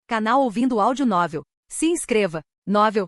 Canal Ouvindo Áudio Novel. Se inscreva. Novel.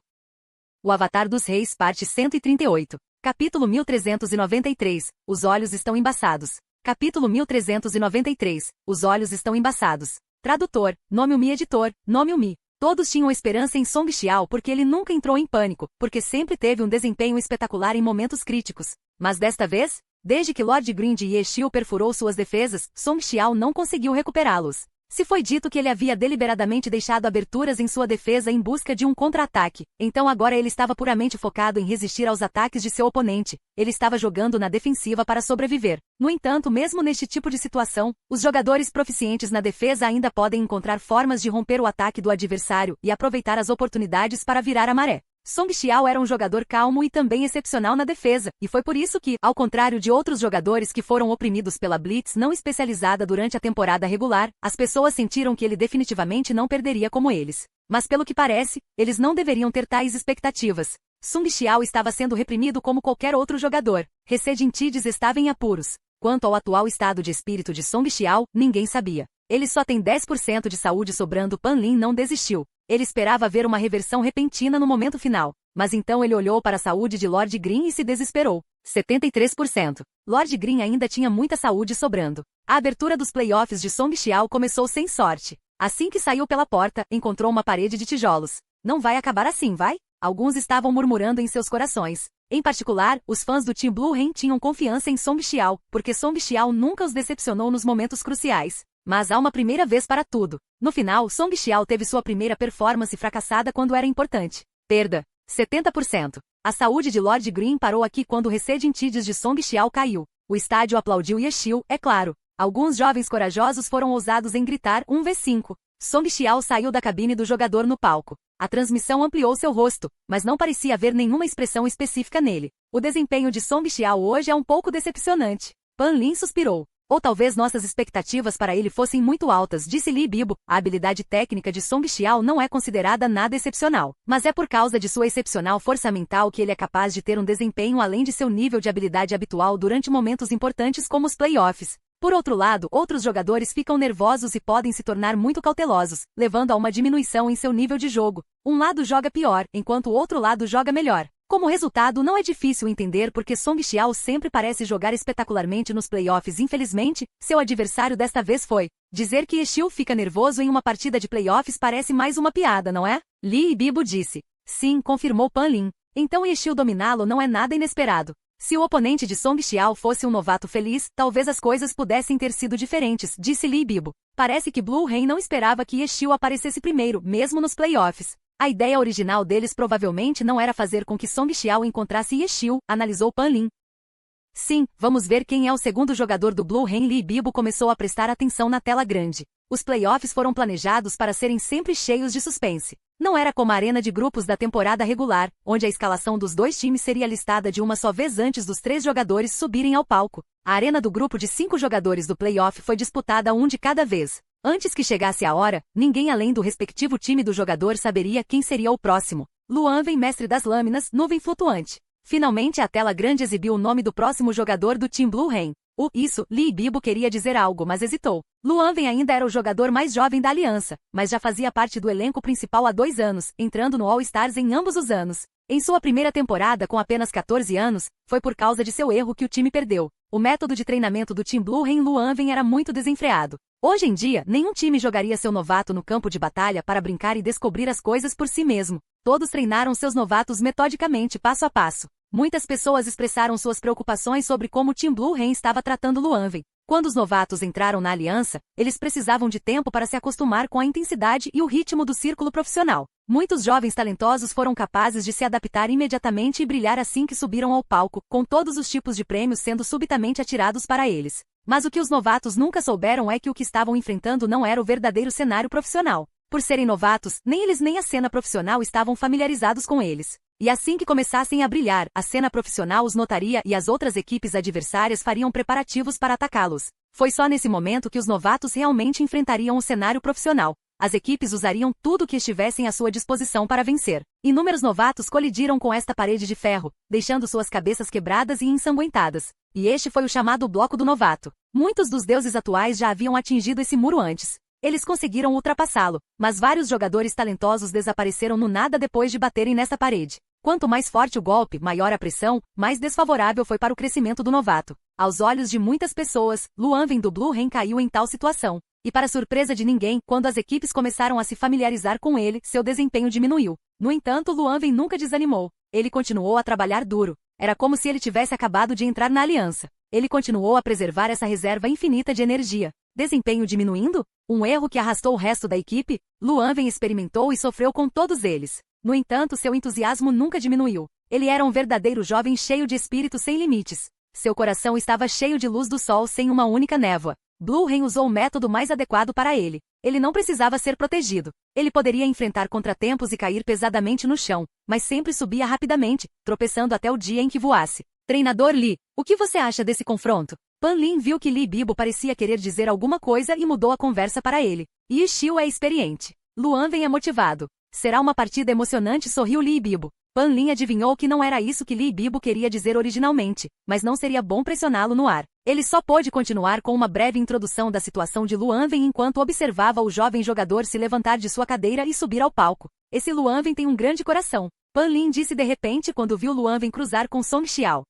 O Avatar dos Reis, parte 138. Capítulo 1393. Os olhos estão embaçados. Capítulo 1393. Os olhos estão embaçados. Tradutor, Nome-o-mi. Editor, Nome-o-mi. Todos tinham esperança em Song Xiao porque ele nunca entrou em pânico, porque sempre teve um desempenho espetacular em momentos críticos. Mas desta vez, desde que Lord Green de Yeshiu perfurou suas defesas, Song Xiao não conseguiu recuperá-los. Se foi dito que ele havia deliberadamente deixado aberturas em sua defesa em busca de um contra-ataque, então agora ele estava puramente focado em resistir aos ataques de seu oponente. Ele estava jogando na defensiva para sobreviver. No entanto, mesmo neste tipo de situação, os jogadores proficientes na defesa ainda podem encontrar formas de romper o ataque do adversário e aproveitar as oportunidades para virar a maré. Song Xiao era um jogador calmo e também excepcional na defesa, e foi por isso que, ao contrário de outros jogadores que foram oprimidos pela Blitz não especializada durante a temporada regular, as pessoas sentiram que ele definitivamente não perderia como eles. Mas pelo que parece, eles não deveriam ter tais expectativas. Song Xiao estava sendo reprimido como qualquer outro jogador. Resedintides estava em apuros. Quanto ao atual estado de espírito de Song Xiao, ninguém sabia. Ele só tem 10% de saúde sobrando. Pan Lin não desistiu. Ele esperava ver uma reversão repentina no momento final, mas então ele olhou para a saúde de Lord Green e se desesperou. 73%. Lord Green ainda tinha muita saúde sobrando. A abertura dos playoffs de Song Xiao começou sem sorte. Assim que saiu pela porta, encontrou uma parede de tijolos. Não vai acabar assim, vai? Alguns estavam murmurando em seus corações. Em particular, os fãs do Team Blue Rain tinham confiança em Song Xiao, porque Song Xiao nunca os decepcionou nos momentos cruciais. Mas há uma primeira vez para tudo. No final, Song Xiao teve sua primeira performance fracassada quando era importante. Perda. 70%. A saúde de Lord Green parou aqui quando o Resedintides de Song Xiao caiu. O estádio aplaudiu Yeshiu, é claro. Alguns jovens corajosos foram ousados em gritar 1v5. Song Xiao saiu da cabine do jogador no palco. A transmissão ampliou seu rosto, mas não parecia haver nenhuma expressão específica nele. O desempenho de Song Xiao hoje é um pouco decepcionante. Pan Lin suspirou. Ou talvez nossas expectativas para ele fossem muito altas, disse Li Bibo. A habilidade técnica de Song Xiao não é considerada nada excepcional, mas é por causa de sua excepcional força mental que ele é capaz de ter um desempenho além de seu nível de habilidade habitual durante momentos importantes como os playoffs. Por outro lado, outros jogadores ficam nervosos e podem se tornar muito cautelosos, levando a uma diminuição em seu nível de jogo. Um lado joga pior, enquanto o outro lado joga melhor. Como resultado, não é difícil entender porque Song Xiao sempre parece jogar espetacularmente nos playoffs. Infelizmente, seu adversário desta vez foi. Dizer que Yeshiu fica nervoso em uma partida de playoffs parece mais uma piada, não é? Li Bibo disse. Sim, confirmou Pan Lin. Então Yeshiu dominá-lo não é nada inesperado. Se o oponente de Song Xiao fosse um novato feliz, talvez as coisas pudessem ter sido diferentes, disse Li Bibo. Parece que Blue Rain não esperava que Yeshiu aparecesse primeiro, mesmo nos playoffs. A ideia original deles provavelmente não era fazer com que Song Xiao encontrasse Yeshiu, analisou Pan Lin. Sim, vamos ver quem é o segundo jogador do Blue Rain. Li Bibo começou a prestar atenção na tela grande. Os playoffs foram planejados para serem sempre cheios de suspense. Não era como a arena de grupos da temporada regular, onde a escalação dos dois times seria listada de uma só vez antes dos 3 jogadores subirem ao palco. A arena do grupo de 5 jogadores do playoff foi disputada um de cada vez. Antes que chegasse a hora, ninguém além do respectivo time do jogador saberia quem seria o próximo. Luanven, mestre das lâminas, nuvem flutuante. Finalmente a tela grande exibiu o nome do próximo jogador do Team Blue Rain. Li Bibo queria dizer algo, mas hesitou. Luanven ainda era o jogador mais jovem da aliança, mas já fazia parte do elenco principal há 2 anos, entrando no All-Stars em ambos os anos. Em sua primeira temporada com apenas 14 anos, foi por causa de seu erro que o time perdeu. O método de treinamento do Team Blue Rain Luanven era muito desenfreado. Hoje em dia, nenhum time jogaria seu novato no campo de batalha para brincar e descobrir as coisas por si mesmo. Todos treinaram seus novatos metodicamente, passo a passo. Muitas pessoas expressaram suas preocupações sobre como o Team Blue Rain estava tratando Luanven. Quando os novatos entraram na aliança, eles precisavam de tempo para se acostumar com a intensidade e o ritmo do círculo profissional. Muitos jovens talentosos foram capazes de se adaptar imediatamente e brilhar assim que subiram ao palco, com todos os tipos de prêmios sendo subitamente atirados para eles. Mas o que os novatos nunca souberam é que o que estavam enfrentando não era o verdadeiro cenário profissional. Por serem novatos, nem eles nem a cena profissional estavam familiarizados com eles. E assim que começassem a brilhar, a cena profissional os notaria e as outras equipes adversárias fariam preparativos para atacá-los. Foi só nesse momento que os novatos realmente enfrentariam o cenário profissional. As equipes usariam tudo o que estivessem à sua disposição para vencer. Inúmeros novatos colidiram com esta parede de ferro, deixando suas cabeças quebradas e ensanguentadas. E este foi o chamado bloco do novato. Muitos dos deuses atuais já haviam atingido esse muro antes. Eles conseguiram ultrapassá-lo, mas vários jogadores talentosos desapareceram no nada depois de baterem nessa parede. Quanto mais forte o golpe, maior a pressão, mais desfavorável foi para o crescimento do novato. Aos olhos de muitas pessoas, Luanven do Blue Rain caiu em tal situação. E para surpresa de ninguém, quando as equipes começaram a se familiarizar com ele, seu desempenho diminuiu. No entanto, Luanven nunca desanimou. Ele continuou a trabalhar duro. Era como se ele tivesse acabado de entrar na aliança. Ele continuou a preservar essa reserva infinita de energia. Desempenho diminuindo? Um erro que arrastou o resto da equipe? Luanven experimentou e sofreu com todos eles. No entanto, seu entusiasmo nunca diminuiu. Ele era um verdadeiro jovem cheio de espírito sem limites. Seu coração estava cheio de luz do sol sem uma única névoa. Blue Rain usou o método mais adequado para ele. Ele não precisava ser protegido. Ele poderia enfrentar contratempos e cair pesadamente no chão, mas sempre subia rapidamente, tropeçando até o dia em que voasse. Treinador Lee, o que você acha desse confronto? Pan Lin viu que Lee Bibo parecia querer dizer alguma coisa e mudou a conversa para ele. Yi Xiu é experiente. Luanven é motivado. Será uma partida emocionante, sorriu Lee Bibo. Pan Lin adivinhou que não era isso que Lee Bibo queria dizer originalmente, mas não seria bom pressioná-lo no ar. Ele só pôde continuar com uma breve introdução da situação de Luanven enquanto observava o jovem jogador se levantar de sua cadeira e subir ao palco. Esse Luanven tem um grande coração. Pan Lin disse de repente quando viu Luanven cruzar com Song Xiao.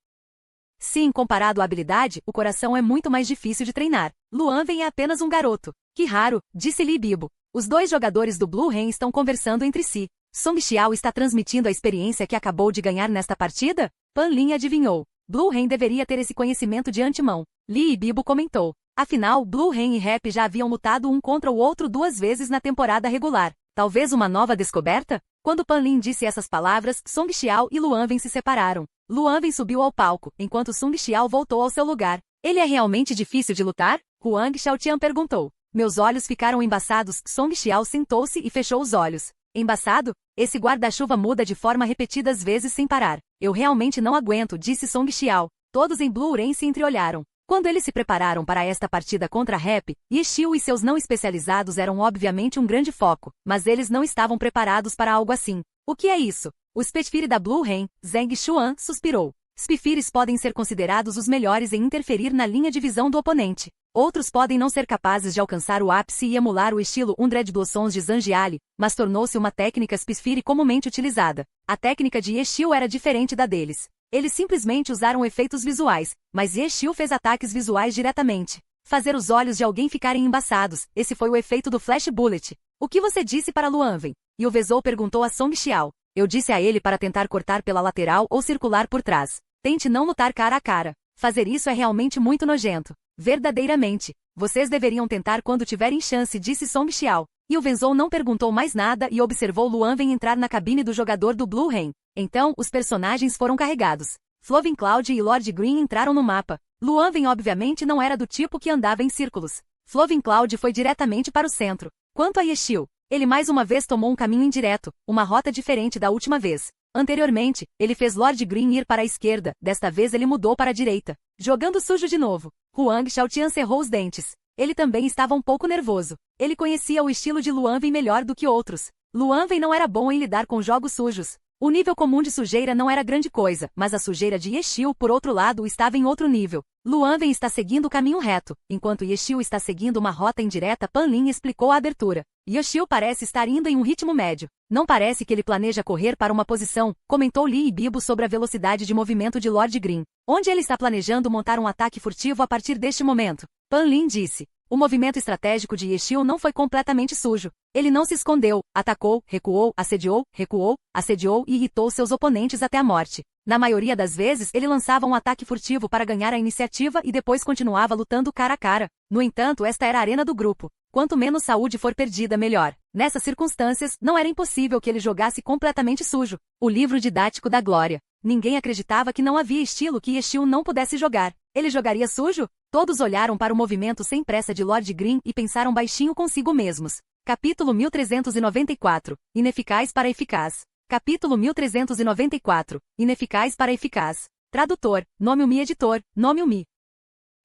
Sim, comparado à habilidade, o coração é muito mais difícil de treinar. Luanven é apenas um garoto. Que raro, disse Lee Bibo. Os dois jogadores do Blue Rain estão conversando entre si. Song Xiao está transmitindo a experiência que acabou de ganhar nesta partida? Pan Lin adivinhou. Blue Rain deveria ter esse conhecimento de antemão. Lee Bibo comentou. Afinal, Blue Rain e Rap já haviam lutado um contra o outro 2 vezes na temporada regular. Talvez uma nova descoberta? Quando Pan Lin disse essas palavras, Song Xiao e Luanven se separaram. Luanven subiu ao palco, enquanto Song Xiao voltou ao seu lugar. Ele é realmente difícil de lutar? Huang Xiaotian perguntou. Meus olhos ficaram embaçados. Song Xiao sentou-se e fechou os olhos. Embaçado? Esse guarda-chuva muda de forma repetidas vezes sem parar. Eu realmente não aguento, disse Song Xiao. Todos em Blue Rain se entreolharam. Quando eles se prepararam para esta partida contra Rap, Yi Xiu e seus não especializados eram obviamente um grande foco, mas eles não estavam preparados para algo assim. O que é isso? O Spitfire da Blue Rain, Zheng Xuan, suspirou. Spitfires podem ser considerados os melhores em interferir na linha de visão do oponente. Outros podem não ser capazes de alcançar o ápice e emular o estilo Undred Blossoms de Zhangjiali, mas tornou-se uma técnica Spitfire comumente utilizada. A técnica de Yi Xiu era diferente da deles. Eles simplesmente usaram efeitos visuais, mas Yi Xiu fez ataques visuais diretamente. Fazer os olhos de alguém ficarem embaçados, esse foi o efeito do Flash Bullet. O que você disse para Luanven? E o Vezou perguntou a Song Xiao. Eu disse a ele para tentar cortar pela lateral ou circular por trás. Tente não lutar cara a cara. Fazer isso é realmente muito nojento. Verdadeiramente. Vocês deveriam tentar quando tiverem chance, disse Song Xiao. E o Vezou não perguntou mais nada e observou Luanven entrar na cabine do jogador do Blue Rain. Então, os personagens foram carregados. Flovin Cloud e Lord Green entraram no mapa. Luanven obviamente não era do tipo que andava em círculos. Flovin Cloud foi diretamente para o centro. Quanto a Yi Xiu, ele mais uma vez tomou um caminho indireto, uma rota diferente da última vez. Anteriormente, ele fez Lord Green ir para a esquerda, desta vez ele mudou para a direita. Jogando sujo de novo. Huang Xiaotian cerrou os dentes. Ele também estava um pouco nervoso. Ele conhecia o estilo de Luanven melhor do que outros. Luanven não era bom em lidar com jogos sujos. O nível comum de sujeira não era grande coisa, mas a sujeira de Yi Xiu, por outro lado, estava em outro nível. Luanven está seguindo o caminho reto, enquanto Yi Xiu está seguindo uma rota indireta. Pan Lin explicou a abertura. Yi Xiu parece estar indo em um ritmo médio. Não parece que ele planeja correr para uma posição, comentou Lee Bibo sobre a velocidade de movimento de Lord Green. Onde ele está planejando montar um ataque furtivo a partir deste momento? Pan Lin disse. O movimento estratégico de Yi Xiu não foi completamente sujo. Ele não se escondeu, atacou, recuou assediou e irritou seus oponentes até a morte. Na maioria das vezes ele lançava um ataque furtivo para ganhar a iniciativa e depois continuava lutando cara a cara. No entanto, esta era a arena do grupo. Quanto menos saúde for perdida, melhor. Nessas circunstâncias, não era impossível que ele jogasse completamente sujo. O livro didático da glória. Ninguém acreditava que não havia estilo que Yi Xiu não pudesse jogar. Ele jogaria sujo? Todos olharam para o movimento sem pressa de Lord Green e pensaram baixinho consigo mesmos. Capítulo 1394. Ineficaz para eficaz. Capítulo 1394. Ineficaz para eficaz. Tradutor. Nome-o-mi editor. Nome-o-mi.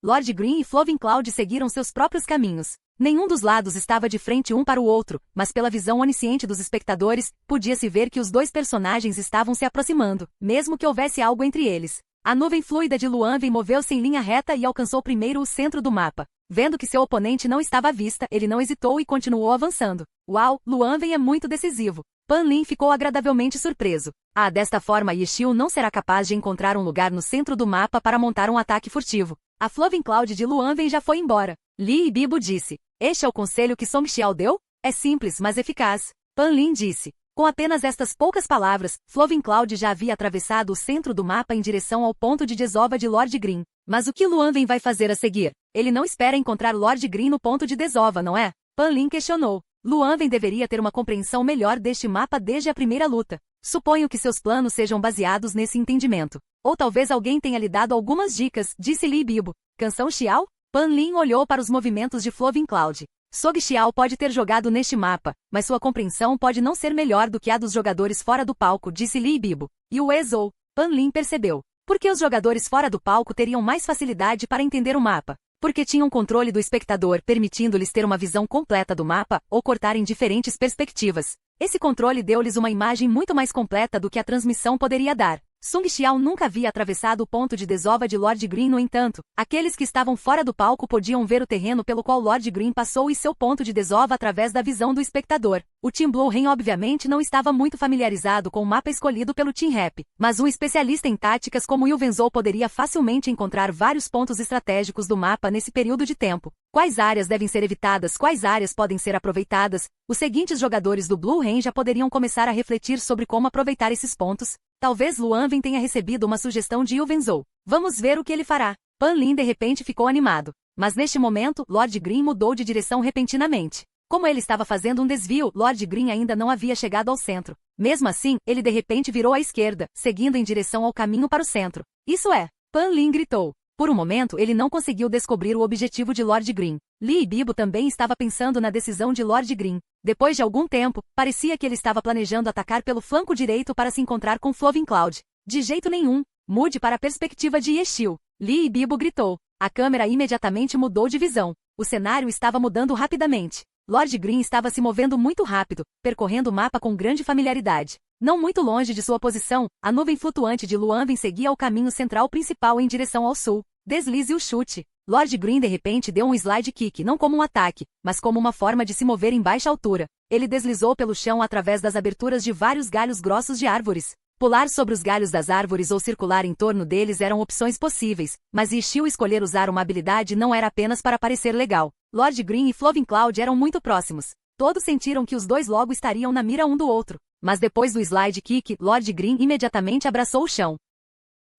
Lord Green e Flovin Cloud seguiram seus próprios caminhos. Nenhum dos lados estava de frente um para o outro, mas pela visão onisciente dos espectadores, podia-se ver que os dois personagens estavam se aproximando, mesmo que houvesse algo entre eles. A nuvem fluida de Luanven moveu-se em linha reta e alcançou primeiro o centro do mapa. Vendo que seu oponente não estava à vista, ele não hesitou e continuou avançando. Uau, Luan Wen é muito decisivo. Pan Lin ficou agradavelmente surpreso. Desta forma Yixiu não será capaz de encontrar um lugar no centro do mapa para montar um ataque furtivo. A Flovin Cloud de Luan Wen já foi embora. Li Bibo disse. Este é o conselho que Song Xiao deu? É simples, mas eficaz. Pan Lin disse. Com apenas estas poucas palavras, Flovin Cloud já havia atravessado o centro do mapa em direção ao ponto de desova de Lord Green. Mas o que Luan Wen vai fazer a seguir? Ele não espera encontrar Lord Green no ponto de desova, não é? Pan Lin questionou. Luan Wen deveria ter uma compreensão melhor deste mapa desde a primeira luta. Suponho que seus planos sejam baseados nesse entendimento. Ou talvez alguém tenha lhe dado algumas dicas, disse Li Bibo. Canção Xiao? Pan Lin olhou para os movimentos de Flovin Cloud. Song Xiao pode ter jogado neste mapa, mas sua compreensão pode não ser melhor do que a dos jogadores fora do palco, disse Li Bibo. E o Ezou. Pan Lin percebeu. Por que os jogadores fora do palco teriam mais facilidade para entender o mapa? Porque tinham controle do espectador, permitindo-lhes ter uma visão completa do mapa, ou cortar em diferentes perspectivas. Esse controle deu-lhes uma imagem muito mais completa do que a transmissão poderia dar. Song Xiao nunca havia atravessado o ponto de desova de Lord Green, no entanto. Aqueles que estavam fora do palco podiam ver o terreno pelo qual Lord Green passou e seu ponto de desova através da visão do espectador. O Team Blue Rain obviamente não estava muito familiarizado com o mapa escolhido pelo Team Rap, mas um especialista em táticas como Yu Wenzhou poderia facilmente encontrar vários pontos estratégicos do mapa nesse período de tempo. Quais áreas devem ser evitadas, quais áreas podem ser aproveitadas? Os seguintes jogadores do Blue Rain já poderiam começar a refletir sobre como aproveitar esses pontos. Talvez Luan Wen tenha recebido uma sugestão de Yu Wenzhou. Vamos ver o que ele fará. Pan Lin de repente ficou animado. Mas neste momento, Lord Green mudou de direção repentinamente. Como ele estava fazendo um desvio, Lord Green ainda não havia chegado ao centro. Mesmo assim, ele de repente virou à esquerda, seguindo em direção ao caminho para o centro. Isso é! Pan Lin gritou. Por um momento ele não conseguiu descobrir o objetivo de Lord Green. Li Bibo também estava pensando na decisão de Lord Green. Depois de algum tempo, parecia que ele estava planejando atacar pelo flanco direito para se encontrar com Flovin Cloud. De jeito nenhum. Mude para a perspectiva de Yixiu. Li Bibo gritou. A câmera imediatamente mudou de visão. O cenário estava mudando rapidamente. Lord Green estava se movendo muito rápido, percorrendo o mapa com grande familiaridade. Não muito longe de sua posição, a nuvem flutuante de Luan Wen seguia o caminho central principal em direção ao sul. Deslize o chute. Lord Green de repente deu um slide kick, não como um ataque, mas como uma forma de se mover em baixa altura. Ele deslizou pelo chão através das aberturas de vários galhos grossos de árvores. Pular sobre os galhos das árvores ou circular em torno deles eram opções possíveis, mas Yixiu escolher usar uma habilidade não era apenas para parecer legal. Lord Green e Flovin Cloud eram muito próximos. Todos sentiram que os dois logo estariam na mira um do outro. Mas depois do slide kick, Lord Green imediatamente abraçou o chão.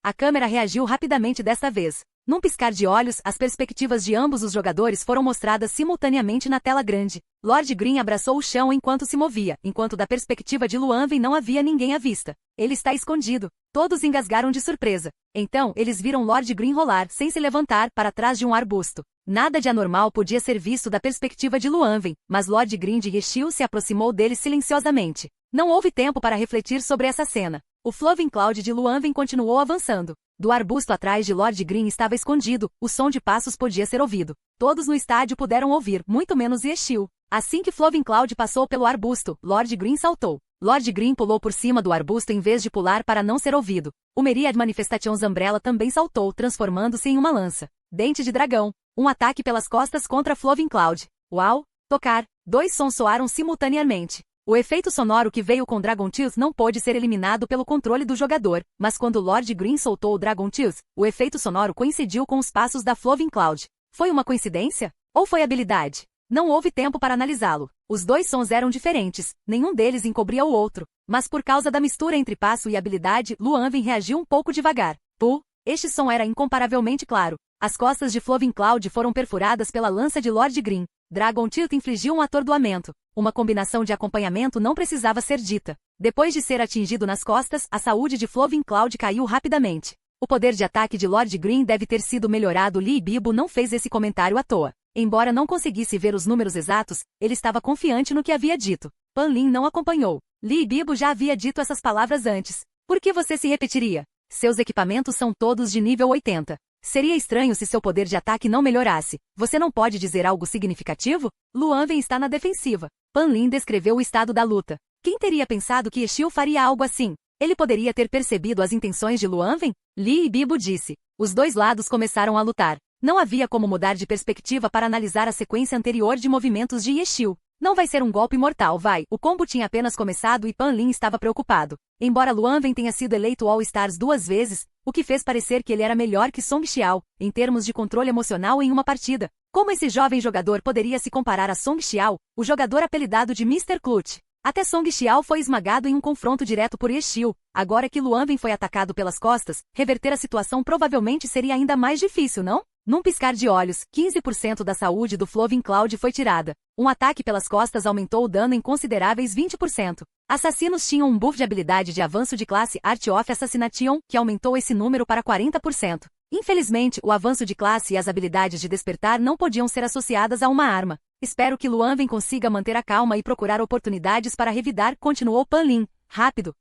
A câmera reagiu rapidamente desta vez. Num piscar de olhos, as perspectivas de ambos os jogadores foram mostradas simultaneamente na tela grande. Lord Green abraçou o chão enquanto se movia, enquanto da perspectiva de Luan Wen não havia ninguém à vista. Ele está escondido. Todos engasgaram de surpresa. Então, eles viram Lord Green rolar, sem se levantar, para trás de um arbusto. Nada de anormal podia ser visto da perspectiva de Luan Wen, mas Lord Green de Yixiu se aproximou dele silenciosamente. Não houve tempo para refletir sobre essa cena. O Flovin Cloud de Luan Wen continuou avançando. Do arbusto atrás de Lord Green estava escondido, o som de passos podia ser ouvido. Todos no estádio puderam ouvir, muito menos Yixiu. Assim que Flovin Cloud passou pelo arbusto, Lord Green saltou. Lord Green pulou por cima do arbusto em vez de pular para não ser ouvido. O Myriad Manifestations Umbrella também saltou, transformando-se em uma lança. Dente de dragão. Um ataque pelas costas contra Flovin Cloud. Uau! Tocar. Dois sons soaram simultaneamente. O efeito sonoro que veio com Dragon Tooth não pôde ser eliminado pelo controle do jogador, mas quando Lord Green soltou o Dragon Tooth, o efeito sonoro coincidiu com os passos da Flovin Cloud. Foi uma coincidência? Ou foi habilidade? Não houve tempo para analisá-lo. Os dois sons eram diferentes, nenhum deles encobria o outro. Mas por causa da mistura entre passo e habilidade, Luan Wen reagiu um pouco devagar. Este som era incomparavelmente claro. As costas de Flovin Cloud foram perfuradas pela lança de Lord Green. Dragon Tilt infligiu um atordoamento. Uma combinação de acompanhamento não precisava ser dita. Depois de ser atingido nas costas, a saúde de Flovin Cloud caiu rapidamente. O poder de ataque de Lord Green deve ter sido melhorado. Li Bibo não fez esse comentário à toa. Embora não conseguisse ver os números exatos, ele estava confiante no que havia dito. Pan Lin não acompanhou. Li Bibo já havia dito essas palavras antes. Por que você se repetiria? Seus equipamentos são todos de nível 80. Seria estranho se seu poder de ataque não melhorasse. Você não pode dizer algo significativo? Luan Wen está na defensiva. Pan Lin descreveu o estado da luta. Quem teria pensado que Yixiu faria algo assim? Ele poderia ter percebido as intenções de Luan Wen? Li Bibo disse. Os dois lados começaram a lutar. Não havia como mudar de perspectiva para analisar a sequência anterior de movimentos de Yeshil. Não vai ser um golpe mortal, vai. O combo tinha apenas começado e Pan Lin estava preocupado. Embora Luan Wen tenha sido eleito All-Stars 2 vezes, o que fez parecer que ele era melhor que Song Xiao, em termos de controle emocional em uma partida. Como esse jovem jogador poderia se comparar a Song Xiao, o jogador apelidado de Mr. Clutch? Até Song Xiao foi esmagado em um confronto direto por Yeshil. Agora que Luan Wen foi atacado pelas costas, reverter a situação provavelmente seria ainda mais difícil, não? Num piscar de olhos, 15% da saúde do Flovin Cloud foi tirada. Um ataque pelas costas aumentou o dano em consideráveis 20%. Assassinos tinham um buff de habilidade de avanço de classe Art of Assassination, que aumentou esse número para 40%. Infelizmente, o avanço de classe e as habilidades de despertar não podiam ser associadas a uma arma. Espero que Luan Wen consiga manter a calma e procurar oportunidades para revidar, continuou Pan Lin. Rápido.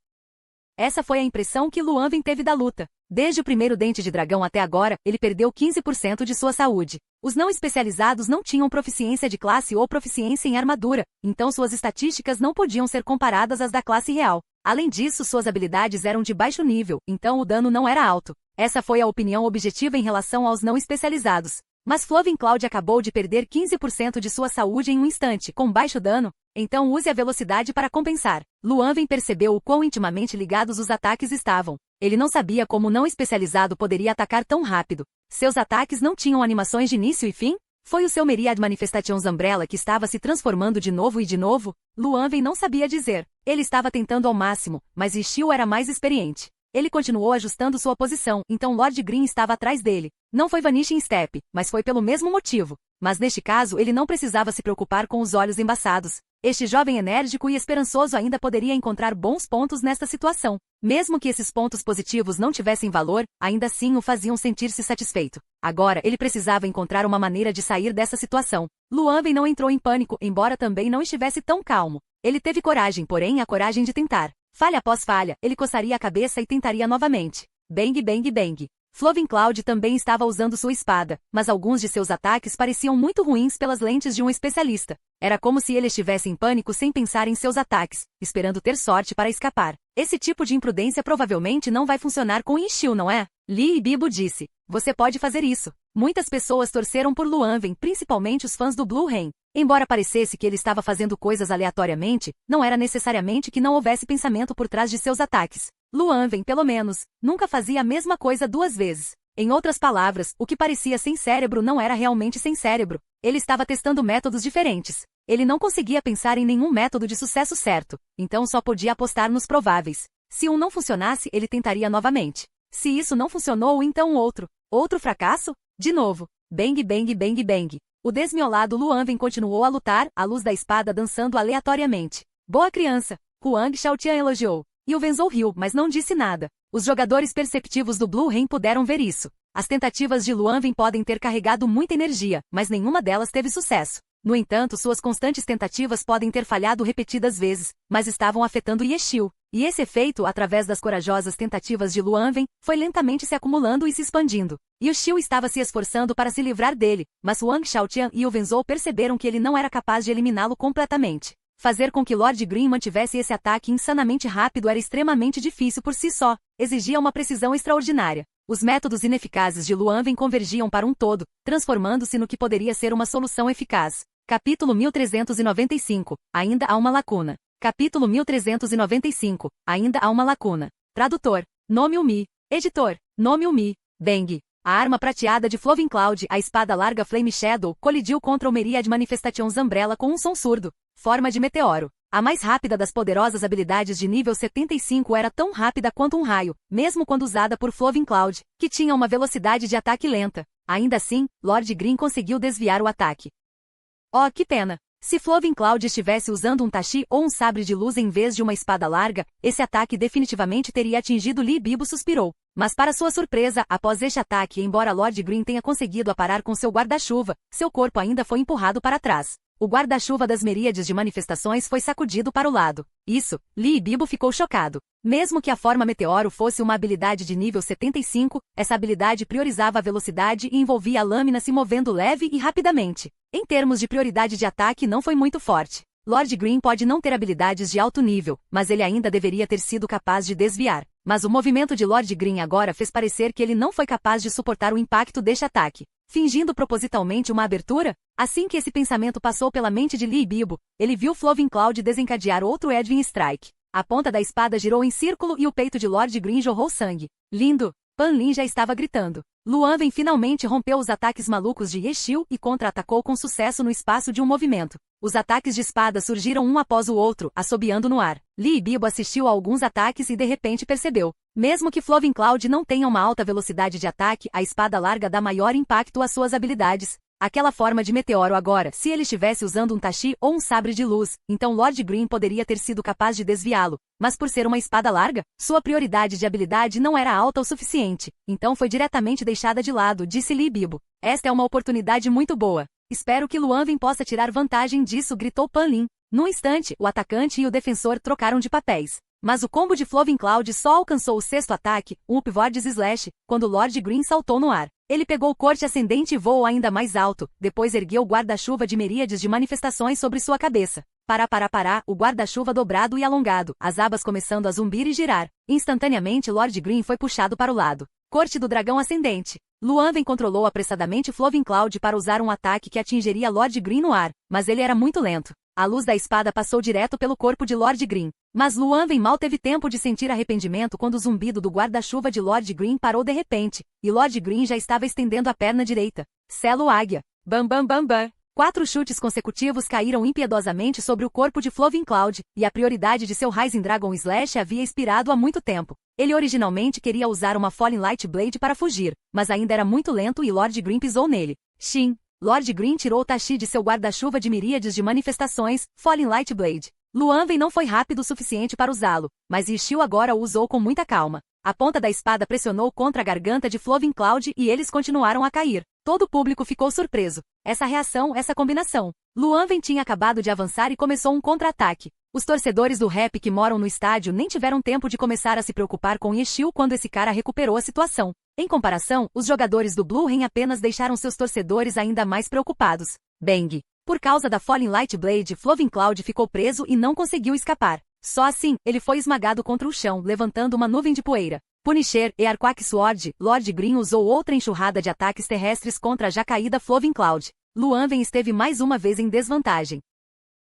Essa foi a impressão que Luan Wen teve da luta. Desde o primeiro dente de dragão até agora, ele perdeu 15% de sua saúde. Os não especializados não tinham proficiência de classe ou proficiência em armadura, então suas estatísticas não podiam ser comparadas às da classe real. Além disso, suas habilidades eram de baixo nível, então o dano não era alto. Essa foi a opinião objetiva em relação aos não especializados. Mas Flovin Cloud acabou de perder 15% de sua saúde em um instante, com baixo dano, então use a velocidade para compensar. Luan Wen percebeu o quão intimamente ligados os ataques estavam. Ele não sabia como o não especializado poderia atacar tão rápido. Seus ataques não tinham animações de início e fim? Foi o seu Myriad Manifestations Umbrella que estava se transformando de novo e de novo? Luan Wen não sabia dizer. Ele estava tentando ao máximo, mas Yeshil era mais experiente. Ele continuou ajustando sua posição, então Lord Green estava atrás dele. Não foi Vanishing Step, mas foi pelo mesmo motivo. Mas neste caso ele não precisava se preocupar com os olhos embaçados. Este jovem enérgico e esperançoso ainda poderia encontrar bons pontos nesta situação. Mesmo que esses pontos positivos não tivessem valor, ainda assim o faziam sentir-se satisfeito. Agora ele precisava encontrar uma maneira de sair dessa situação. Luan Wen não entrou em pânico, embora também não estivesse tão calmo. Ele teve coragem, porém a coragem de tentar. Falha após falha, ele coçaria a cabeça e tentaria novamente. Bang, bang, bang. Flovin Cloud também estava usando sua espada, mas alguns de seus ataques pareciam muito ruins pelas lentes de um especialista. Era como se ele estivesse em pânico sem pensar em seus ataques, esperando ter sorte para escapar. Esse tipo de imprudência provavelmente não vai funcionar com Yeshil, não é? Li Bibo disse. Você pode fazer isso. Muitas pessoas torceram por Luan Wen, principalmente os fãs do Blue Rain. Embora parecesse que ele estava fazendo coisas aleatoriamente, não era necessariamente que não houvesse pensamento por trás de seus ataques. Luan Wen, pelo menos, nunca fazia a mesma coisa 2 vezes. Em outras palavras, o que parecia sem cérebro não era realmente sem cérebro. Ele estava testando métodos diferentes. Ele não conseguia pensar em nenhum método de sucesso certo, então só podia apostar nos prováveis. Se um não funcionasse, ele tentaria novamente. Se isso não funcionou, então outro. Outro fracasso? De novo. Bang, bang, bang, bang. O desmiolado Luan Wen continuou a lutar, a luz da espada dançando aleatoriamente. Boa criança, Huang Xiaotian elogiou. E o Wenzhou riu, mas não disse nada. Os jogadores perceptivos do Blue Rain puderam ver isso. As tentativas de Luan Wen podem ter carregado muita energia, mas nenhuma delas teve sucesso. No entanto, suas constantes tentativas podem ter falhado repetidas vezes, mas estavam afetando Yeshil. E esse efeito, através das corajosas tentativas de Luan Wen, foi lentamente se acumulando e se expandindo. Yeshil estava se esforçando para se livrar dele, mas Huang Xiaotian e o Wenzhou perceberam que ele não era capaz de eliminá-lo completamente. Fazer com que Lord Green mantivesse esse ataque insanamente rápido era extremamente difícil por si só, exigia uma precisão extraordinária. Os métodos ineficazes de Luan Wen convergiam para um todo, transformando-se no que poderia ser uma solução eficaz. Capítulo 1395. Ainda há uma lacuna. Capítulo 1395. Ainda há uma lacuna. Tradutor. Nome Umi. Editor. Nome Umi. Bang. A arma prateada de Flovin Cloud, a espada larga Flame Shadow, colidiu contra o Myriad Manifestations Umbrella com um som surdo. Forma de meteoro. A mais rápida das poderosas habilidades de nível 75 era tão rápida quanto um raio, mesmo quando usada por Flovin Cloud, que tinha uma velocidade de ataque lenta. Ainda assim, Lord Green conseguiu desviar o ataque. Oh, que pena! Se Flovin Cloud estivesse usando um tachi ou um sabre de luz em vez de uma espada larga, esse ataque definitivamente teria atingido Li Bibo suspirou. Mas para sua surpresa, após este ataque, embora Lord Green tenha conseguido aparar com seu guarda-chuva, seu corpo ainda foi empurrado para trás. O guarda-chuva das miríades de manifestações foi sacudido para o lado. Isso, Li Bibo ficou chocado. Mesmo que a forma meteoro fosse uma habilidade de nível 75, essa habilidade priorizava a velocidade e envolvia a lâmina se movendo leve e rapidamente. Em termos de prioridade de ataque, não foi muito forte. Lord Green pode não ter habilidades de alto nível, mas ele ainda deveria ter sido capaz de desviar. Mas o movimento de Lord Green agora fez parecer que ele não foi capaz de suportar o impacto deste ataque. fingindo propositalmente uma abertura? Assim que esse pensamento passou pela mente de Lee Bibo, ele viu Flovin Cloud desencadear outro Edwin Strike. A ponta da espada girou em círculo e o peito de Lord Green jorrou sangue. Lindo! Pan Lin já estava gritando. Luanven finalmente rompeu os ataques malucos de Yeshil e contra-atacou com sucesso no espaço de um movimento. Os ataques de espada surgiram um após o outro, assobiando no ar. Lee Bibo assistiu a alguns ataques e de repente percebeu. Mesmo que Flovin Cloud não tenha uma alta velocidade de ataque, a espada larga dá maior impacto às suas habilidades. Aquela forma de meteoro agora, se ele estivesse usando um tachi ou um sabre de luz, então Lord Green poderia ter sido capaz de desviá-lo. Mas por ser uma espada larga, sua prioridade de habilidade não era alta o suficiente. Então foi diretamente deixada de lado, disse Lee Bibo. Esta é uma oportunidade muito boa. Espero que Luanven possa tirar vantagem disso, gritou Pan Lin. Num instante, o atacante e o defensor trocaram de papéis. Mas o combo de Flovin Cloud só alcançou o sexto ataque, um Upwards Slash, quando Lord Green saltou no ar. Ele pegou o corte ascendente e voou ainda mais alto, depois ergueu o guarda-chuva de miríades de manifestações sobre sua cabeça. O guarda-chuva dobrado e alongado, as abas começando a zumbir e girar. Instantaneamente Lord Green foi puxado para o lado. Corte do dragão ascendente. Luanven controlou apressadamente Flovin Cloud para usar um ataque que atingiria Lord Green no ar, mas ele era muito lento. A luz da espada passou direto pelo corpo de Lord Green. Mas Luanven mal teve tempo de sentir arrependimento quando o zumbido do guarda-chuva de Lord Green parou de repente, e Lord Green já estava estendendo a perna direita. Selo águia. Bam bam bam bam. 4 chutes consecutivos caíram impiedosamente sobre o corpo de Flovin Cloud, e a prioridade de seu Rising Dragon Slash havia expirado há muito tempo. Ele originalmente queria usar uma Falling Light Blade para fugir, mas ainda era muito lento e Lord Green pisou nele. Shin. Lord Green tirou o tachi de seu guarda-chuva de miríades de manifestações, Falling Light Blade. Luanven não foi rápido o suficiente para usá-lo, mas Yeshil agora o usou com muita calma. A ponta da espada pressionou contra a garganta de Flovin Cloud e eles continuaram a cair. Todo o público ficou surpreso. Essa reação, essa combinação. Luanven tinha acabado de avançar e começou um contra-ataque. Os torcedores do rap que moram no estádio nem tiveram tempo de começar a se preocupar com Yeshil quando esse cara recuperou a situação. Em comparação, os jogadores do Blue Rain apenas deixaram seus torcedores ainda mais preocupados. Bang! Por causa da Falling Light Blade, Flovin Cloud ficou preso e não conseguiu escapar. Só assim, ele foi esmagado contra o chão, levantando uma nuvem de poeira. Punisher e Arquak Sword, Lord Green usou outra enxurrada de ataques terrestres contra a já caída Flovin Cloud. Luanven esteve mais uma vez em desvantagem.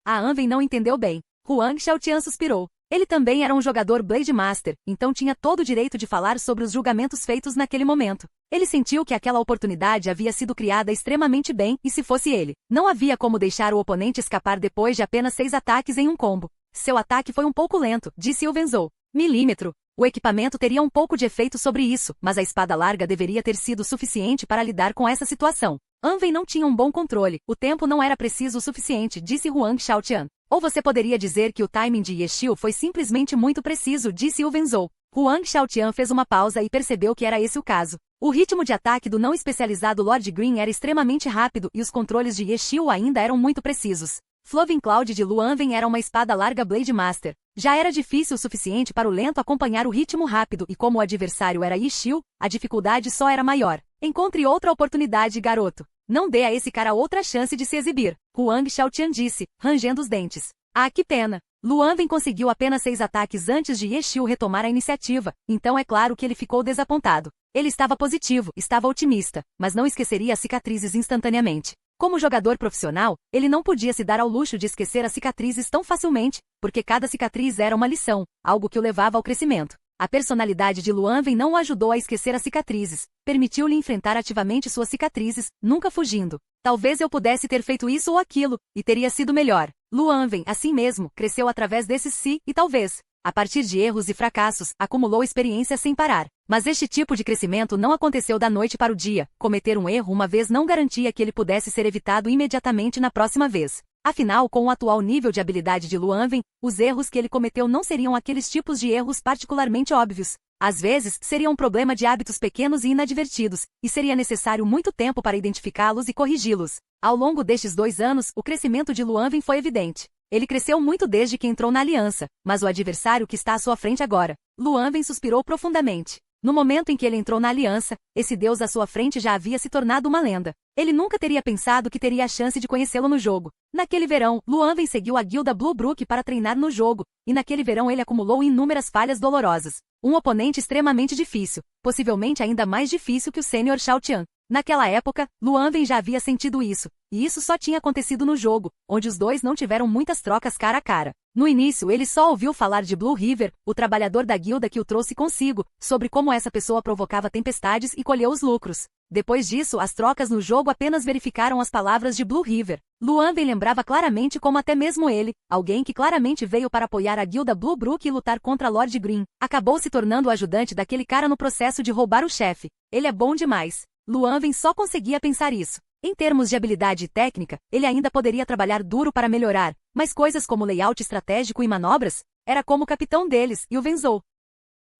A Anven não entendeu bem. Huang Xiaotian suspirou. Ele também era um jogador Blade Master, então tinha todo o direito de falar sobre os julgamentos feitos naquele momento. Ele sentiu que aquela oportunidade havia sido criada extremamente bem, e se fosse ele, não havia como deixar o oponente escapar depois de apenas 6 ataques em um combo. Seu ataque foi um pouco lento, disse Ilvenzou. Milímetro. O equipamento teria um pouco de efeito sobre isso, mas a espada larga deveria ter sido suficiente para lidar com essa situação. Anven não tinha um bom controle, o tempo não era preciso o suficiente, disse Huang Xiaotian. Ou você poderia dizer que o timing de Yeshil foi simplesmente muito preciso, disse Ilvenzou. Huang Xiaotian fez uma pausa e percebeu que era esse o caso. O ritmo de ataque do não especializado Lord Green era extremamente rápido e os controles de Yeshil ainda eram muito precisos. Flovin Cloud de Luanven era uma espada larga Blade Master. Já era difícil o suficiente para o lento acompanhar o ritmo rápido e como o adversário era Yeshil, a dificuldade só era maior. Encontre outra oportunidade, garoto. Não dê a esse cara outra chance de se exibir, Huang Xiaotian disse, rangendo os dentes. Ah, que pena. Luanven conseguiu apenas 6 ataques antes de Yeshil retomar a iniciativa, então é claro que ele ficou desapontado. Ele estava positivo, estava otimista, mas não esqueceria as cicatrizes instantaneamente. Como jogador profissional, ele não podia se dar ao luxo de esquecer as cicatrizes tão facilmente, porque cada cicatriz era uma lição, algo que o levava ao crescimento. A personalidade de Luanven não o ajudou a esquecer as cicatrizes, permitiu-lhe enfrentar ativamente suas cicatrizes, nunca fugindo. Talvez eu pudesse ter feito isso ou aquilo, e teria sido melhor. Luanven, assim mesmo, cresceu através desses se e talvez. A partir de erros e fracassos, acumulou experiência sem parar. Mas este tipo de crescimento não aconteceu da noite para o dia. Cometer um erro uma vez não garantia que ele pudesse ser evitado imediatamente na próxima vez. Afinal, com o atual nível de habilidade de Luanven, os erros que ele cometeu não seriam aqueles tipos de erros particularmente óbvios. Às vezes, seria um problema de hábitos pequenos e inadvertidos, e seria necessário muito tempo para identificá-los e corrigi-los. Ao longo destes 2 anos, o crescimento de Luanven foi evidente. Ele cresceu muito desde que entrou na aliança, mas o adversário que está à sua frente agora. Luanven suspirou profundamente. No momento em que ele entrou na aliança, esse deus à sua frente já havia se tornado uma lenda. Ele nunca teria pensado que teria a chance de conhecê-lo no jogo. Naquele verão, Luanven seguiu a guilda Blue Brook para treinar no jogo, e naquele verão ele acumulou inúmeras falhas dolorosas. Um oponente extremamente difícil, possivelmente ainda mais difícil que o Sênior Xiaotian. Naquela época, Luanven já havia sentido isso, e isso só tinha acontecido no jogo, onde os dois não tiveram muitas trocas cara a cara. No início ele só ouviu falar de Blue River, o trabalhador da guilda que o trouxe consigo, sobre como essa pessoa provocava tempestades e colheu os lucros. Depois disso, as trocas no jogo apenas verificaram as palavras de Blue River. Luanven lembrava claramente como até mesmo ele, alguém que claramente veio para apoiar a guilda Blue Brook e lutar contra Lord Green, acabou se tornando o ajudante daquele cara no processo de roubar o chefe. Ele é bom demais. Luanven só conseguia pensar isso. Em termos de habilidade e técnica, ele ainda poderia trabalhar duro para melhorar, mas coisas como layout estratégico e manobras, era como o capitão deles, e o Venzou.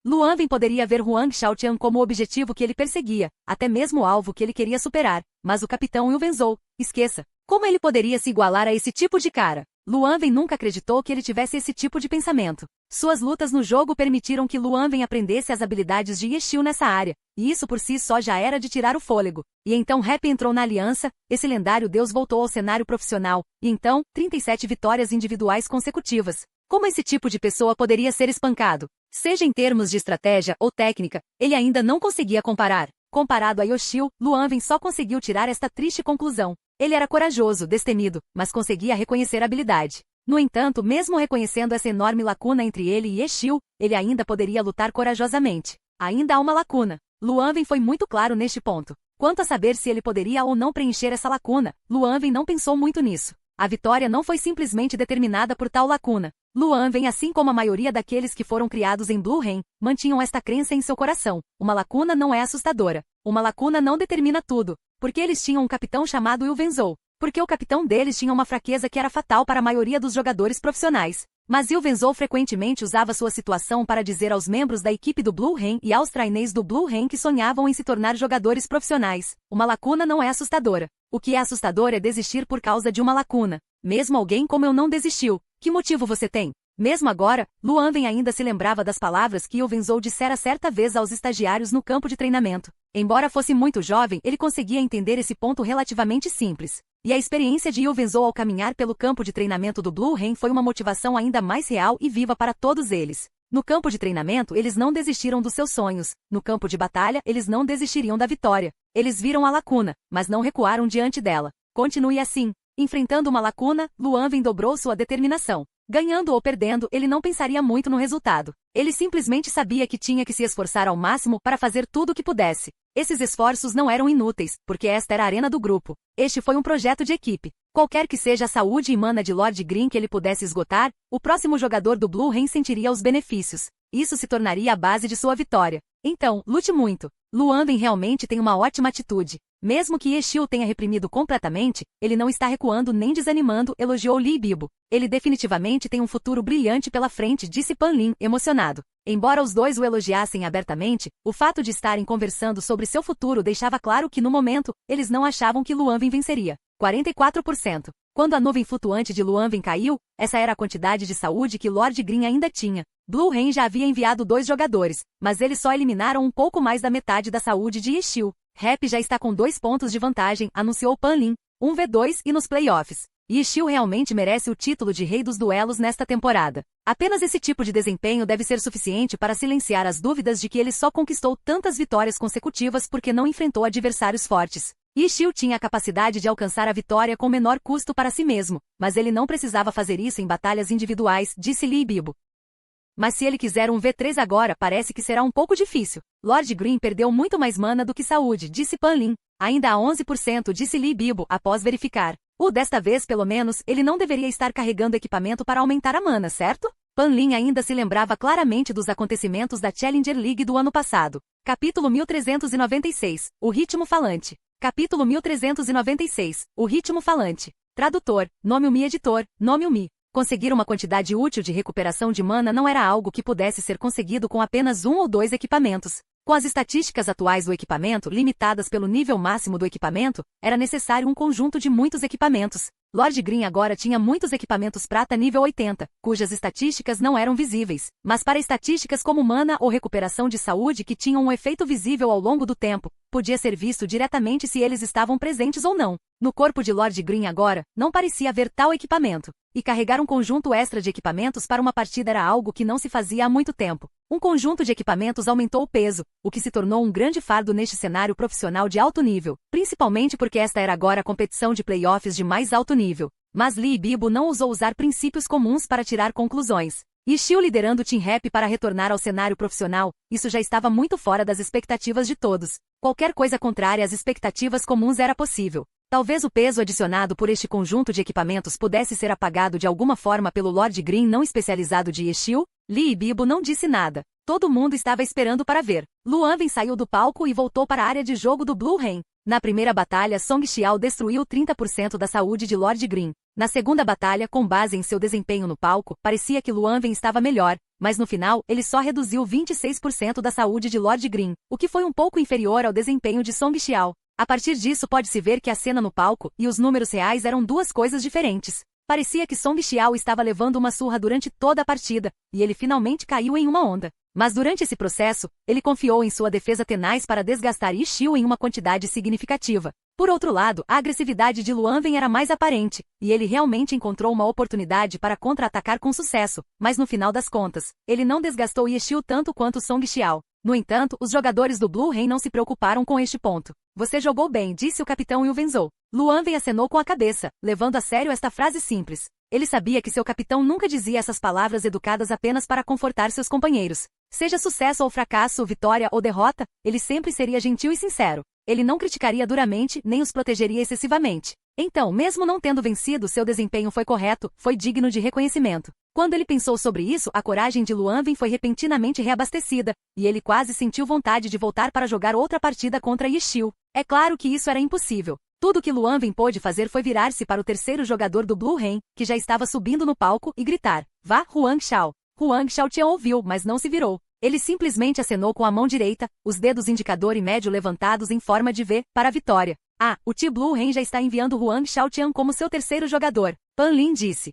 Luanven poderia ver Huang Xiaotian como o objetivo que ele perseguia, até mesmo o alvo que ele queria superar, mas o capitão e o Venzou, esqueça. Como ele poderia se igualar a esse tipo de cara? Luanven nunca acreditou que ele tivesse esse tipo de pensamento. Suas lutas no jogo permitiram que Luanven aprendesse as habilidades de Yeshil nessa área, e isso por si só já era de tirar o fôlego. E então Happy entrou na aliança, esse lendário deus voltou ao cenário profissional, e então, 37 vitórias individuais consecutivas. Como esse tipo de pessoa poderia ser espancado? Seja em termos de estratégia ou técnica, ele ainda não conseguia comparar. Comparado a Yoshio, Luanven só conseguiu tirar esta triste conclusão. Ele era corajoso, destemido, mas conseguia reconhecer a habilidade. No entanto, mesmo reconhecendo essa enorme lacuna entre ele e Yeshil, ele ainda poderia lutar corajosamente. Ainda há uma lacuna. Luanven foi muito claro neste ponto. Quanto a saber se ele poderia ou não preencher essa lacuna, Luanven não pensou muito nisso. A vitória não foi simplesmente determinada por tal lacuna. Luanven, assim como a maioria daqueles que foram criados em Blue Rain, mantinham esta crença em seu coração. Uma lacuna não é assustadora. Uma lacuna não determina tudo. Porque eles tinham um capitão chamado Will Venzou. Porque o capitão deles tinha uma fraqueza que era fatal para a maioria dos jogadores profissionais. Mas Will Venzou frequentemente usava sua situação para dizer aos membros da equipe do Blue Rain e aos trainees do Blue Rain que sonhavam em se tornar jogadores profissionais. Uma lacuna não é assustadora. O que é assustador é desistir por causa de uma lacuna. Mesmo alguém como eu não desistiu. Que motivo você tem? Mesmo agora, Luanven ainda se lembrava das palavras que Will Venzou dissera certa vez aos estagiários no campo de treinamento. Embora fosse muito jovem, ele conseguia entender esse ponto relativamente simples. E a experiência de Will Venzou ao caminhar pelo campo de treinamento do Blue Rain foi uma motivação ainda mais real e viva para todos eles. No campo de treinamento, eles não desistiram dos seus sonhos. No campo de batalha, eles não desistiriam da vitória. Eles viram a lacuna, mas não recuaram diante dela. Continue assim. Enfrentando uma lacuna, Luanven dobrou sua determinação. Ganhando ou perdendo, ele não pensaria muito no resultado. Ele simplesmente sabia que tinha que se esforçar ao máximo para fazer tudo o que pudesse. Esses esforços não eram inúteis, porque esta era a arena do grupo. Este foi um projeto de equipe. Qualquer que seja a saúde e mana de Lord Green que ele pudesse esgotar, o próximo jogador do Blue Rain sentiria os benefícios. Isso se tornaria a base de sua vitória. Então, lute muito. Luanven realmente tem uma ótima atitude. Mesmo que Yeshil tenha reprimido completamente, ele não está recuando nem desanimando, elogiou Li Bibo. Ele definitivamente tem um futuro brilhante pela frente, disse Pan Lin, emocionado. Embora os dois o elogiassem abertamente, o fato de estarem conversando sobre seu futuro deixava claro que no momento, eles não achavam que Luanven venceria. 44%. Quando a nuvem flutuante de Luanven caiu, essa era a quantidade de saúde que Lord Green ainda tinha. Blue Rain já havia enviado 2 jogadores, mas eles só eliminaram um pouco mais da metade da saúde de Yeshil. Happy já está com 2 pontos de vantagem, anunciou Pan Lin, 1v2 e nos playoffs. Yeshil realmente merece o título de rei dos duelos nesta temporada. Apenas esse tipo de desempenho deve ser suficiente para silenciar as dúvidas de que ele só conquistou tantas vitórias consecutivas porque não enfrentou adversários fortes. Yeshil tinha a capacidade de alcançar a vitória com menor custo para si mesmo, mas ele não precisava fazer isso em batalhas individuais, disse Li Bibo. Mas se ele quiser um V3 agora, parece que será um pouco difícil. Lord Green perdeu muito mais mana do que saúde, disse Pan Lin. Ainda há 11%, disse Li Bibo, após verificar. Desta vez, pelo menos, ele não deveria estar carregando equipamento para aumentar a mana, certo? Pan Lin ainda se lembrava claramente dos acontecimentos da Challenger League do ano passado. Capítulo 1396. O ritmo falante. Capítulo 1396. O ritmo falante. Tradutor, nome Mi editor, nome Mi. Conseguir uma quantidade útil de recuperação de mana não era algo que pudesse ser conseguido com apenas 1 ou 2 equipamentos. Com as estatísticas atuais do equipamento, limitadas pelo nível máximo do equipamento, era necessário um conjunto de muitos equipamentos. Lord Green agora tinha muitos equipamentos prata nível 80, cujas estatísticas não eram visíveis, mas para estatísticas como mana ou recuperação de saúde que tinham um efeito visível ao longo do tempo, podia ser visto diretamente se eles estavam presentes ou não. No corpo de Lord Green agora, não parecia haver tal equipamento. E carregar um conjunto extra de equipamentos para uma partida era algo que não se fazia há muito tempo. Um conjunto de equipamentos aumentou o peso, o que se tornou um grande fardo neste cenário profissional de alto nível, principalmente porque esta era agora a competição de playoffs de mais alto nível. Mas Lee Bibo não ousou usar princípios comuns para tirar conclusões. Ishii liderando o Team Rap para retornar ao cenário profissional, isso já estava muito fora das expectativas de todos. Qualquer coisa contrária às expectativas comuns era possível. Talvez o peso adicionado por este conjunto de equipamentos pudesse ser apagado de alguma forma pelo Lord Green não especializado de Ishii. Lee Bibo não disse nada. Todo mundo estava esperando para ver. Luanven saiu do palco e voltou para a área de jogo do Blue Rain. Na primeira batalha, Song Xiao destruiu 30% da saúde de Lord Green. Na segunda batalha, com base em seu desempenho no palco, parecia que Luanven estava melhor, mas no final, ele só reduziu 26% da saúde de Lord Green, o que foi um pouco inferior ao desempenho de Song Xiao. A partir disso pode-se ver que a cena no palco e os números reais eram duas coisas diferentes. Parecia que Song Xiao estava levando uma surra durante toda a partida, e ele finalmente caiu em uma onda. Mas durante esse processo, ele confiou em sua defesa tenaz para desgastar Ishii em uma quantidade significativa. Por outro lado, a agressividade de Luanven era mais aparente, e ele realmente encontrou uma oportunidade para contra-atacar com sucesso, mas no final das contas, ele não desgastou Ishii tanto quanto Song Xiao. No entanto, os jogadores do Blue Rain não se preocuparam com este ponto. Você jogou bem, disse o capitão Yuvenzou. Luanven acenou com a cabeça, levando a sério esta frase simples. Ele sabia que seu capitão nunca dizia essas palavras educadas apenas para confortar seus companheiros. Seja sucesso ou fracasso, vitória ou derrota, ele sempre seria gentil e sincero. Ele não criticaria duramente, nem os protegeria excessivamente. Então, mesmo não tendo vencido, seu desempenho foi correto, foi digno de reconhecimento. Quando ele pensou sobre isso, a coragem de Luanven foi repentinamente reabastecida, e ele quase sentiu vontade de voltar para jogar outra partida contra Ishii. É claro que isso era impossível. Tudo que Luanven pôde fazer foi virar-se para o terceiro jogador do Blue Rain, que já estava subindo no palco, e gritar: "Vá, Huang Xiao!" Huang Xiaotian ouviu, mas não se virou. Ele simplesmente acenou com a mão direita, os dedos indicador e médio levantados em forma de V, para a vitória. Ah, o Team Blue Rain já está enviando Huang Xiaotian como seu terceiro jogador, Pan Lin disse.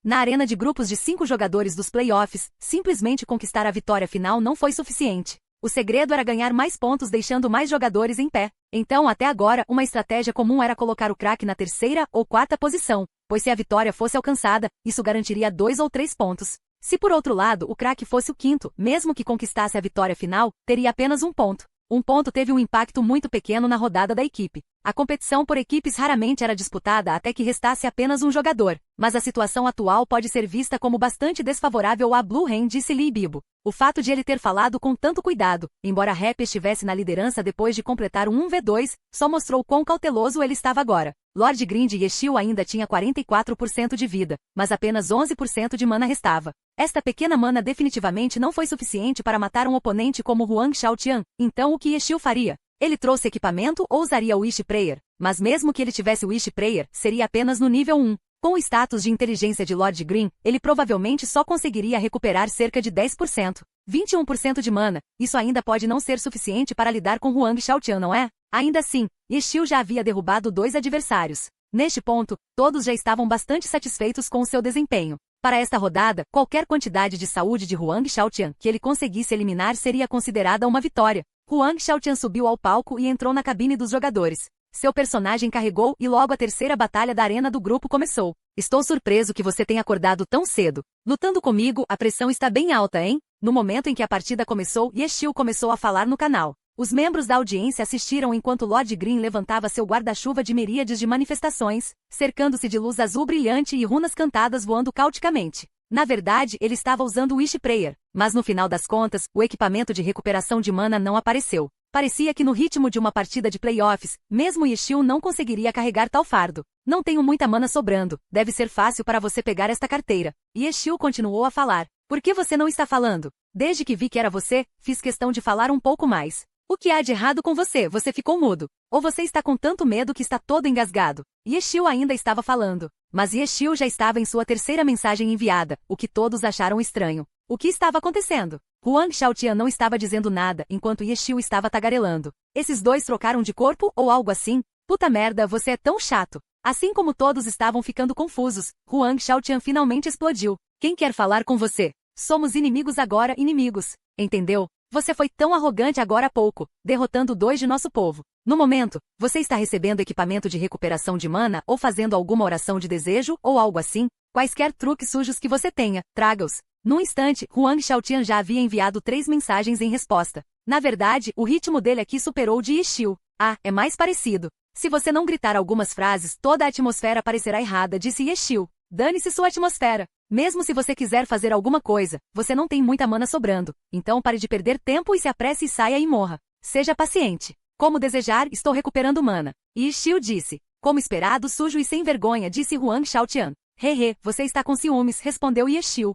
Na arena de grupos de 5 jogadores dos playoffs, simplesmente conquistar a vitória final não foi suficiente. O segredo era ganhar mais pontos deixando mais jogadores em pé. Então, até agora, uma estratégia comum era colocar o craque na terceira ou quarta posição, pois se a vitória fosse alcançada, isso garantiria 2 ou 3 pontos. Se por outro lado o craque fosse o quinto, mesmo que conquistasse a vitória final, teria apenas 1 ponto. 1 ponto teve um impacto muito pequeno na rodada da equipe. A competição por equipes raramente era disputada até que restasse apenas um jogador, mas a situação atual pode ser vista como bastante desfavorável a Blue Rain, disse Lee Bibo. O fato de ele ter falado com tanto cuidado, embora Rap estivesse na liderança depois de completar um 1v2, só mostrou quão cauteloso ele estava agora. Lord Green de Ishii ainda tinha 44% de vida, mas apenas 11% de mana restava. Esta pequena mana definitivamente não foi suficiente para matar um oponente como Huang Xiaotian, então o que Ishii faria? Ele trouxe equipamento ou usaria o Wish Prayer, mas mesmo que ele tivesse o Wish Prayer, seria apenas no nível 1. Com o status de inteligência de Lord Green, ele provavelmente só conseguiria recuperar cerca de 10%. 21% de mana, isso ainda pode não ser suficiente para lidar com Huang Xiaotian, não é? Ainda assim, Ishii já havia derrubado 2 adversários. Neste ponto, todos já estavam bastante satisfeitos com o seu desempenho. Para esta rodada, qualquer quantidade de saúde de Huang Xiaotian que ele conseguisse eliminar seria considerada uma vitória. Huang Xiaotian subiu ao palco e entrou na cabine dos jogadores. Seu personagem carregou e logo a terceira batalha da arena do grupo começou. Estou surpreso que você tenha acordado tão cedo. Lutando comigo, a pressão está bem alta, hein? No momento em que a partida começou, Ishii começou a falar no canal. Os membros da audiência assistiram enquanto Lord Green levantava seu guarda-chuva de miríades de manifestações, cercando-se de luz azul brilhante e runas cantadas voando caoticamente. Na verdade, ele estava usando o Wish Prayer, mas no final das contas, o equipamento de recuperação de mana não apareceu. Parecia que no ritmo de uma partida de playoffs, mesmo Ishii não conseguiria carregar tal fardo. Não tenho muita mana sobrando, deve ser fácil para você pegar esta carteira. E Ishii continuou a falar. Por que você não está falando? Desde que vi que era você, fiz questão de falar um pouco mais. O que há de errado com você? Você ficou mudo. Ou você está com tanto medo que está todo engasgado? Ishii ainda estava falando. Mas Ishii já estava em sua terceira mensagem enviada, o que todos acharam estranho. O que estava acontecendo? Huang Xiaotian não estava dizendo nada enquanto Ishii estava tagarelando. Esses dois trocaram de corpo ou algo assim? Puta merda, você é tão chato. Assim como todos estavam ficando confusos, Huang Xiaotian finalmente explodiu. Quem quer falar com você? Somos inimigos agora, inimigos. Entendeu? Você foi tão arrogante agora há pouco, derrotando 2 de nosso povo. No momento, você está recebendo equipamento de recuperação de mana ou fazendo alguma oração de desejo ou algo assim? Quaisquer truques sujos que você tenha, traga-os. Num instante, Huang Xiaotian já havia enviado 3 mensagens em resposta. Na verdade, o ritmo dele aqui superou o de Yixiu. Ah, é mais parecido. Se você não gritar algumas frases, toda a atmosfera parecerá errada, disse Yixiu. Dane-se sua atmosfera. Mesmo se você quiser fazer alguma coisa, você não tem muita mana sobrando. Então pare de perder tempo e se apresse e saia e morra. Seja paciente. Como desejar, estou recuperando mana. Yixiu disse. Como esperado, sujo e sem vergonha, disse Huang Xiaotian. Hehe, você está com ciúmes, respondeu Yixiu.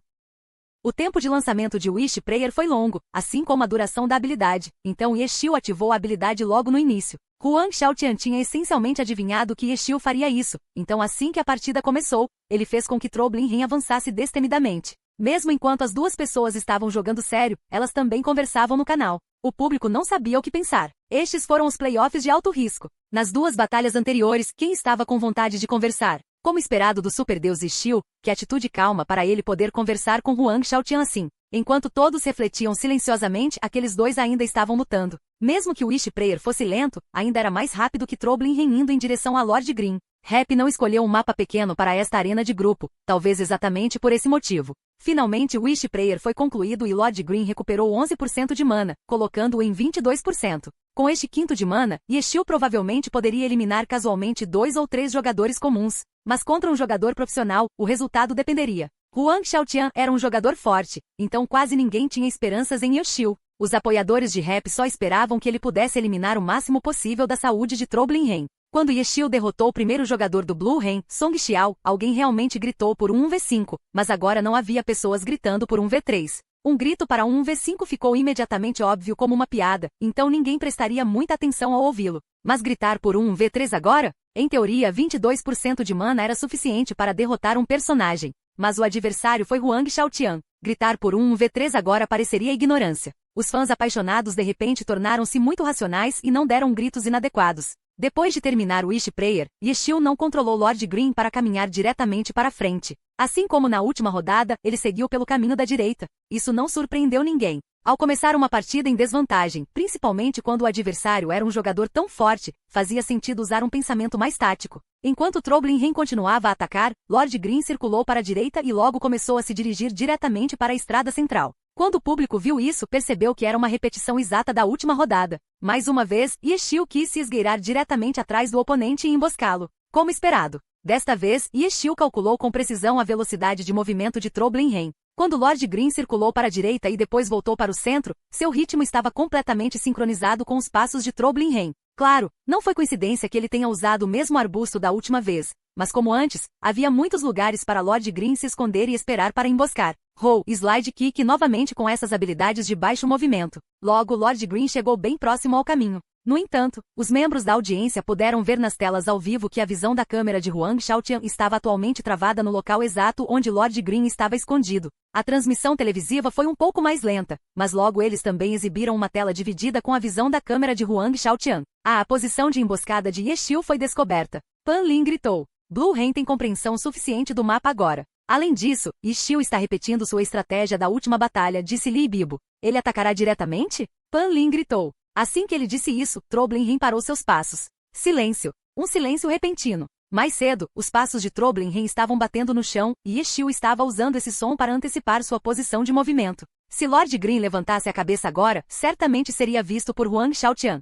O tempo de lançamento de Wish Prayer foi longo, assim como a duração da habilidade, então Yixiu ativou a habilidade logo no início. Huang Xiaotian tinha essencialmente adivinhado que Yixiu faria isso, então assim que a partida começou, ele fez com que Troubling avançasse destemidamente. Mesmo enquanto as duas pessoas estavam jogando sério, elas também conversavam no canal. O público não sabia o que pensar. Estes foram os playoffs de alto risco. Nas 2 batalhas anteriores, quem estava com vontade de conversar? Como esperado do superdeus Yixiu, que atitude calma para ele poder conversar com Huang Xiaotian assim. Enquanto todos refletiam silenciosamente, aqueles 2 ainda estavam lutando. Mesmo que o Wish Prayer fosse lento, ainda era mais rápido que Troubling indo em direção a Lord Green. Rap não escolheu um mapa pequeno para esta arena de grupo, talvez exatamente por esse motivo. Finalmente o Wish Prayer foi concluído e Lord Green recuperou 11% de mana, colocando-o em 22%. Com este quinto de mana, Yixiu provavelmente poderia eliminar casualmente 2 ou 3 jogadores comuns. Mas contra um jogador profissional, o resultado dependeria. Huang Xiaotian era um jogador forte, então quase ninguém tinha esperanças em Yixiu. Os apoiadores de Rap só esperavam que ele pudesse eliminar o máximo possível da saúde de Troubling. Quando Yixiu derrotou o primeiro jogador do Blue Rain, Song Xiao, alguém realmente gritou por um 1v5, mas agora não havia pessoas gritando por um v3. Um grito para um 1v5 ficou imediatamente óbvio como uma piada, então ninguém prestaria muita atenção ao ouvi-lo. Mas gritar por um v3 agora? Em teoria, 22% de mana era suficiente para derrotar um personagem. Mas o adversário foi Huang Xiaotian. Gritar por um v3 agora pareceria ignorância. Os fãs apaixonados de repente tornaram-se muito racionais e não deram gritos inadequados. Depois de terminar o Wish Prayer, Yixiu não controlou Lord Green para caminhar diretamente para frente. Assim como na última rodada, ele seguiu pelo caminho da direita. Isso não surpreendeu ninguém. Ao começar uma partida em desvantagem, principalmente quando o adversário era um jogador tão forte, fazia sentido usar um pensamento mais tático. Enquanto Troubling continuava a atacar, Lord Green circulou para a direita e logo começou a se dirigir diretamente para a estrada central. Quando o público viu isso, percebeu que era uma repetição exata da última rodada. Mais uma vez, Yixiu quis se esgueirar diretamente atrás do oponente e emboscá-lo. Como esperado. Desta vez, Yixiu calculou com precisão a velocidade de movimento de Troubling. Quando Lord Green circulou para a direita e depois voltou para o centro, seu ritmo estava completamente sincronizado com os passos de Troubling. Claro, não foi coincidência que ele tenha usado o mesmo arbusto da última vez, mas como antes, havia muitos lugares para Lord Green se esconder e esperar para emboscar. Roll, Slide Kick novamente com essas habilidades de baixo movimento. Logo Lord Green chegou bem próximo ao caminho. No entanto, os membros da audiência puderam ver nas telas ao vivo que a visão da câmera de Huang Xiaotian estava atualmente travada no local exato onde Lord Green estava escondido. A transmissão televisiva foi um pouco mais lenta, mas logo eles também exibiram uma tela dividida com a visão da câmera de Huang Xiaotian. A posição de emboscada de Yixiu foi descoberta. Pan Lin gritou. Blue Rain tem compreensão suficiente do mapa agora. Além disso, Yixiu está repetindo sua estratégia da última batalha, disse Li Bibo. Ele atacará diretamente? Pan Lin gritou. Assim que ele disse isso, Troubling parou seus passos. Silêncio. Um silêncio repentino. Mais cedo, os passos de Troubling estavam batendo no chão, e Yixiu estava usando esse som para antecipar sua posição de movimento. Se Lord Green levantasse a cabeça agora, certamente seria visto por Huang Xiaotian.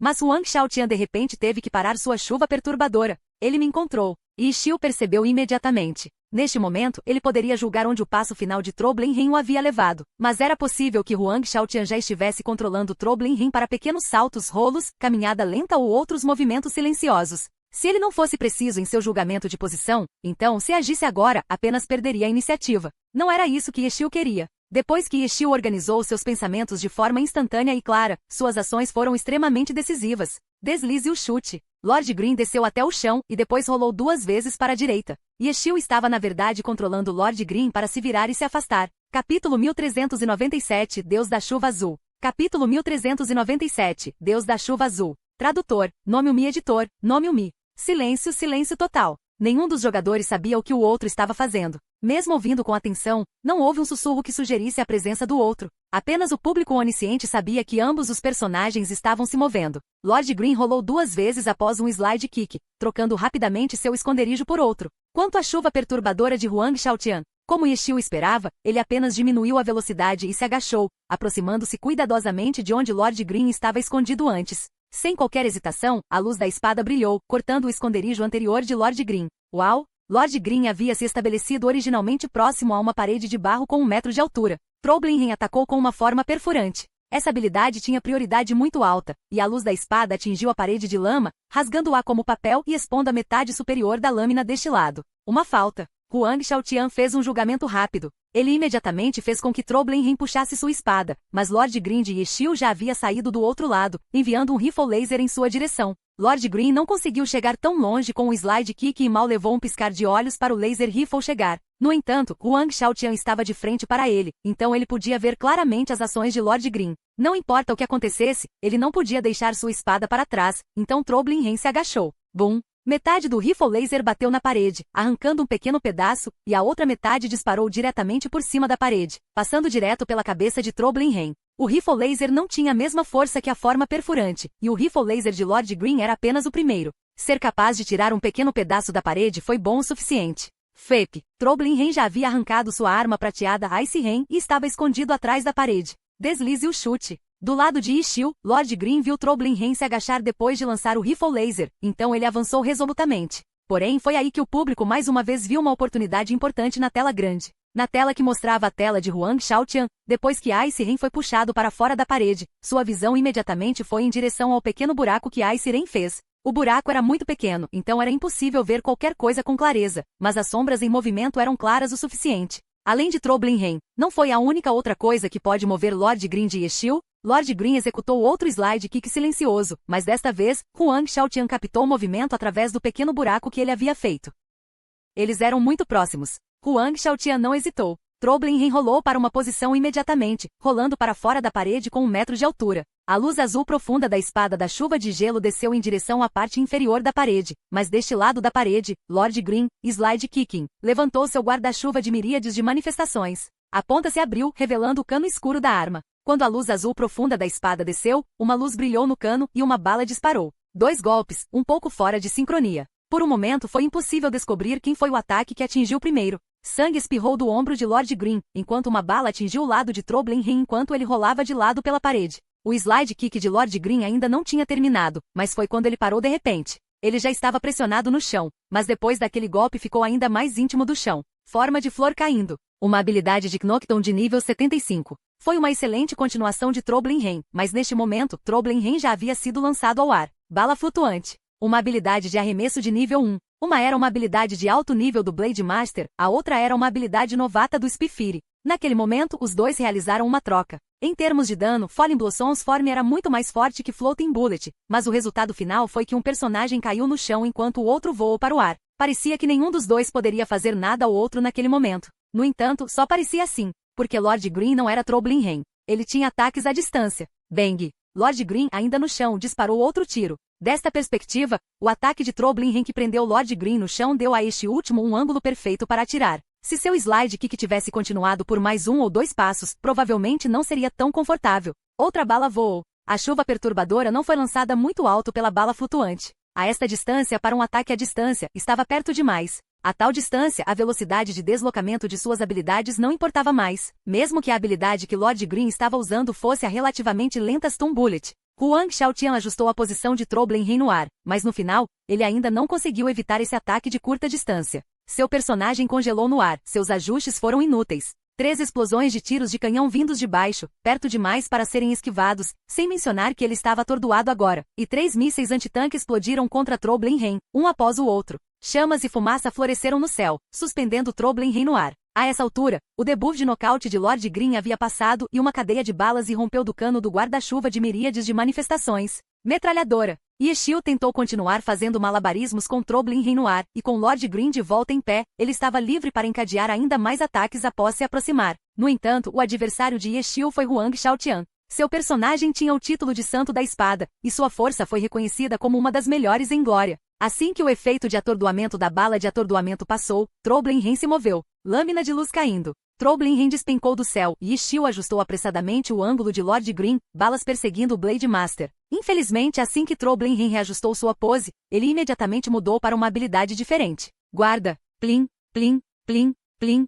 Mas Huang Xiaotian de repente teve que parar sua chuva perturbadora. Ele me encontrou. Yixiu percebeu imediatamente. Neste momento, ele poderia julgar onde o passo final de Troubling o havia levado, mas era possível que Huang Xiaotian já estivesse controlando Troubling para pequenos saltos, rolos, caminhada lenta ou outros movimentos silenciosos. Se ele não fosse preciso em seu julgamento de posição, então, se agisse agora, apenas perderia a iniciativa. Não era isso que Yixiu queria. Depois que Yixiu organizou seus pensamentos de forma instantânea e clara, suas ações foram extremamente decisivas. Deslize o chute. Lord Green desceu até o chão e depois rolou 2 vezes para a direita. Yixiu estava na verdade controlando Lord Green para se virar e se afastar. Capítulo 1397 Deus da Chuva Azul. Capítulo 1397 Deus da Chuva Azul. Tradutor, Nome-me editor, Nome-me. Silêncio, silêncio total. Nenhum dos jogadores sabia o que o outro estava fazendo. Mesmo ouvindo com atenção, não houve um sussurro que sugerisse a presença do outro. Apenas o público onisciente sabia que ambos os personagens estavam se movendo. Lord Green rolou 2 vezes após um slide kick, trocando rapidamente seu esconderijo por outro. Quanto à chuva perturbadora de Huang Xiaotian, como Yexiu esperava, ele apenas diminuiu a velocidade e se agachou, aproximando-se cuidadosamente de onde Lord Green estava escondido antes. Sem qualquer hesitação, a luz da espada brilhou, cortando o esconderijo anterior de Lord Green. Uau! Lord Green havia se estabelecido originalmente próximo a uma parede de barro com 1 metro de altura. Troblinhen atacou com uma forma perfurante. Essa habilidade tinha prioridade muito alta, e a luz da espada atingiu a parede de lama, rasgando-a como papel e expondo a metade superior da lâmina deste lado. Uma falta. Huang Xiaotian fez um julgamento rápido. Ele imediatamente fez com que Troblinhen puxasse sua espada, mas Lord Green de Yexiu já havia saído do outro lado, enviando um rifle laser em sua direção. Lord Green não conseguiu chegar tão longe com o slide kick e mal levou um piscar de olhos para o laser rifle chegar. No entanto, Huang Xiaotian estava de frente para ele, então ele podia ver claramente as ações de Lord Green. Não importa o que acontecesse, ele não podia deixar sua espada para trás, então Troblinhen se agachou. Bum! Metade do rifle laser bateu na parede, arrancando um pequeno pedaço, e a outra metade disparou diretamente por cima da parede, passando direto pela cabeça de Troblinhen. O rifle laser não tinha a mesma força que a forma perfurante, e o rifle laser de Lord Green era apenas o primeiro. Ser capaz de tirar um pequeno pedaço da parede foi bom o suficiente. Fep, Troblinhen já havia arrancado sua arma prateada Ice Rain e estava escondido atrás da parede. Deslize o chute. Do lado de Yexiu, Lord Green viu Troblinhen se agachar depois de lançar o rifle laser, então ele avançou resolutamente. Porém, foi aí que o público mais uma vez viu uma oportunidade importante na tela grande. Na tela que mostrava a tela de Huang Xiaotian, depois que Ice Rain foi puxado para fora da parede, sua visão imediatamente foi em direção ao pequeno buraco que Ice Rain fez. O buraco era muito pequeno, então era impossível ver qualquer coisa com clareza, mas as sombras em movimento eram claras o suficiente. Além de Troblinhen, não foi a única outra coisa que pode mover Lord Green de Yexiu. Lord Green executou outro slide kick silencioso, mas desta vez, Huang Xiaotian captou o movimento através do pequeno buraco que ele havia feito. Eles eram muito próximos. Huang Xiaotian não hesitou. Troblinhen rolou para uma posição imediatamente, rolando para fora da parede com 1 metro de altura. A luz azul profunda da espada da chuva de gelo desceu em direção à parte inferior da parede, mas deste lado da parede, Lord Green, slide kicking, levantou seu guarda-chuva de miríades de manifestações. A ponta se abriu, revelando o cano escuro da arma. Quando a luz azul profunda da espada desceu, uma luz brilhou no cano e uma bala disparou. 2 golpes, um pouco fora de sincronia. Por um momento foi impossível descobrir quem foi o ataque que atingiu primeiro. Sangue espirrou do ombro de Lord Green, enquanto uma bala atingiu o lado de Troblinhen enquanto ele rolava de lado pela parede. O slide kick de Lord Green ainda não tinha terminado, mas foi quando ele parou de repente. Ele já estava pressionado no chão, mas depois daquele golpe ficou ainda mais íntimo do chão. Forma de flor caindo. Uma habilidade de Knockdown de nível 75. Foi uma excelente continuação de Troblinhen, mas neste momento, Troblinhen já havia sido lançado ao ar. Bala flutuante. Uma habilidade de arremesso de nível 1. Uma era uma habilidade de alto nível do Blade Master, a outra era uma habilidade novata do Spifire. Naquele momento, os dois realizaram uma troca. Em termos de dano, Falling Blossoms Form era muito mais forte que Floating Bullet, mas o resultado final foi que um personagem caiu no chão enquanto o outro voou para o ar. Parecia que nenhum dos dois poderia fazer nada ao outro naquele momento. No entanto, só parecia assim, porque Lord Green não era Troblinhen. Ele tinha ataques à distância. Bang! Lord Green, ainda no chão, disparou outro tiro. Desta perspectiva, o ataque de Troblinhen que prendeu Lord Green no chão deu a este último um ângulo perfeito para atirar. Se seu slide kick tivesse continuado por mais 1 ou 2 passos, provavelmente não seria tão confortável. Outra bala voou. A chuva perturbadora não foi lançada muito alto pela bala flutuante. A esta distância para um ataque à distância, estava perto demais. A tal distância, a velocidade de deslocamento de suas habilidades não importava mais, mesmo que a habilidade que Lord Green estava usando fosse a relativamente lenta Stun Bullet. Huang Xiaotian ajustou a posição de Troblinhen no ar, mas no final, ele ainda não conseguiu evitar esse ataque de curta distância. Seu personagem congelou no ar, seus ajustes foram inúteis. 3 explosões de tiros de canhão vindos de baixo, perto demais para serem esquivados, sem mencionar que ele estava atordoado agora, e 3 mísseis antitanque explodiram contra Troblinhen, um após o outro. Chamas e fumaça floresceram no céu, suspendendo Troblinhen no ar. A essa altura, o debuff de nocaute de Lord Green havia passado e uma cadeia de balas irrompeu do cano do guarda-chuva de miríades de manifestações. Metralhadora. Yexiu tentou continuar fazendo malabarismos com Troblinhen no ar, e com Lord Green de volta em pé, ele estava livre para encadear ainda mais ataques após se aproximar. No entanto, o adversário de Yexiu foi Huang Xiaotian. Seu personagem tinha o título de Santo da Espada, e sua força foi reconhecida como uma das melhores em Glória. Assim que o efeito de atordoamento da bala de atordoamento passou, Troblenheim se moveu, lâmina de luz caindo. Troblenheim despencou do céu, e Steel ajustou apressadamente o ângulo de Lord Green, balas perseguindo o Blade Master. Infelizmente, assim que Troblenheim reajustou sua pose, ele imediatamente mudou para uma habilidade diferente. Guarda, plim, plim, plim, plim.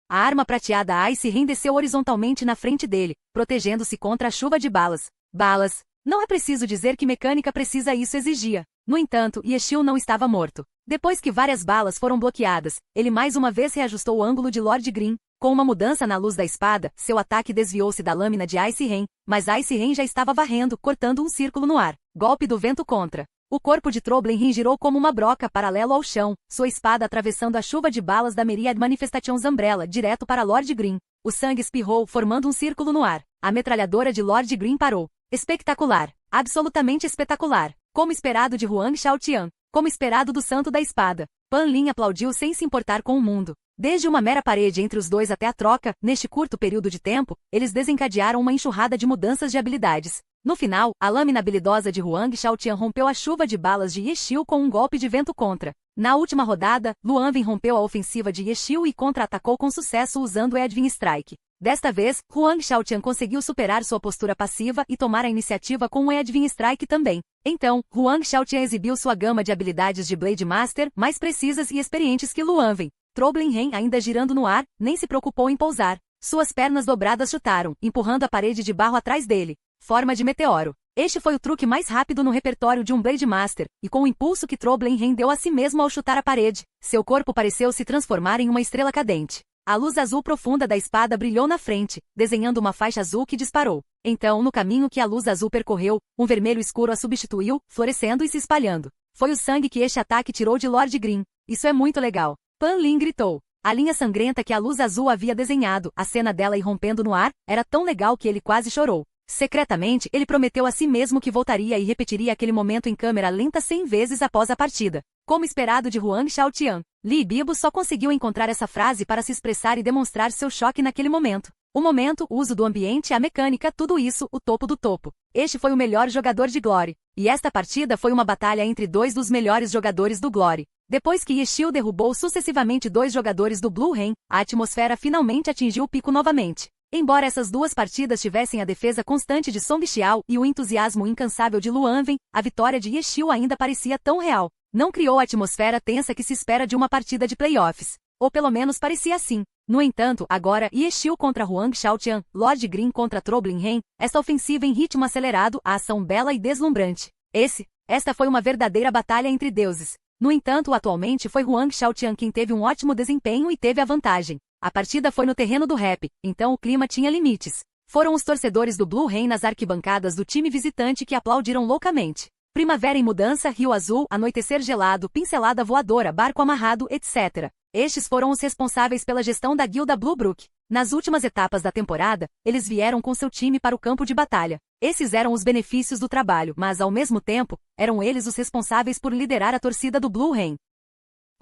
A arma prateada Ice Rain desceu horizontalmente na frente dele, protegendo-se contra a chuva de balas. Balas. Não é preciso dizer que mecânica precisa isso exigia. No entanto, Steel não estava morto. Depois que várias balas foram bloqueadas, ele mais uma vez reajustou o ângulo de Lord Green. Com uma mudança na luz da espada, seu ataque desviou-se da lâmina de Ice Rain, mas Ice Rain já estava varrendo, cortando um círculo no ar. Golpe do vento contra. O corpo de Troblenheim girou como uma broca paralelo ao chão, sua espada atravessando a chuva de balas da Myriad Manifestations Umbrella direto para Lord Green. O sangue espirrou, formando um círculo no ar. A metralhadora de Lord Green parou. Espetacular. Absolutamente espetacular. Como esperado de Huang Shaotian. Como esperado do Santo da Espada. Pan Lin aplaudiu sem se importar com o mundo. Desde uma mera parede entre os dois até a troca, neste curto período de tempo, eles desencadearam uma enxurrada de mudanças de habilidades. No final, a lâmina habilidosa de Huang Shaotian rompeu a chuva de balas de Steel com um golpe de vento contra. Na última rodada, Luanven rompeu a ofensiva de Steel e contra-atacou com sucesso usando Edwin Strike. Desta vez, Huang Shaotian conseguiu superar sua postura passiva e tomar a iniciativa com o Edwin Strike também. Então, Huang Shaotian exibiu sua gama de habilidades de Blade Master, mais precisas e experientes que Luanven. Troblenheim, ainda girando no ar, nem se preocupou em pousar. Suas pernas dobradas chutaram, empurrando a parede de barro atrás dele. Forma de meteoro. Este foi o truque mais rápido no repertório de um Blade Master, e com o impulso que Troblenheim deu a si mesmo ao chutar a parede, seu corpo pareceu se transformar em uma estrela cadente. A luz azul profunda da espada brilhou na frente, desenhando uma faixa azul que disparou. Então, no caminho que a luz azul percorreu, um vermelho escuro a substituiu, florescendo e se espalhando. Foi o sangue que este ataque tirou de Lord Green. Isso é muito legal. Pan Lin gritou. A linha sangrenta que a luz azul havia desenhado, a cena dela irrompendo no ar, era tão legal que ele quase chorou. Secretamente, ele prometeu a si mesmo que voltaria e repetiria aquele momento em câmera lenta 100 vezes após a partida. Como esperado de Huang Shaotian, Li Bibo só conseguiu encontrar essa frase para se expressar e demonstrar seu choque naquele momento. O momento, o uso do ambiente, a mecânica, tudo isso, o topo do topo. Este foi o melhor jogador de Glory. E esta partida foi uma batalha entre dois dos melhores jogadores do Glory. Depois que Steel derrubou sucessivamente dois jogadores do Blue Rain, a atmosfera finalmente atingiu o pico novamente. Embora essas duas partidas tivessem a defesa constante de Song Xiao e o entusiasmo incansável de Luanven, a vitória de Steel ainda parecia tão real. Não criou a atmosfera tensa que se espera de uma partida de playoffs. Ou pelo menos parecia assim. No entanto, agora, Steel contra Huang Shaotian, Lord Green contra Troblenheim, esta ofensiva em ritmo acelerado, a ação bela e deslumbrante. Esta foi uma verdadeira batalha entre deuses. No entanto, atualmente foi Huang Shaotian quem teve um ótimo desempenho e teve a vantagem. A partida foi no terreno do rap, então o clima tinha limites. Foram os torcedores do Blue Rain nas arquibancadas do time visitante que aplaudiram loucamente. Primavera em mudança, rio azul, anoitecer gelado, pincelada voadora, barco amarrado, etc. Estes foram os responsáveis pela gestão da guilda Blue Brook. Nas últimas etapas da temporada, eles vieram com seu time para o campo de batalha. Esses eram os benefícios do trabalho, mas ao mesmo tempo, eram eles os responsáveis por liderar a torcida do Blue Rain.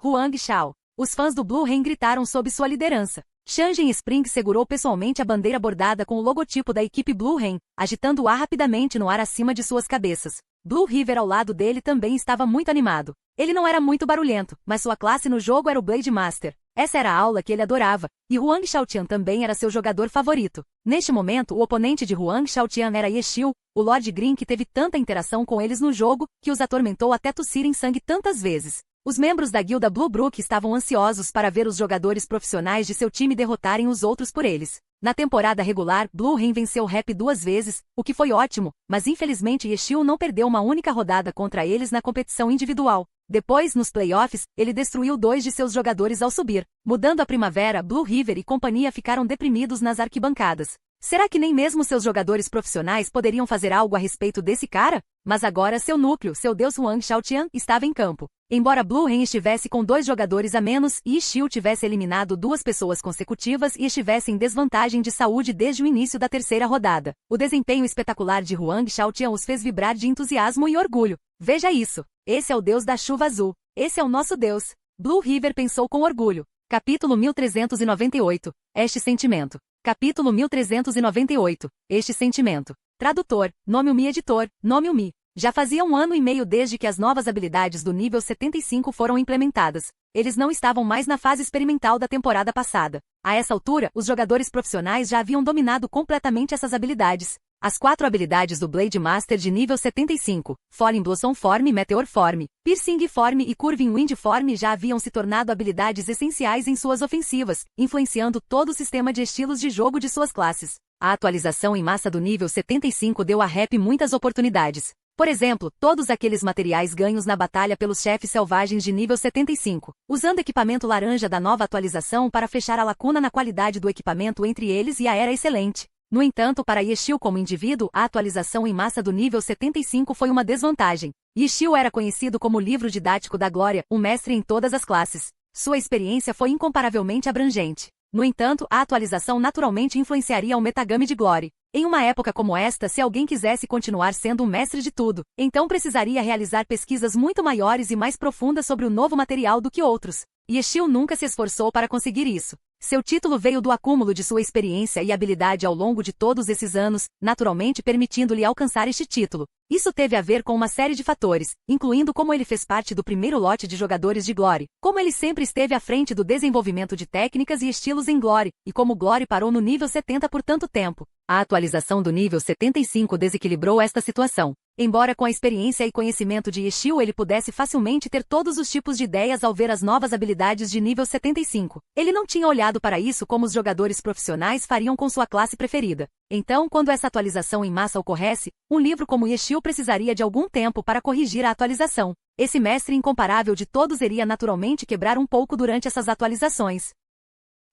Huang Shao. Os fãs do Blue Rain gritaram sob sua liderança. Shanghen Spring segurou pessoalmente a bandeira bordada com o logotipo da equipe Blue Rain, agitando-a rapidamente no ar acima de suas cabeças. Blue River ao lado dele também estava muito animado. Ele não era muito barulhento, mas sua classe no jogo era o Blade Master. Essa era a aula que ele adorava, e Huang Shaotian também era seu jogador favorito. Neste momento, o oponente de Huang Shaotian era Steel, o Lord Green que teve tanta interação com eles no jogo, que os atormentou até tossirem sangue tantas vezes. Os membros da guilda Blue Brook estavam ansiosos para ver os jogadores profissionais de seu time derrotarem os outros por eles. Na temporada regular, Blue Rain venceu o Rap 2 vezes, o que foi ótimo, mas infelizmente Steel não perdeu uma única rodada contra eles na competição individual. Depois, nos playoffs, ele destruiu 2 de seus jogadores ao subir. Mudando a primavera, Blue River e companhia ficaram deprimidos nas arquibancadas. Será que nem mesmo seus jogadores profissionais poderiam fazer algo a respeito desse cara? Mas agora seu núcleo, seu deus Huang Shaotian, estava em campo. Embora Blue Rain estivesse com 2 jogadores a menos e Steel tivesse eliminado 2 pessoas consecutivas e estivesse em desvantagem de saúde desde o início da terceira rodada, o desempenho espetacular de Huang Shaotian os fez vibrar de entusiasmo e orgulho. Veja isso! Esse é o deus da chuva azul. Esse é o nosso deus. Blue River pensou com orgulho. Capítulo 1398. Este sentimento. Capítulo 1398. Este sentimento. Tradutor. Nome-me editor. Nome-me. Já fazia 1 ano e meio desde que as novas habilidades do nível 75 foram implementadas. Eles não estavam mais na fase experimental da temporada passada. A essa altura, os jogadores profissionais já haviam dominado completamente essas habilidades. As 4 habilidades do Blade Master de nível 75, Falling Blossom Form, Meteor Form, Piercing Form e Curving Wind Form já haviam se tornado habilidades essenciais em suas ofensivas, influenciando todo o sistema de estilos de jogo de suas classes. A atualização em massa do nível 75 deu a Rap muitas oportunidades. Por exemplo, todos aqueles materiais ganhos na batalha pelos chefes selvagens de nível 75, usando equipamento laranja da nova atualização para fechar a lacuna na qualidade do equipamento entre eles e a era excelente. No entanto, para Yeshil como indivíduo, a atualização em massa do nível 75 foi uma desvantagem. Yeshil era conhecido como livro didático da glória, um mestre em todas as classes. Sua experiência foi incomparavelmente abrangente. No entanto, a atualização naturalmente influenciaria o metagame de Glory. Em uma época como esta, se alguém quisesse continuar sendo um mestre de tudo, então precisaria realizar pesquisas muito maiores e mais profundas sobre o novo material do que outros. Yeshil nunca se esforçou para conseguir isso. Seu título veio do acúmulo de sua experiência e habilidade ao longo de todos esses anos, naturalmente permitindo-lhe alcançar este título. Isso teve a ver com uma série de fatores, incluindo como ele fez parte do primeiro lote de jogadores de Glory, como ele sempre esteve à frente do desenvolvimento de técnicas e estilos em Glory, e como Glory parou no nível 70 por tanto tempo. A atualização do nível 75 desequilibrou esta situação. Embora com a experiência e conhecimento de Yeshil ele pudesse facilmente ter todos os tipos de ideias ao ver as novas habilidades de nível 75, ele não tinha olhado para isso como os jogadores profissionais fariam com sua classe preferida. Então, quando essa atualização em massa ocorresse, um livro como Yeshil precisaria de algum tempo para corrigir a atualização. Esse mestre incomparável de todos iria naturalmente quebrar um pouco durante essas atualizações.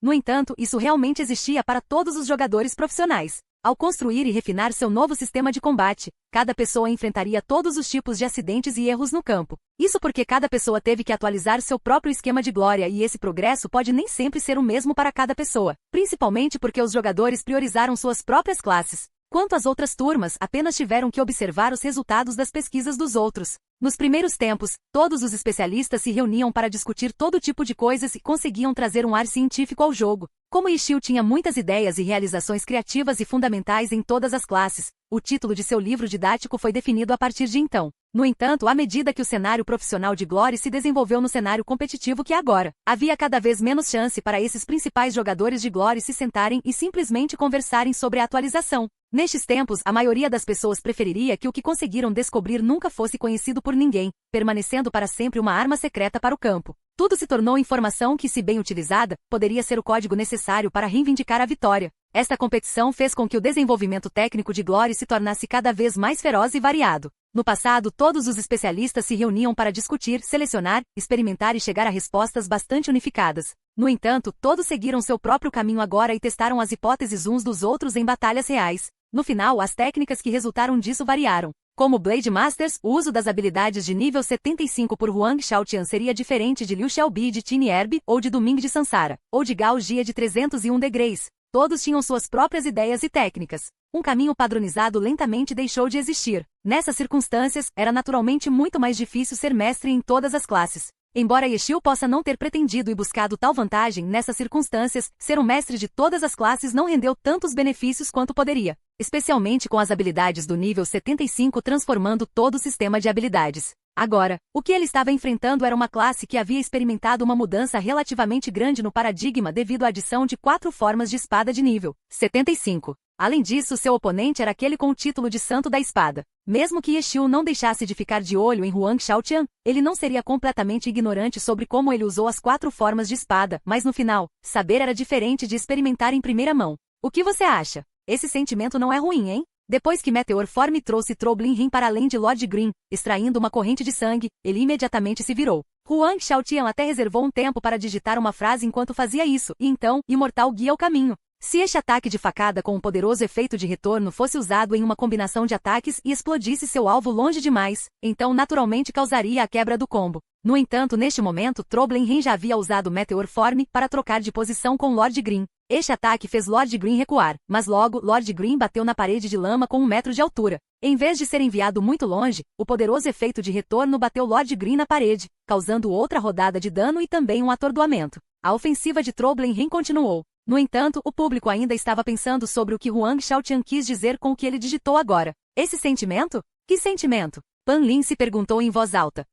No entanto, isso realmente existia para todos os jogadores profissionais. Ao construir e refinar seu novo sistema de combate, cada pessoa enfrentaria todos os tipos de acidentes e erros no campo. Isso porque cada pessoa teve que atualizar seu próprio esquema de glória e esse progresso pode nem sempre ser o mesmo para cada pessoa, principalmente porque os jogadores priorizaram suas próprias classes. Quanto às outras turmas, apenas tiveram que observar os resultados das pesquisas dos outros. Nos primeiros tempos, todos os especialistas se reuniam para discutir todo tipo de coisas e conseguiam trazer um ar científico ao jogo. Como Yeshil tinha muitas ideias e realizações criativas e fundamentais em todas as classes, o título de seu livro didático foi definido a partir de então. No entanto, à medida que o cenário profissional de Glory se desenvolveu no cenário competitivo que agora, havia cada vez menos chance para esses principais jogadores de Glory se sentarem e simplesmente conversarem sobre a atualização. Nestes tempos, a maioria das pessoas preferiria que o que conseguiram descobrir nunca fosse conhecido por ninguém, permanecendo para sempre uma arma secreta para o campo. Tudo se tornou informação que, se bem utilizada, poderia ser o código necessário para reivindicar a vitória. Esta competição fez com que o desenvolvimento técnico de Glory se tornasse cada vez mais feroz e variado. No passado, todos os especialistas se reuniam para discutir, selecionar, experimentar e chegar a respostas bastante unificadas. No entanto, todos seguiram seu próprio caminho agora e testaram as hipóteses uns dos outros em batalhas reais. No final, as técnicas que resultaram disso variaram. Como Blade Masters, o uso das habilidades de nível 75 por Huang Xiaotian seria diferente de Liu Xiaobi de Tiny Herb, ou de Duming de Sansara, ou de Gao Jia de 301 degrees. Todos tinham suas próprias ideias e técnicas. Um caminho padronizado lentamente deixou de existir. Nessas circunstâncias, era naturalmente muito mais difícil ser mestre em todas as classes. Embora Yeshil possa não ter pretendido e buscado tal vantagem nessas circunstâncias, ser um mestre de todas as classes não rendeu tantos benefícios quanto poderia, especialmente com as habilidades do nível 75 transformando todo o sistema de habilidades. Agora, o que ele estava enfrentando era uma classe que havia experimentado uma mudança relativamente grande no paradigma devido à adição de 4 formas de espada de nível 75. Além disso, seu oponente era aquele com o título de Santo da Espada. Mesmo que Yeshil não deixasse de ficar de olho em Huang Xiaotian, ele não seria completamente ignorante sobre como ele usou as 4 formas de espada, mas no final, saber era diferente de experimentar em primeira mão. O que você acha? Esse sentimento não é ruim, hein? Depois que Meteor Form trouxe Troblin Rim para além de Lord Green, extraindo uma corrente de sangue, ele imediatamente se virou. Huang Xiaotian até reservou um tempo para digitar uma frase enquanto fazia isso, e então, Imortal guia o caminho. Se este ataque de facada com um poderoso efeito de retorno fosse usado em uma combinação de ataques e explodisse seu alvo longe demais, então naturalmente causaria a quebra do combo. No entanto, neste momento, Troblin Rim já havia usado Meteor Form para trocar de posição com Lord Green. Este ataque fez Lord Green recuar, mas logo, Lord Green bateu na parede de lama com 1 metro de altura. Em vez de ser enviado muito longe, o poderoso efeito de retorno bateu Lord Green na parede, causando outra rodada de dano e também um atordoamento. A ofensiva de Troblin Rim continuou. No entanto, o público ainda estava pensando sobre o que Huang Xiaotian quis dizer com o que ele digitou agora. Esse sentimento? Que sentimento? Pan Lin se perguntou em voz alta.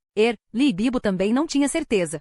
Li Bibo também não tinha certeza.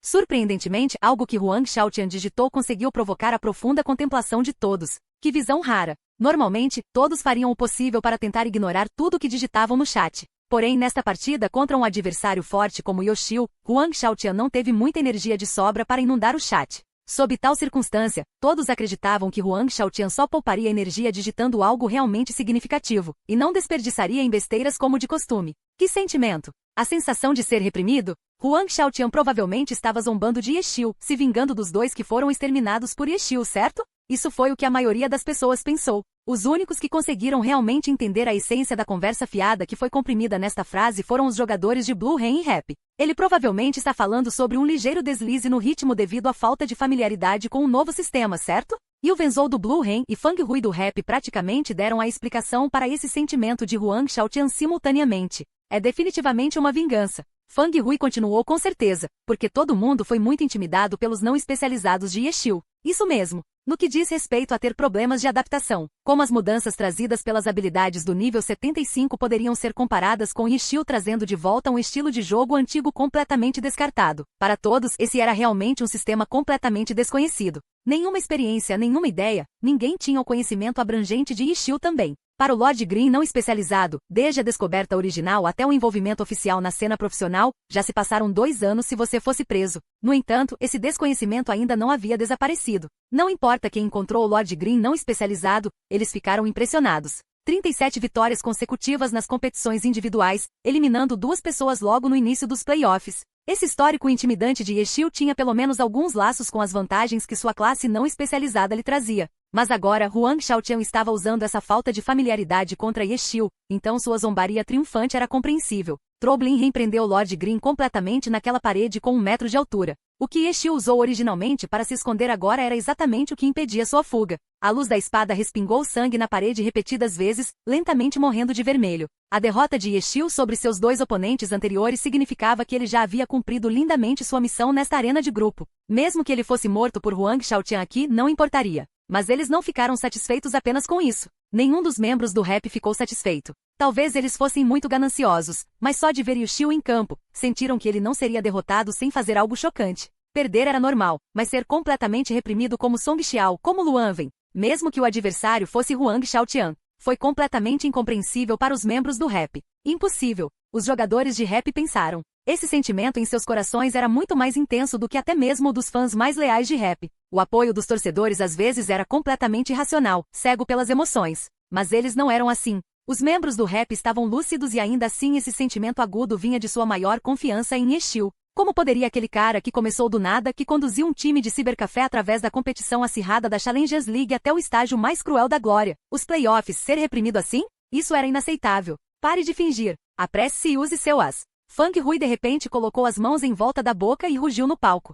Surpreendentemente, algo que Huang Xiaotian digitou conseguiu provocar a profunda contemplação de todos. Que visão rara! Normalmente, todos fariam o possível para tentar ignorar tudo o que digitavam no chat. Porém, nesta partida contra um adversário forte como Yoshio, Huang Xiaotian não teve muita energia de sobra para inundar o chat. Sob tal circunstância, todos acreditavam que Huang Xiaotian só pouparia energia digitando algo realmente significativo, e não desperdiçaria em besteiras como de costume. Que sentimento! A sensação de ser reprimido? Huang Xiaotian provavelmente estava zombando de Yexiu, se vingando dos dois que foram exterminados por Yexiu, certo? Isso foi o que a maioria das pessoas pensou. Os únicos que conseguiram realmente entender a essência da conversa fiada que foi comprimida nesta frase foram os jogadores de Blue Rain e Rap. Ele provavelmente está falando sobre um ligeiro deslize no ritmo devido à falta de familiaridade com o novo sistema, certo? E o Wenzhou do Blue Rain e Fang Hui do Rap praticamente deram a explicação para esse sentimento de Huang Xiaotian simultaneamente. É definitivamente uma vingança. Fang Hui continuou com certeza, porque todo mundo foi muito intimidado pelos não especializados de Yexiu. Isso mesmo. No que diz respeito a ter problemas de adaptação, como as mudanças trazidas pelas habilidades do nível 75 poderiam ser comparadas com Yexiu trazendo de volta um estilo de jogo antigo completamente descartado. Para todos, esse era realmente um sistema completamente desconhecido. Nenhuma experiência, nenhuma ideia, ninguém tinha o conhecimento abrangente de Yexiu também. Para o Lord Green não especializado, desde a descoberta original até o envolvimento oficial na cena profissional, já se passaram 2 anos se você fosse preso. No entanto, esse desconhecimento ainda não havia desaparecido. Não importa quem encontrou o Lord Green não especializado, eles ficaram impressionados. 37 vitórias consecutivas nas competições individuais, eliminando 2 pessoas logo no início dos playoffs. Esse histórico intimidante de Yexiu tinha pelo menos alguns laços com as vantagens que sua classe não especializada lhe trazia. Mas agora Huang Xiaotian estava usando essa falta de familiaridade contra Yexiu, então sua zombaria triunfante era compreensível. Troblin repreendeu Lord Green completamente naquela parede com 1 metro de altura. O que Yexiu usou originalmente para se esconder agora era exatamente o que impedia sua fuga. A luz da espada respingou sangue na parede repetidas vezes, lentamente morrendo de vermelho. A derrota de Yexiu sobre seus 2 oponentes anteriores significava que ele já havia cumprido lindamente sua missão nesta arena de grupo. Mesmo que ele fosse morto por Huang Xiaotian aqui, não importaria. Mas eles não ficaram satisfeitos apenas com isso. Nenhum dos membros do Rap ficou satisfeito. Talvez eles fossem muito gananciosos, mas só de ver Yoshio em campo, sentiram que ele não seria derrotado sem fazer algo chocante. Perder era normal, mas ser completamente reprimido como Song Xiao, como Luan Wen, mesmo que o adversário fosse Huang Xiaotian, foi completamente incompreensível para os membros do Rap. Impossível. Os jogadores de Rap pensaram. Esse sentimento em seus corações era muito mais intenso do que até mesmo o dos fãs mais leais de Rap. O apoio dos torcedores às vezes era completamente irracional, cego pelas emoções. Mas eles não eram assim. Os membros do Rap estavam lúcidos e ainda assim esse sentimento agudo vinha de sua maior confiança em Yexiu. Como poderia aquele cara que começou do nada, que conduziu um time de cibercafé através da competição acirrada da Challengers League até o estágio mais cruel da glória, os playoffs, ser reprimido assim? Isso era inaceitável. Pare de fingir. Apresse-se e use seu as. Fang Hui de repente colocou as mãos em volta da boca e rugiu no palco.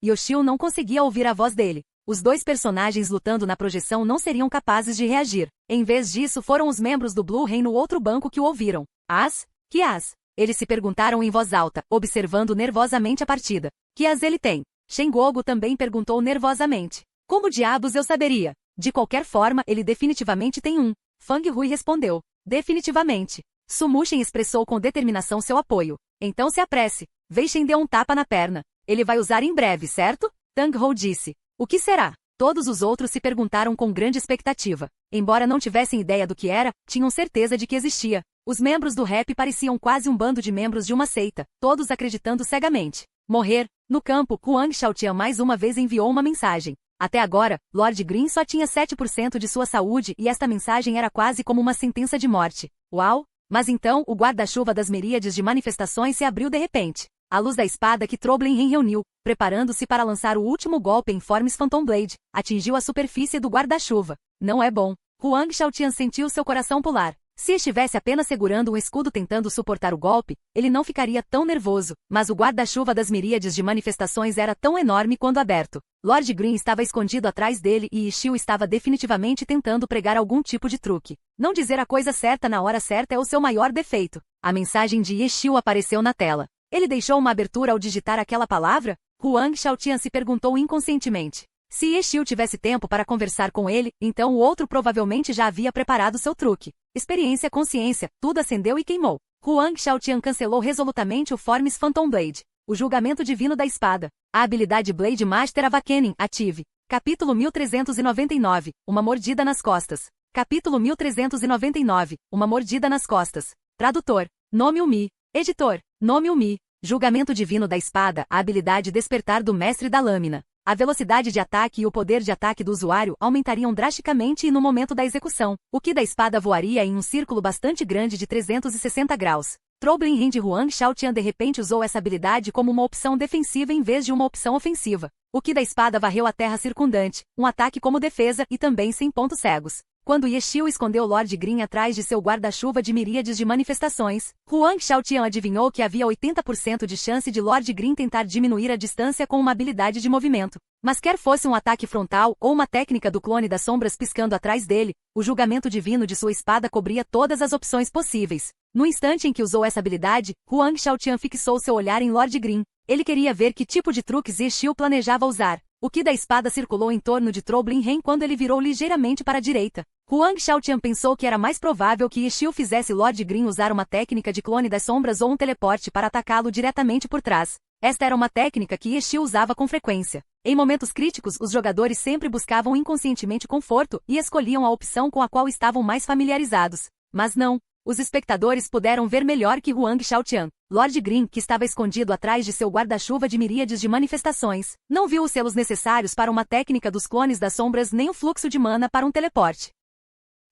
Yoshio não conseguia ouvir a voz dele. Os 2 personagens lutando na projeção não seriam capazes de reagir. Em vez disso, foram os membros do Blue Rain no outro banco que o ouviram. As? Que as? Eles se perguntaram em voz alta, observando nervosamente a partida. Que as ele tem? Shen Guogu também perguntou nervosamente. Como diabos eu saberia? De qualquer forma, ele definitivamente tem um. Fang Hui respondeu. Definitivamente. Su Mushen expressou com determinação seu apoio. Então se apresse. Wei Shen deu um tapa na perna. Ele vai usar em breve, certo? Tang Hou disse. O que será? Todos os outros se perguntaram com grande expectativa. Embora não tivessem ideia do que era, tinham certeza de que existia. Os membros do Rap pareciam quase um bando de membros de uma seita, todos acreditando cegamente. Morrer. No campo, Huang Xiaotian mais uma vez enviou uma mensagem. Até agora, Lord Green só tinha 7% de sua saúde e esta mensagem era quase como uma sentença de morte. Uau! Mas então, o guarda-chuva das miríades de manifestações se abriu de repente. A luz da espada que Troblin reuniu, preparando-se para lançar o último golpe em Forms Phantom Blade, atingiu a superfície do guarda-chuva. Não é bom. Huang Xiaotian sentiu seu coração pular. Se estivesse apenas segurando um escudo tentando suportar o golpe, ele não ficaria tão nervoso, mas o guarda-chuva das miríades de manifestações era tão enorme quando aberto. Lord Green estava escondido atrás dele e Yexiu estava definitivamente tentando pregar algum tipo de truque. Não dizer a coisa certa na hora certa é o seu maior defeito. A mensagem de Yexiu apareceu na tela. Ele deixou uma abertura ao digitar aquela palavra? Huang Xiaotian se perguntou inconscientemente. Se Yexiu tivesse tempo para conversar com ele, então o outro provavelmente já havia preparado seu truque. Experiência, consciência, tudo acendeu e queimou. Huang Shaotian cancelou resolutamente o Forms Phantom Blade. O julgamento divino da espada. A habilidade Blade Master Awakening, ative. Capítulo 1399, uma mordida nas costas. Capítulo 1399, uma mordida nas costas. Tradutor, Nome Umi. Editor, Nome Umi. Julgamento divino da espada, a habilidade despertar do mestre da lâmina. A velocidade de ataque e o poder de ataque do usuário aumentariam drasticamente e no momento da execução, o ki da espada voaria em um círculo bastante grande de 360 graus. Troublin Ren de Huang Shaotian de repente usou essa habilidade como uma opção defensiva em vez de uma opção ofensiva. O ki da espada varreu a terra circundante, um ataque como defesa e também sem pontos cegos. Quando Yexiu escondeu Lord Green atrás de seu guarda-chuva de miríades de manifestações, Huang Shaotian adivinhou que havia 80% de chance de Lord Green tentar diminuir a distância com uma habilidade de movimento. Mas quer fosse um ataque frontal ou uma técnica do clone das sombras piscando atrás dele, o julgamento divino de sua espada cobria todas as opções possíveis. No instante em que usou essa habilidade, Huang Shaotian fixou seu olhar em Lord Green. Ele queria ver que tipo de truques Yexiu planejava usar. O ki da espada circulou em torno de Troublin Ren quando ele virou ligeiramente para a direita. Huang Shaotian pensou que era mais provável que Yexiu fizesse Lord Green usar uma técnica de clone das sombras ou um teleporte para atacá-lo diretamente por trás. Esta era uma técnica que Yexiu usava com frequência. Em momentos críticos, os jogadores sempre buscavam inconscientemente conforto e escolhiam a opção com a qual estavam mais familiarizados. Mas não. Os espectadores puderam ver melhor que Huang Shaotian. Lord Green, que estava escondido atrás de seu guarda-chuva de miríades de manifestações, não viu os selos necessários para uma técnica dos clones das sombras nem o fluxo de mana para um teleporte.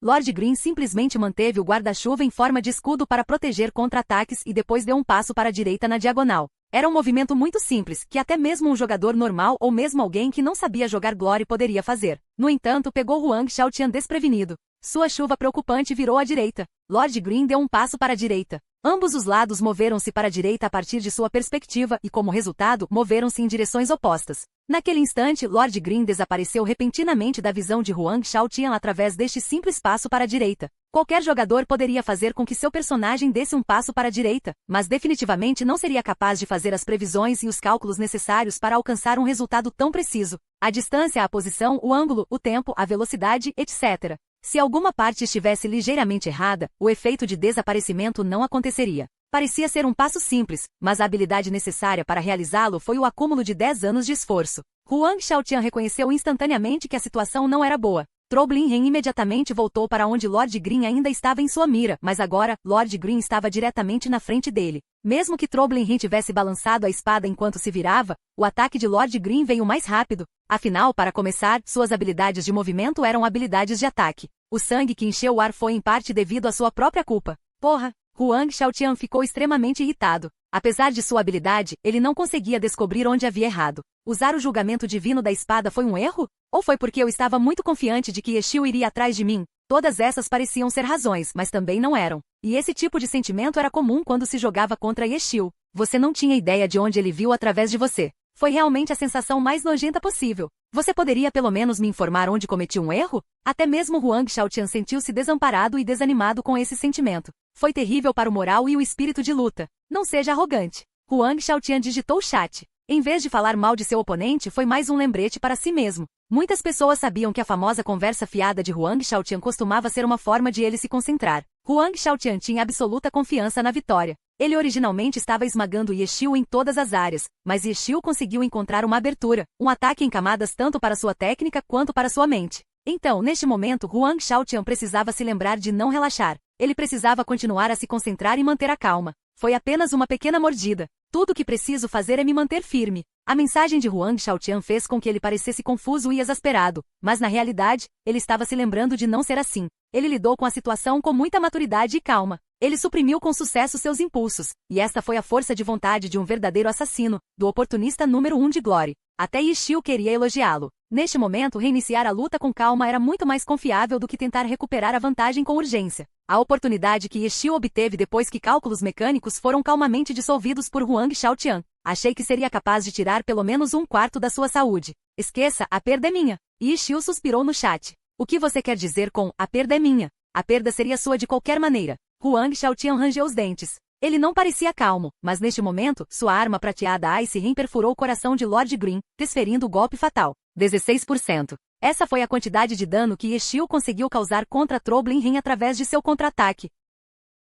Lord Green simplesmente manteve o guarda-chuva em forma de escudo para proteger contra ataques e depois deu um passo para a direita na diagonal. Era um movimento muito simples, que até mesmo um jogador normal ou mesmo alguém que não sabia jogar Glory poderia fazer. No entanto, pegou Huang Shaotian desprevenido. Sua chuva preocupante virou à direita. Lord Green deu um passo para a direita. Ambos os lados moveram-se para a direita a partir de sua perspectiva e, como resultado, moveram-se em direções opostas. Naquele instante, Lord Green desapareceu repentinamente da visão de Huang Shaotian através deste simples passo para a direita. Qualquer jogador poderia fazer com que seu personagem desse um passo para a direita, mas definitivamente não seria capaz de fazer as previsões e os cálculos necessários para alcançar um resultado tão preciso. A distância, a posição, o ângulo, o tempo, a velocidade, etc. Se alguma parte estivesse ligeiramente errada, o efeito de desaparecimento não aconteceria. Parecia ser um passo simples, mas a habilidade necessária para realizá-lo foi o acúmulo de 10 anos de esforço. Huang Shaotian reconheceu instantaneamente que a situação não era boa. Troublin Ren imediatamente voltou para onde Lord Green ainda estava em sua mira, mas agora, Lord Green estava diretamente na frente dele. Mesmo que Troublin Ren tivesse balançado a espada enquanto se virava, o ataque de Lord Green veio mais rápido. Afinal, para começar, suas habilidades de movimento eram habilidades de ataque. O sangue que encheu o ar foi em parte devido à sua própria culpa. Porra! Huang Shaotian ficou extremamente irritado. Apesar de sua habilidade, ele não conseguia descobrir onde havia errado. Usar o julgamento divino da espada foi um erro? Ou foi porque eu estava muito confiante de que Yexiu iria atrás de mim? Todas essas pareciam ser razões, mas também não eram. E esse tipo de sentimento era comum quando se jogava contra Yexiu. Você não tinha ideia de onde ele viu através de você. Foi realmente a sensação mais nojenta possível. Você poderia pelo menos me informar onde cometi um erro? Até mesmo Huang Shaotian sentiu-se desamparado e desanimado com esse sentimento. Foi terrível para o moral e o espírito de luta. Não seja arrogante. Huang Shaotian digitou chat. Em vez de falar mal de seu oponente, foi mais um lembrete para si mesmo. Muitas pessoas sabiam que a famosa conversa fiada de Huang Shaotian costumava ser uma forma de ele se concentrar. Huang Shaotian tinha absoluta confiança na vitória. Ele originalmente estava esmagando Yexiu em todas as áreas, mas Yexiu conseguiu encontrar uma abertura, um ataque em camadas tanto para sua técnica quanto para sua mente. Então, neste momento, Huang Shaotian precisava se lembrar de não relaxar. Ele precisava continuar a se concentrar e manter a calma. Foi apenas uma pequena mordida. Tudo o que preciso fazer é me manter firme. A mensagem de Huang Shaotian fez com que ele parecesse confuso e exasperado, mas na realidade, ele estava se lembrando de não ser assim. Ele lidou com a situação com muita maturidade e calma. Ele suprimiu com sucesso seus impulsos, e esta foi a força de vontade de um verdadeiro assassino, do oportunista número 1 de Glory. Até Yexiu queria elogiá-lo. Neste momento, reiniciar a luta com calma era muito mais confiável do que tentar recuperar a vantagem com urgência. A oportunidade que Yexiu obteve depois que cálculos mecânicos foram calmamente dissolvidos por Huang Shaotian. Achei que seria capaz de tirar pelo menos um quarto da sua saúde. Esqueça, a perda é minha. Yexiu suspirou no chat. O que você quer dizer com, a perda é minha? A perda seria sua de qualquer maneira. Huang Shaotian rangeu os dentes. Ele não parecia calmo, mas neste momento, sua arma prateada Ice Ring perfurou o coração de Lord Green, desferindo o golpe fatal. 16%. Essa foi a quantidade de dano que Yexiu conseguiu causar contra Troublin Ren através de seu contra-ataque.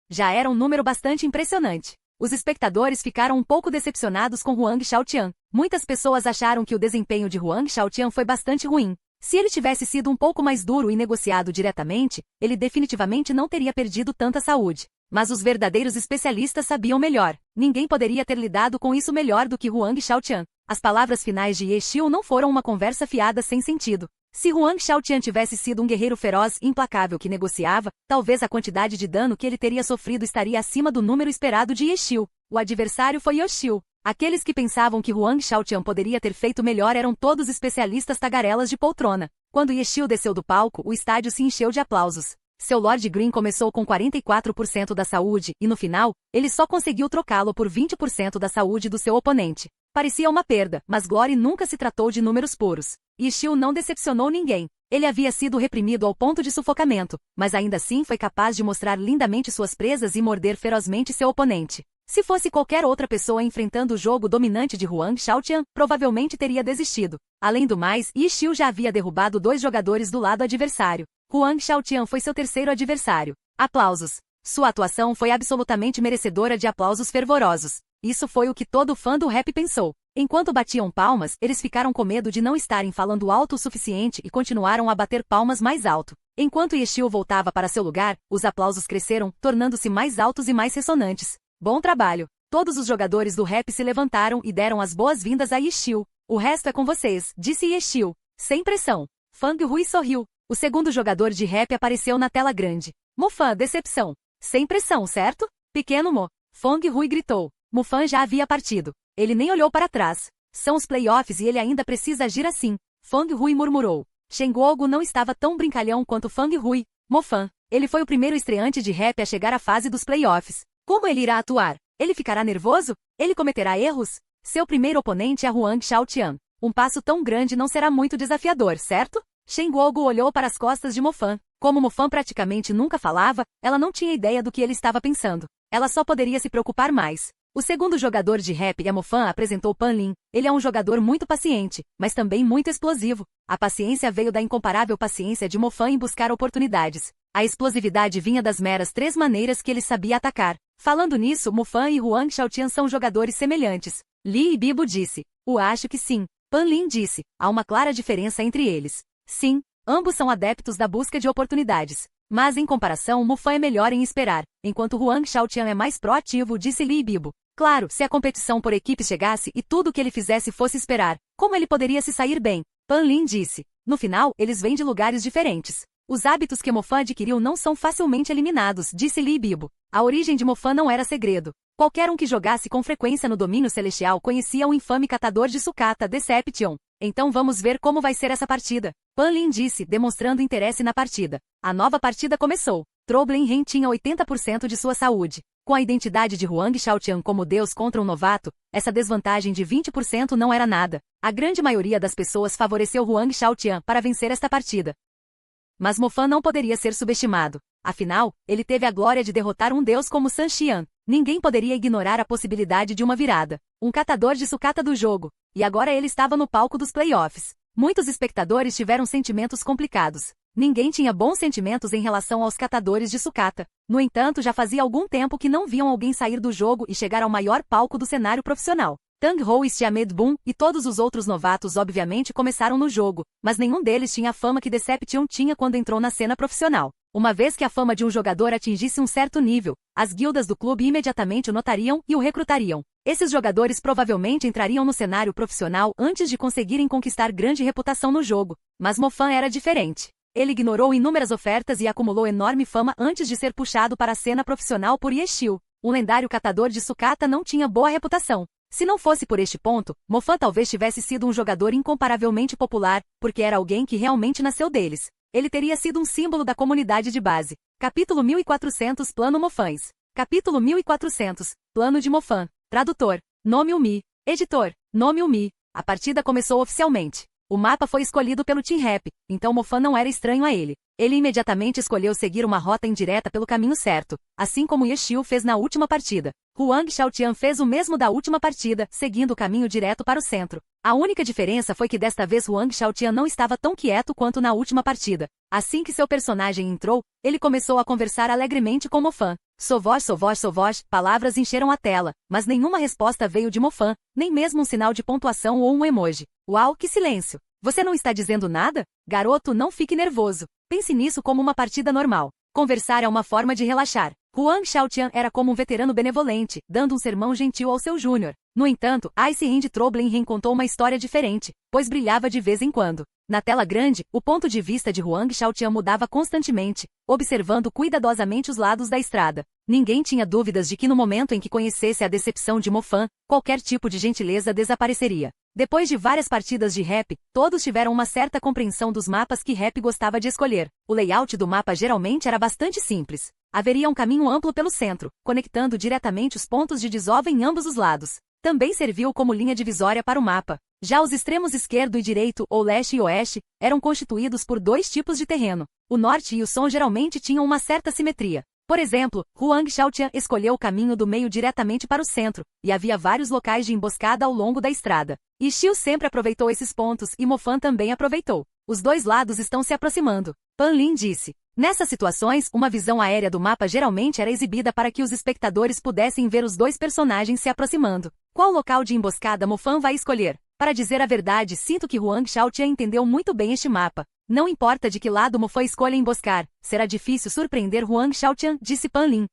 Já era um número bastante impressionante. Os espectadores ficaram um pouco decepcionados com Huang Xiaotian. Muitas pessoas acharam que o desempenho de Huang Xiaotian foi bastante ruim. Se ele tivesse sido um pouco mais duro e negociado diretamente, ele definitivamente não teria perdido tanta saúde. Mas os verdadeiros especialistas sabiam melhor. Ninguém poderia ter lidado com isso melhor do que Huang Xiaotian. As palavras finais de Ye Xiu não foram uma conversa fiada sem sentido. Se Huang Xiaotian tivesse sido um guerreiro feroz e implacável que negociava, talvez a quantidade de dano que ele teria sofrido estaria acima do número esperado de Ye Xiu. O adversário foi Ye Xiu. Aqueles que pensavam que Huang Xiaotian poderia ter feito melhor eram todos especialistas tagarelas de poltrona. Quando Ye Xiu desceu do palco, o estádio se encheu de aplausos. Seu Lord Green começou com 44% da saúde e, no final, ele só conseguiu trocá-lo por 20% da saúde do seu oponente. Parecia uma perda, mas Glory nunca se tratou de números puros. Ye Xiu não decepcionou ninguém. Ele havia sido reprimido ao ponto de sufocamento, mas ainda assim foi capaz de mostrar lindamente suas presas e morder ferozmente seu oponente. Se fosse qualquer outra pessoa enfrentando o jogo dominante de Huang Xiaotian, provavelmente teria desistido. Além do mais, Ye Xiu já havia derrubado 2 jogadores do lado adversário. Huang Xiaotian foi seu terceiro adversário. Aplausos. Sua atuação foi absolutamente merecedora de aplausos fervorosos. Isso foi o que todo fã do rap pensou. Enquanto batiam palmas, eles ficaram com medo de não estarem falando alto o suficiente e continuaram a bater palmas mais alto. Enquanto Ye Xiu voltava para seu lugar, os aplausos cresceram, tornando-se mais altos e mais ressonantes. Bom trabalho! Todos os jogadores do rap se levantaram e deram as boas-vindas a Ye Xiu. O resto é com vocês, disse Ye Xiu. Sem pressão. Fang Hui sorriu. O segundo jogador de rap apareceu na tela grande. Mofan, decepção. Sem pressão, certo? Pequeno Mo. Fang Hui gritou. Mofan já havia partido. Ele nem olhou para trás. São os playoffs e ele ainda precisa agir assim. Fang Hui murmurou. Shen Guogu não estava tão brincalhão quanto Fang Hui. Mofan. Ele foi o primeiro estreante de rap a chegar à fase dos playoffs. Como ele irá atuar? Ele ficará nervoso? Ele cometerá erros? Seu primeiro oponente é Huang Xiaotian. Um passo tão grande não será muito desafiador, certo? Shen Guogu olhou para as costas de Mofan. Como Mofan praticamente nunca falava, ela não tinha ideia do que ele estava pensando. Ela só poderia se preocupar mais. O segundo jogador de rap e a Mofan apresentou Pan Lin. Ele é um jogador muito paciente, mas também muito explosivo. A paciência veio da incomparável paciência de Mofan em buscar oportunidades. A explosividade vinha das meras 3 maneiras que ele sabia atacar. Falando nisso, Mofan e Huang Xiaotian são jogadores semelhantes. Li e Bibo disse. Acho que sim. Pan Lin disse. Há uma clara diferença entre eles. Sim, ambos são adeptos da busca de oportunidades. Mas em comparação, Mofan é melhor em esperar, enquanto Huang Xiaotian é mais proativo, disse Li e Bibo. Claro, se a competição por equipes chegasse e tudo o que ele fizesse fosse esperar, como ele poderia se sair bem? Pan Lin disse. No final, eles vêm de lugares diferentes. Os hábitos que Mofan adquiriu não são facilmente eliminados, disse Li e Bibo. A origem de Mofan não era segredo. Qualquer um que jogasse com frequência no domínio celestial conhecia o infame catador de sucata, Deception. Então vamos ver como vai ser essa partida. Pan Lin disse, demonstrando interesse na partida. A nova partida começou. Troublin Ren tinha 80% de sua saúde. Com a identidade de Huang Xiaotian como deus contra um novato, essa desvantagem de 20% não era nada. A grande maioria das pessoas favoreceu Huang Xiaotian para vencer esta partida. Mas Mofan não poderia ser subestimado. Afinal, ele teve a glória de derrotar um deus como San Xian. Ninguém poderia ignorar a possibilidade de uma virada. Um catador de sucata do jogo. E agora ele estava no palco dos playoffs. Muitos espectadores tiveram sentimentos complicados. Ninguém tinha bons sentimentos em relação aos catadores de sucata. No entanto, já fazia algum tempo que não viam alguém sair do jogo e chegar ao maior palco do cenário profissional. Tang Ho e Xiamed Bun e todos os outros novatos obviamente começaram no jogo, mas nenhum deles tinha a fama que Deception tinha quando entrou na cena profissional. Uma vez que a fama de um jogador atingisse um certo nível, as guildas do clube imediatamente o notariam e o recrutariam. Esses jogadores provavelmente entrariam no cenário profissional antes de conseguirem conquistar grande reputação no jogo. Mas Mofan era diferente. Ele ignorou inúmeras ofertas e acumulou enorme fama antes de ser puxado para a cena profissional por Ye Xiu. Um lendário catador de sucata não tinha boa reputação. Se não fosse por este ponto, Mofan talvez tivesse sido um jogador incomparavelmente popular, porque era alguém que realmente nasceu deles. Ele teria sido um símbolo da comunidade de base. Capítulo 1400 Plano Mofãs. Capítulo 1400 Plano de Mofan. Tradutor. Nome Umi. Editor. Nome Umi. A partida começou oficialmente. O mapa foi escolhido pelo Team Rap, então Mofan não era estranho a ele. Ele imediatamente escolheu seguir uma rota indireta pelo caminho certo, assim como Ye Xiu fez na última partida. Huang Xiaotian fez o mesmo da última partida, seguindo o caminho direto para o centro. A única diferença foi que desta vez Huang Xiaotian não estava tão quieto quanto na última partida. Assim que seu personagem entrou, ele começou a conversar alegremente com Mo Fan. Sou vós, palavras encheram a tela, mas nenhuma resposta veio de Mo Fan, nem mesmo um sinal de pontuação ou um emoji. Uau, que silêncio! Você não está dizendo nada? Garoto, não fique nervoso. Pense nisso como uma partida normal. Conversar é uma forma de relaxar. Huang Xiaotian era como um veterano benevolente, dando um sermão gentil ao seu júnior. No entanto, Ice Hind Troblin reencontrou uma história diferente, pois brilhava de vez em quando. Na tela grande, o ponto de vista de Huang Xiaotian mudava constantemente, observando cuidadosamente os lados da estrada. Ninguém tinha dúvidas de que no momento em que conhecesse a decepção de Mo Fan, qualquer tipo de gentileza desapareceria. Depois de várias partidas de rap, todos tiveram uma certa compreensão dos mapas que rap gostava de escolher. O layout do mapa geralmente era bastante simples. Haveria um caminho amplo pelo centro, conectando diretamente os pontos de desova em ambos os lados. Também serviu como linha divisória para o mapa. Já os extremos esquerdo e direito, ou leste e oeste, eram constituídos por dois tipos de terreno. O norte e o sul geralmente tinham uma certa simetria. Por exemplo, Huang Xiaotian escolheu o caminho do meio diretamente para o centro, e havia vários locais de emboscada ao longo da estrada. Ye Xiu sempre aproveitou esses pontos e Mo Fan também aproveitou. Os dois lados estão se aproximando. Pan Lin disse. Nessas situações, uma visão aérea do mapa geralmente era exibida para que os espectadores pudessem ver os dois personagens se aproximando. Qual local de emboscada Mo Fan vai escolher? Para dizer a verdade, sinto que Huang Xiaotian entendeu muito bem este mapa. Não importa de que lado Mo Fan escolha emboscar, será difícil surpreender Huang Xiaotian, disse Pan Lin.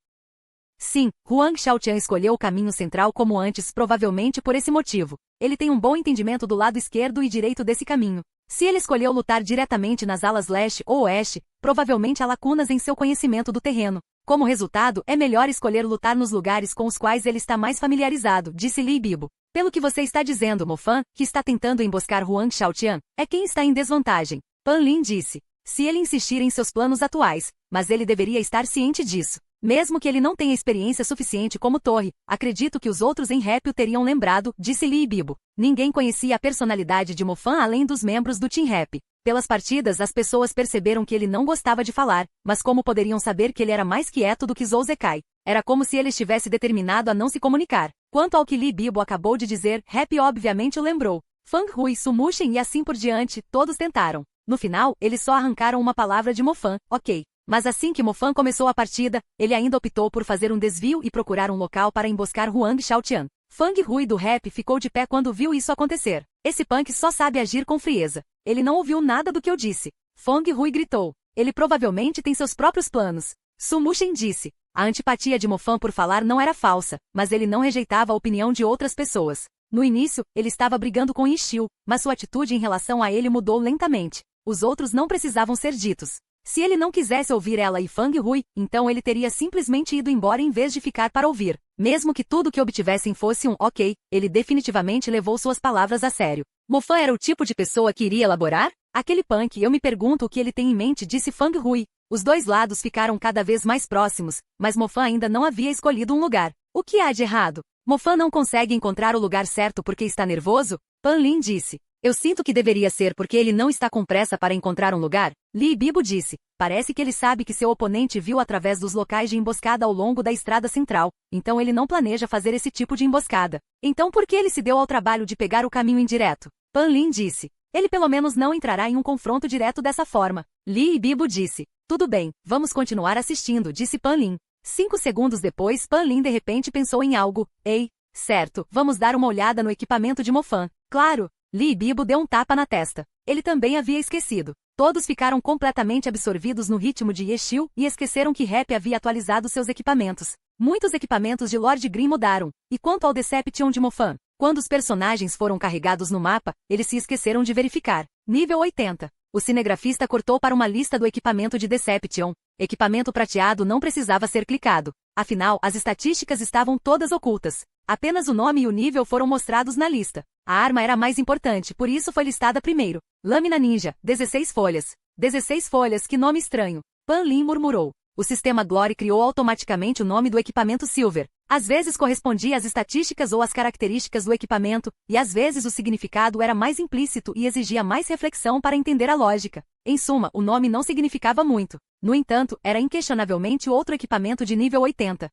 Sim, Huang Xiaotian escolheu o caminho central como antes, provavelmente por esse motivo. Ele tem um bom entendimento do lado esquerdo e direito desse caminho. Se ele escolheu lutar diretamente nas alas leste ou oeste, provavelmente há lacunas em seu conhecimento do terreno. Como resultado, é melhor escolher lutar nos lugares com os quais ele está mais familiarizado, disse Li Bibo. Pelo que você está dizendo, Mo Fan, que está tentando emboscar Huang Xiaotian, é quem está em desvantagem. Pan Lin disse. Se ele insistir em seus planos atuais, mas ele deveria estar ciente disso. Mesmo que ele não tenha experiência suficiente como torre, acredito que os outros em rap o teriam lembrado, disse Li Bibo. Ninguém conhecia a personalidade de Mo Fan além dos membros do Team Rap. Pelas partidas as pessoas perceberam que ele não gostava de falar, mas como poderiam saber que ele era mais quieto do que Zhou Zekai? Era como se ele estivesse determinado a não se comunicar. Quanto ao que Li Bibo acabou de dizer, Rap obviamente o lembrou. Fang Hui, Su Mushen e assim por diante, todos tentaram. No final, eles só arrancaram uma palavra de Mo Fan, ok. Mas assim que Mo Fan começou a partida, ele ainda optou por fazer um desvio e procurar um local para emboscar Huang Xiaotian. Fang Hui do rap ficou de pé quando viu isso acontecer. Esse punk só sabe agir com frieza. Ele não ouviu nada do que eu disse. Fang Hui gritou. Ele provavelmente tem seus próprios planos. Su Mushen disse. A antipatia de Mo Fan por falar não era falsa, mas ele não rejeitava a opinião de outras pessoas. No início, ele estava brigando com Ye Xiu, mas sua atitude em relação a ele mudou lentamente. Os outros não precisavam ser ditos. Se ele não quisesse ouvir ela e Fang Hui, então ele teria simplesmente ido embora em vez de ficar para ouvir. Mesmo que tudo que obtivessem fosse um ok, ele definitivamente levou suas palavras a sério. Mo Fan era o tipo de pessoa que iria elaborar? Aquele punk, eu me pergunto o que ele tem em mente, disse Fang Hui. Os dois lados ficaram cada vez mais próximos, mas Mo Fan ainda não havia escolhido um lugar. O que há de errado? Mo Fan não consegue encontrar o lugar certo porque está nervoso? Pan Lin disse. Eu sinto que deveria ser porque ele não está com pressa para encontrar um lugar. Li Bibo disse. Parece que ele sabe que seu oponente viu através dos locais de emboscada ao longo da estrada central, então ele não planeja fazer esse tipo de emboscada. Então por que ele se deu ao trabalho de pegar o caminho indireto? Pan Lin disse. Ele pelo menos não entrará em um confronto direto dessa forma. Li Bibo disse. Tudo bem, vamos continuar assistindo, disse Pan Lin. 5 segundos depois, Pan Lin de repente pensou em algo. Ei, certo, vamos dar uma olhada no equipamento de Mo Fan. Claro. Li Bibo deu um tapa na testa. Ele também havia esquecido. Todos ficaram completamente absorvidos no ritmo de Ye Xiu e esqueceram que Rap havia atualizado seus equipamentos. Muitos equipamentos de Lord Green mudaram. E quanto ao Deception de Mo Fan? Quando os personagens foram carregados no mapa, eles se esqueceram de verificar. Nível 80. O cinegrafista cortou para uma lista do equipamento de Deception. Equipamento prateado não precisava ser clicado. Afinal, as estatísticas estavam todas ocultas. Apenas o nome e o nível foram mostrados na lista. A arma era mais importante, por isso foi listada primeiro. Lâmina Ninja, 16 folhas. 16 folhas, que nome estranho. Pan Lin murmurou. O sistema Glory criou automaticamente o nome do equipamento Silver. Às vezes correspondia às estatísticas ou às características do equipamento, e às vezes o significado era mais implícito e exigia mais reflexão para entender a lógica. Em suma, o nome não significava muito. No entanto, era inquestionavelmente outro equipamento de nível 80.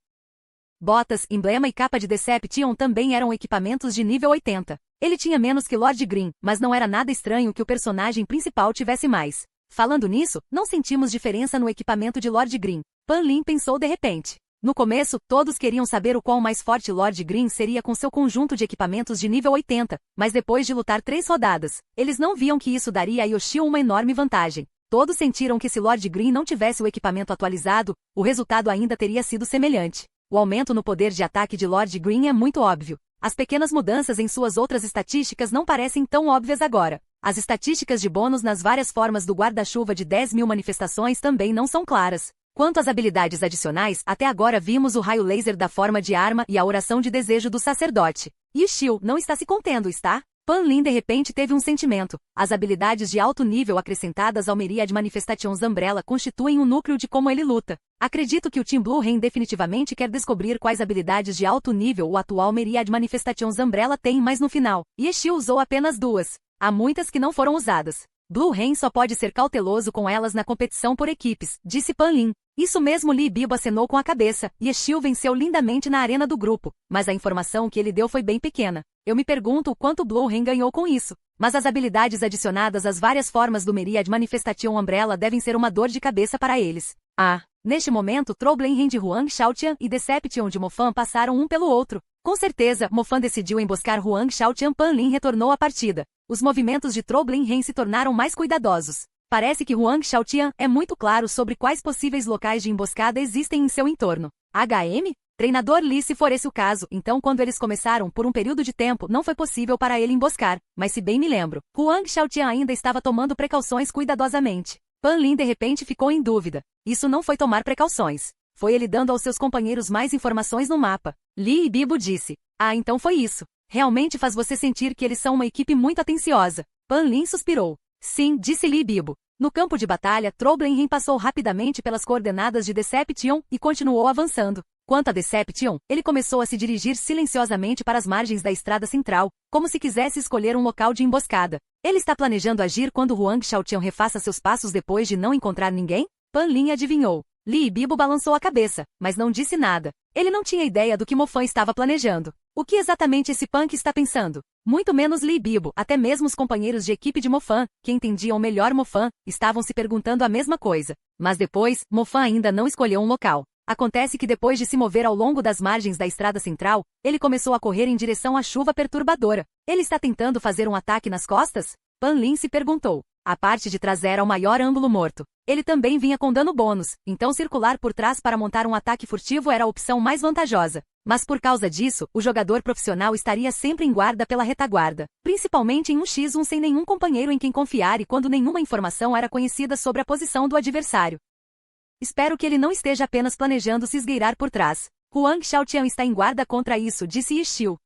Botas, emblema e capa de Deception também eram equipamentos de nível 80. Ele tinha menos que Lord Green, mas não era nada estranho que o personagem principal tivesse mais. Falando nisso, não sentimos diferença no equipamento de Lord Green. Pan Lin pensou de repente. No começo, todos queriam saber o quão mais forte Lord Green seria com seu conjunto de equipamentos de nível 80, mas depois de lutar 3 rodadas, eles não viam que isso daria a Yoshio uma enorme vantagem. Todos sentiram que se Lord Green não tivesse o equipamento atualizado, o resultado ainda teria sido semelhante. O aumento no poder de ataque de Lord Green é muito óbvio. As pequenas mudanças em suas outras estatísticas não parecem tão óbvias agora. As estatísticas de bônus nas várias formas do guarda-chuva de 10.000 manifestações também não são claras. Quanto às habilidades adicionais, até agora vimos o raio laser da forma de arma e a oração de desejo do sacerdote. Yoshio não está se contendo, está? Pan Lin de repente teve um sentimento. As habilidades de alto nível acrescentadas ao Myriad Manifestations Umbrella constituem o núcleo de como ele luta. Acredito que o Team Blue Rain definitivamente quer descobrir quais habilidades de alto nível o atual Myriad Manifestations Umbrella tem, mas no final, Yoshio usou apenas 2. Há muitas que não foram usadas. Blue Rain só pode ser cauteloso com elas na competição por equipes, disse Pan Lin. Isso mesmo, Lee Bibo acenou com a cabeça. Yoshio venceu lindamente na arena do grupo, mas a informação que ele deu foi bem pequena. Eu me pergunto o quanto Blue Rain ganhou com isso. Mas as habilidades adicionadas às várias formas do Myriad Manifestation Umbrella devem ser uma dor de cabeça para eles. Neste momento, Troublenheim de Huang Xiaotian e Deception de Mofan passaram um pelo outro. Com certeza, Mofan decidiu emboscar Huang Xiaotian. Pan Lin retornou à partida. Os movimentos de Troublenheim se tornaram mais cuidadosos. Parece que Huang Xiaotian é muito claro sobre quais possíveis locais de emboscada existem em seu entorno. HM? Treinador Lee, se for esse o caso, então quando eles começaram, por um período de tempo, não foi possível para ele emboscar, mas se bem me lembro, Huang Xiaotian ainda estava tomando precauções cuidadosamente. Pan Lin de repente ficou em dúvida. Isso não foi tomar precauções. Foi ele dando aos seus companheiros mais informações no mapa. Lee Bibo disse. Então foi isso. Realmente faz você sentir que eles são uma equipe muito atenciosa. Pan Lin suspirou. Sim, disse Lee Bibo. No campo de batalha, Troublenheim passou rapidamente pelas coordenadas de Deception e continuou avançando. Quanto a Deception, ele começou a se dirigir silenciosamente para as margens da estrada central, como se quisesse escolher um local de emboscada. Ele está planejando agir quando Huang Xiaotian refaça seus passos depois de não encontrar ninguém? Pan Lin adivinhou. Lee Bibo balançou a cabeça, mas não disse nada. Ele não tinha ideia do que Mofan estava planejando. O que exatamente esse punk está pensando? Muito menos Lee Bibo, até mesmo os companheiros de equipe de Mofan, que entendiam melhor Mofan, estavam se perguntando a mesma coisa. Mas depois, Mofan ainda não escolheu um local. Acontece que depois de se mover ao longo das margens da estrada central, ele começou a correr em direção à chuva perturbadora. Ele está tentando fazer um ataque nas costas? Pan Lin se perguntou. A parte de trás era o maior ângulo morto. Ele também vinha com dano bônus, então circular por trás para montar um ataque furtivo era a opção mais vantajosa. Mas por causa disso, o jogador profissional estaria sempre em guarda pela retaguarda, principalmente em um X1 sem nenhum companheiro em quem confiar e quando nenhuma informação era conhecida sobre a posição do adversário. Espero que ele não esteja apenas planejando se esgueirar por trás. Huang Xiaotian está em guarda contra isso, disse Yoshio.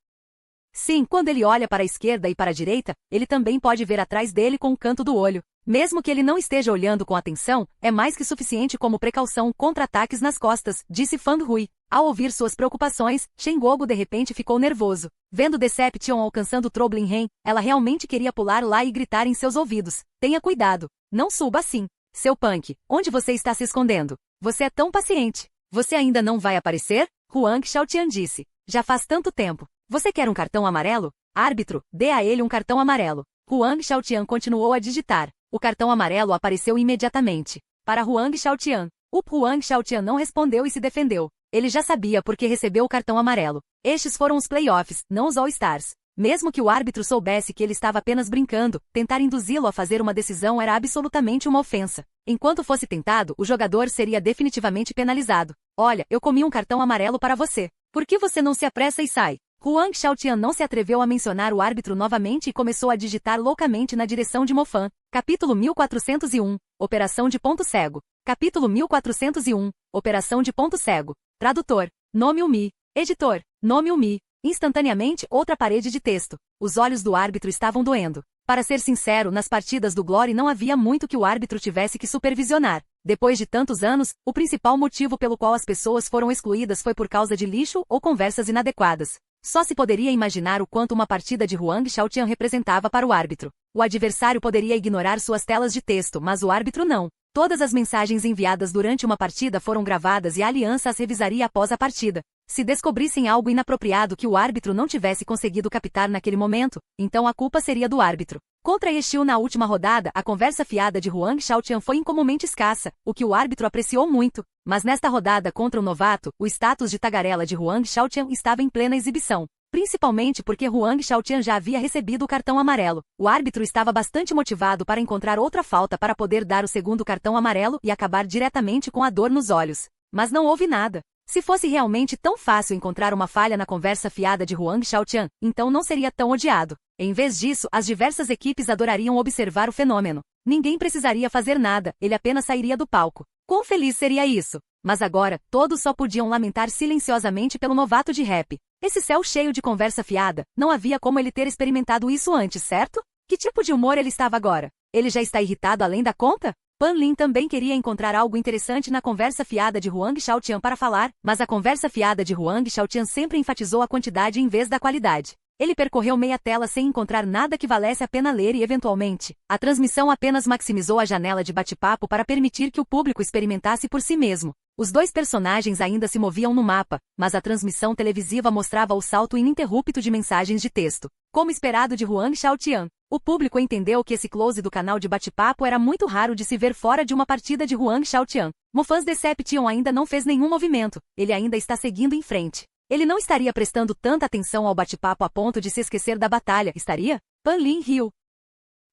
Sim, quando ele olha para a esquerda e para a direita, ele também pode ver atrás dele com o canto do olho. Mesmo que ele não esteja olhando com atenção, é mais que suficiente como precaução contra ataques nas costas, disse Fan Hui. Ao ouvir suas preocupações, Shen Gogo de repente ficou nervoso. Vendo Deception alcançando Troublenheim, ela realmente queria pular lá e gritar em seus ouvidos. Tenha cuidado. Não suba assim. Seu punk, onde você está se escondendo? Você é tão paciente. Você ainda não vai aparecer? Huang Xiaotian disse. Já faz tanto tempo. Você quer um cartão amarelo? Árbitro, dê a ele um cartão amarelo. Huang Xiaotian continuou a digitar. O cartão amarelo apareceu imediatamente. Para Huang Xiaotian. O Huang Xiaotian não respondeu e se defendeu. Ele já sabia porque recebeu o cartão amarelo. Estes foram os playoffs, não os All-Stars. Mesmo que o árbitro soubesse que ele estava apenas brincando, tentar induzi-lo a fazer uma decisão era absolutamente uma ofensa. Enquanto fosse tentado, o jogador seria definitivamente penalizado. Olha, eu comi um cartão amarelo para você. Por que você não se apressa e sai? Huang Xiaotian não se atreveu a mencionar o árbitro novamente e começou a digitar loucamente na direção de Mofan. Capítulo 1401. Operação de ponto cego. Capítulo 1401. Operação de ponto cego. Tradutor. Nome Umi. Editor. Nome Umi. Instantaneamente, outra parede de texto. Os olhos do árbitro estavam doendo. Para ser sincero, nas partidas do Glory não havia muito que o árbitro tivesse que supervisionar. Depois de tantos anos, o principal motivo pelo qual as pessoas foram excluídas foi por causa de lixo ou conversas inadequadas. Só se poderia imaginar o quanto uma partida de Huang Xiaotian representava para o árbitro. O adversário poderia ignorar suas telas de texto, mas o árbitro não. Todas as mensagens enviadas durante uma partida foram gravadas e a aliança as revisaria após a partida. Se descobrissem algo inapropriado que o árbitro não tivesse conseguido captar naquele momento, então a culpa seria do árbitro. Contra Ye na última rodada, a conversa fiada de Huang Xiaotian foi incomumente escassa, o que o árbitro apreciou muito. Mas nesta rodada contra o novato, o status de tagarela de Huang Xiaotian estava em plena exibição. Principalmente porque Huang Xiaotian já havia recebido o cartão amarelo. O árbitro estava bastante motivado para encontrar outra falta para poder dar o segundo cartão amarelo e acabar diretamente com a dor nos olhos. Mas não houve nada. Se fosse realmente tão fácil encontrar uma falha na conversa fiada de Huang Xiaotian, então não seria tão odiado. Em vez disso, as diversas equipes adorariam observar o fenômeno. Ninguém precisaria fazer nada, ele apenas sairia do palco. Quão feliz seria isso? Mas agora, todos só podiam lamentar silenciosamente pelo novato de rap. Esse céu cheio de conversa fiada, não havia como ele ter experimentado isso antes, certo? Que tipo de humor ele estava agora? Ele já está irritado além da conta? Pan Lin também queria encontrar algo interessante na conversa fiada de Huang Xiaotian para falar, mas a conversa fiada de Huang Xiaotian sempre enfatizou a quantidade em vez da qualidade. Ele percorreu meia tela sem encontrar nada que valesse a pena ler e, eventualmente, a transmissão apenas maximizou a janela de bate-papo para permitir que o público experimentasse por si mesmo. Os dois personagens ainda se moviam no mapa, mas a transmissão televisiva mostrava o salto ininterrupto de mensagens de texto. Como esperado de Huang Xiaotian, o público entendeu que esse close do canal de bate-papo era muito raro de se ver fora de uma partida de Huang Xiaotian. Mofans Deception ainda não fez nenhum movimento, ele ainda está seguindo em frente. Ele não estaria prestando tanta atenção ao bate-papo a ponto de se esquecer da batalha, estaria? Pan Lin riu.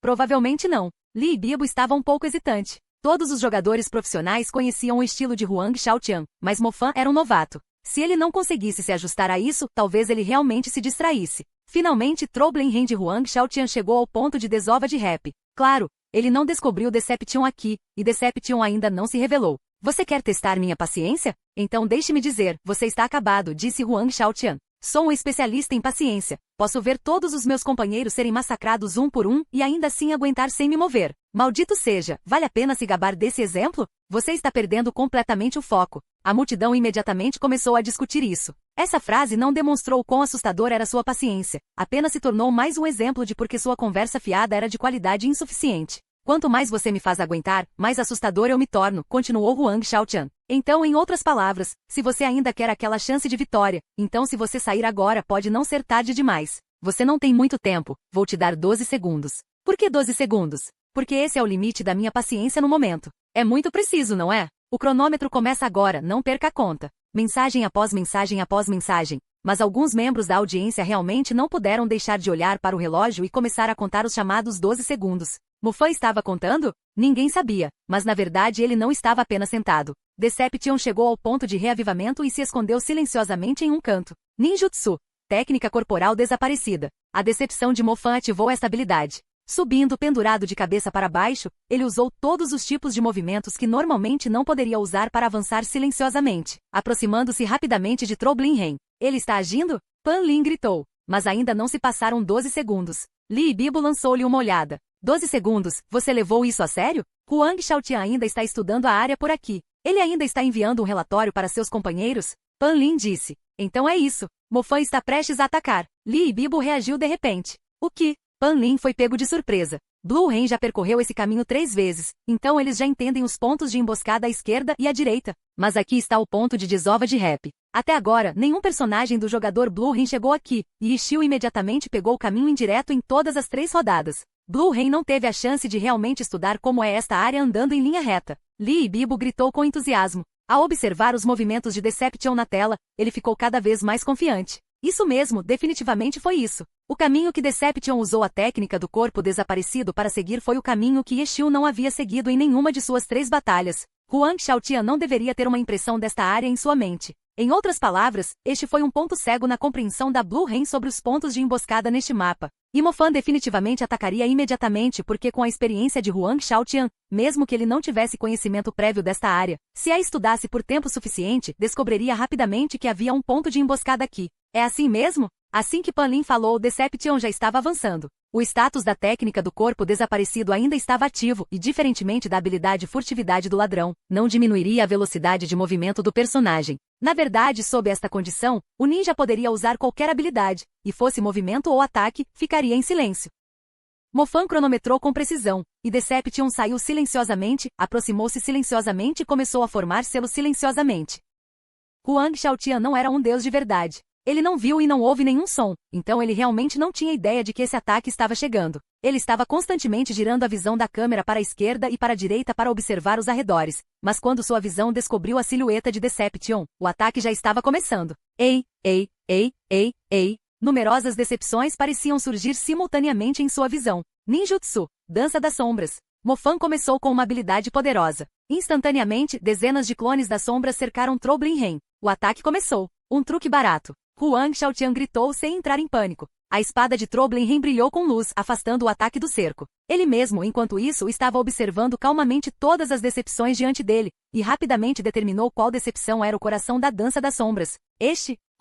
Provavelmente não. Li e Bibo estavam um pouco hesitante. Todos os jogadores profissionais conheciam o estilo de Huang Xiaotian, mas Mofan era um novato. Se ele não conseguisse se ajustar a isso, talvez ele realmente se distraísse. Finalmente, Troubling de Huang Xiaotian chegou ao ponto de desova de rap. Claro, ele não descobriu Deception aqui, e Deception ainda não se revelou. Você quer testar minha paciência? Então deixe-me dizer, você está acabado, disse Huang Xiaotian. Sou um especialista em paciência. Posso ver todos os meus companheiros serem massacrados um por um e ainda assim aguentar sem me mover. Maldito seja, vale a pena se gabar desse exemplo? Você está perdendo completamente o foco. A multidão imediatamente começou a discutir isso. Essa frase não demonstrou quão assustadora era sua paciência, apenas se tornou mais um exemplo de por que sua conversa fiada era de qualidade insuficiente. Quanto mais você me faz aguentar, mais assustador eu me torno, continuou Huang Xiaotian. Então, em outras palavras, se você ainda quer aquela chance de vitória, então se você sair agora pode não ser tarde demais. Você não tem muito tempo, vou te dar 12 segundos. Por que 12 segundos? Porque esse é o limite da minha paciência no momento. É muito preciso, não é? O cronômetro começa agora, não perca a conta. Mensagem após mensagem após mensagem. Mas alguns membros da audiência realmente não puderam deixar de olhar para o relógio e começar a contar os chamados 12 segundos. Mofan estava contando? Ninguém sabia, mas na verdade ele não estava apenas sentado. Deception chegou ao ponto de reavivamento e se escondeu silenciosamente em um canto. Ninjutsu. Técnica corporal desaparecida. A decepção de Mofan ativou esta habilidade. Subindo pendurado de cabeça para baixo, ele usou todos os tipos de movimentos que normalmente não poderia usar para avançar silenciosamente, aproximando-se rapidamente de Troubling. Ele está agindo? Pan Lin gritou. Mas ainda não se passaram 12 segundos. Li e Bibo lançou-lhe uma olhada. 12 segundos, você levou isso a sério? Huang Xiaotian ainda está estudando a área por aqui. Ele ainda está enviando um relatório para seus companheiros? Pan Lin disse. Então é isso. Mofan está prestes a atacar. Li e Bibo reagiu de repente. O que? Pan Lin foi pego de surpresa. Blue Rain já percorreu esse caminho 3 vezes, então eles já entendem os pontos de emboscada à esquerda e à direita. Mas aqui está o ponto de desova de rap. Até agora, nenhum personagem do jogador Blue Rain chegou aqui, e Ishio imediatamente pegou o caminho indireto em todas as 3 rodadas. Blue Rain não teve a chance de realmente estudar como é esta área andando em linha reta. Li e Bibo gritou com entusiasmo. Ao observar os movimentos de Deception na tela, ele ficou cada vez mais confiante. Isso mesmo, definitivamente foi isso. O caminho que Deception usou a técnica do corpo desaparecido para seguir foi o caminho que Ishio não havia seguido em nenhuma de suas 3 batalhas. Huang Xiaotian não deveria ter uma impressão desta área em sua mente. Em outras palavras, este foi um ponto cego na compreensão da Blue Rain sobre os pontos de emboscada neste mapa. E Mofan definitivamente atacaria imediatamente porque com a experiência de Huang Xiaotian, mesmo que ele não tivesse conhecimento prévio desta área, se a estudasse por tempo suficiente, descobriria rapidamente que havia um ponto de emboscada aqui. É assim mesmo? Assim que Pan Lin falou, Deception já estava avançando. O status da técnica do corpo desaparecido ainda estava ativo e, diferentemente da habilidade furtividade do ladrão, não diminuiria a velocidade de movimento do personagem. Na verdade, sob esta condição, o ninja poderia usar qualquer habilidade, e fosse movimento ou ataque, ficaria em silêncio. Mofan cronometrou com precisão, e Deception saiu silenciosamente, aproximou-se silenciosamente e começou a formar selos silenciosamente. Huang Xiaotian não era um deus de verdade. Ele não viu e não ouve nenhum som, então ele realmente não tinha ideia de que esse ataque estava chegando. Ele estava constantemente girando a visão da câmera para a esquerda e para a direita para observar os arredores, mas quando sua visão descobriu a silhueta de Deception, o ataque já estava começando. Ei, ei, ei, ei, ei. Numerosas decepções pareciam surgir simultaneamente em sua visão. Ninjutsu, Dança das Sombras. Mofan começou com uma habilidade poderosa. Instantaneamente, dezenas de clones das sombras cercaram Troblin Ren. O ataque começou. Um truque barato. Huang Xiaotian gritou sem entrar em pânico. A espada de Troblin Ren brilhou com luz, afastando o ataque do cerco. Ele mesmo, enquanto isso, estava observando calmamente todas as decepções diante dele, e rapidamente determinou qual decepção era o coração da Dança das Sombras.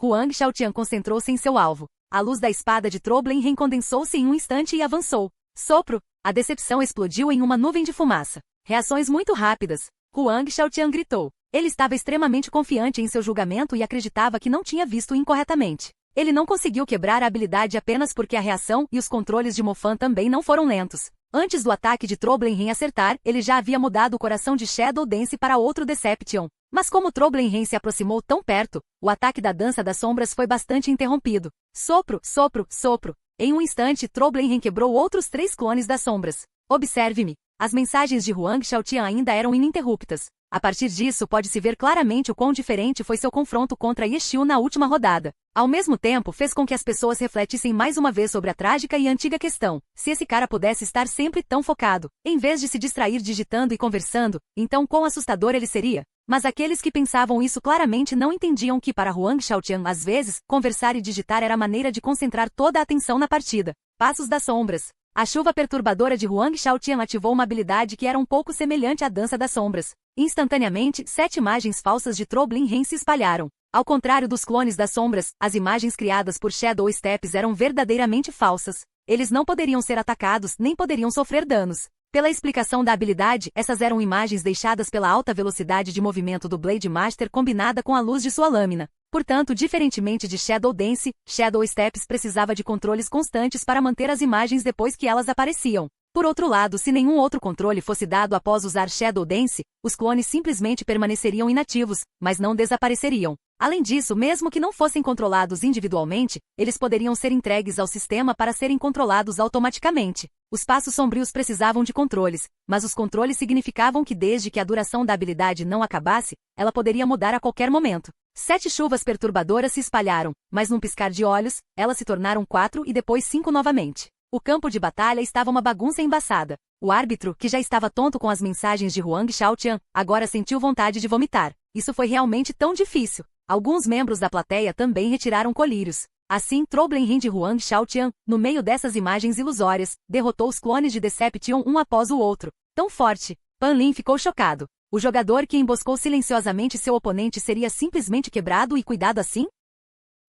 Huang Xiaotian concentrou-se em seu alvo. A luz da espada de Troblin Ren condensou-se em um instante e avançou. Sopro! A decepção explodiu em uma nuvem de fumaça. Reações muito rápidas. Huang Xiaotian gritou. Ele estava extremamente confiante em seu julgamento e acreditava que não tinha visto incorretamente. Ele não conseguiu quebrar a habilidade apenas porque a reação e os controles de Mofan também não foram lentos. Antes do ataque de Troblin Ren acertar, ele já havia mudado o coração de Shadow Dance para outro Deception. Mas como Troblin Ren se aproximou tão perto, o ataque da Dança das Sombras foi bastante interrompido. Sopro, sopro, sopro. Em um instante, Troblin Ren quebrou outros 3 clones das sombras. Observe-me. As mensagens de Huang Xiaotian ainda eram ininterruptas. A partir disso, pode-se ver claramente o quão diferente foi seu confronto contra Yeshiu na última rodada. Ao mesmo tempo, fez com que as pessoas refletissem mais uma vez sobre a trágica e antiga questão. Se esse cara pudesse estar sempre tão focado, em vez de se distrair digitando e conversando, então quão assustador ele seria? Mas aqueles que pensavam isso claramente não entendiam que para Huang Xiaotian, às vezes, conversar e digitar era a maneira de concentrar toda a atenção na partida. Passos das Sombras. A chuva perturbadora de Huang Xiaotian ativou uma habilidade que era um pouco semelhante à Dança das Sombras. Instantaneamente, 7 imagens falsas de Troblin Ren se espalharam. Ao contrário dos clones das sombras, as imagens criadas por Shadow Steps eram verdadeiramente falsas. Eles não poderiam ser atacados, nem poderiam sofrer danos. Pela explicação da habilidade, essas eram imagens deixadas pela alta velocidade de movimento do Blade Master combinada com a luz de sua lâmina. Portanto, diferentemente de Shadow Dance, Shadow Steps precisava de controles constantes para manter as imagens depois que elas apareciam. Por outro lado, se nenhum outro controle fosse dado após usar Shadow Dance, os clones simplesmente permaneceriam inativos, mas não desapareceriam. Além disso, mesmo que não fossem controlados individualmente, eles poderiam ser entregues ao sistema para serem controlados automaticamente. Os passos sombrios precisavam de controles, mas os controles significavam que desde que a duração da habilidade não acabasse, ela poderia mudar a qualquer momento. 7 chuvas perturbadoras se espalharam, mas num piscar de olhos, elas se tornaram 4 e depois 5 novamente. O campo de batalha estava uma bagunça embaçada. O árbitro, que já estava tonto com as mensagens de Huang Xiaotian, agora sentiu vontade de vomitar. Isso foi realmente tão difícil. Alguns membros da plateia também retiraram colírios. Assim, Troblin Ren de Huang Xiaotian, no meio dessas imagens ilusórias, derrotou os clones de Deception um após o outro. Tão forte. Pan Lin ficou chocado. O jogador que emboscou silenciosamente seu oponente seria simplesmente quebrado e cuidado assim?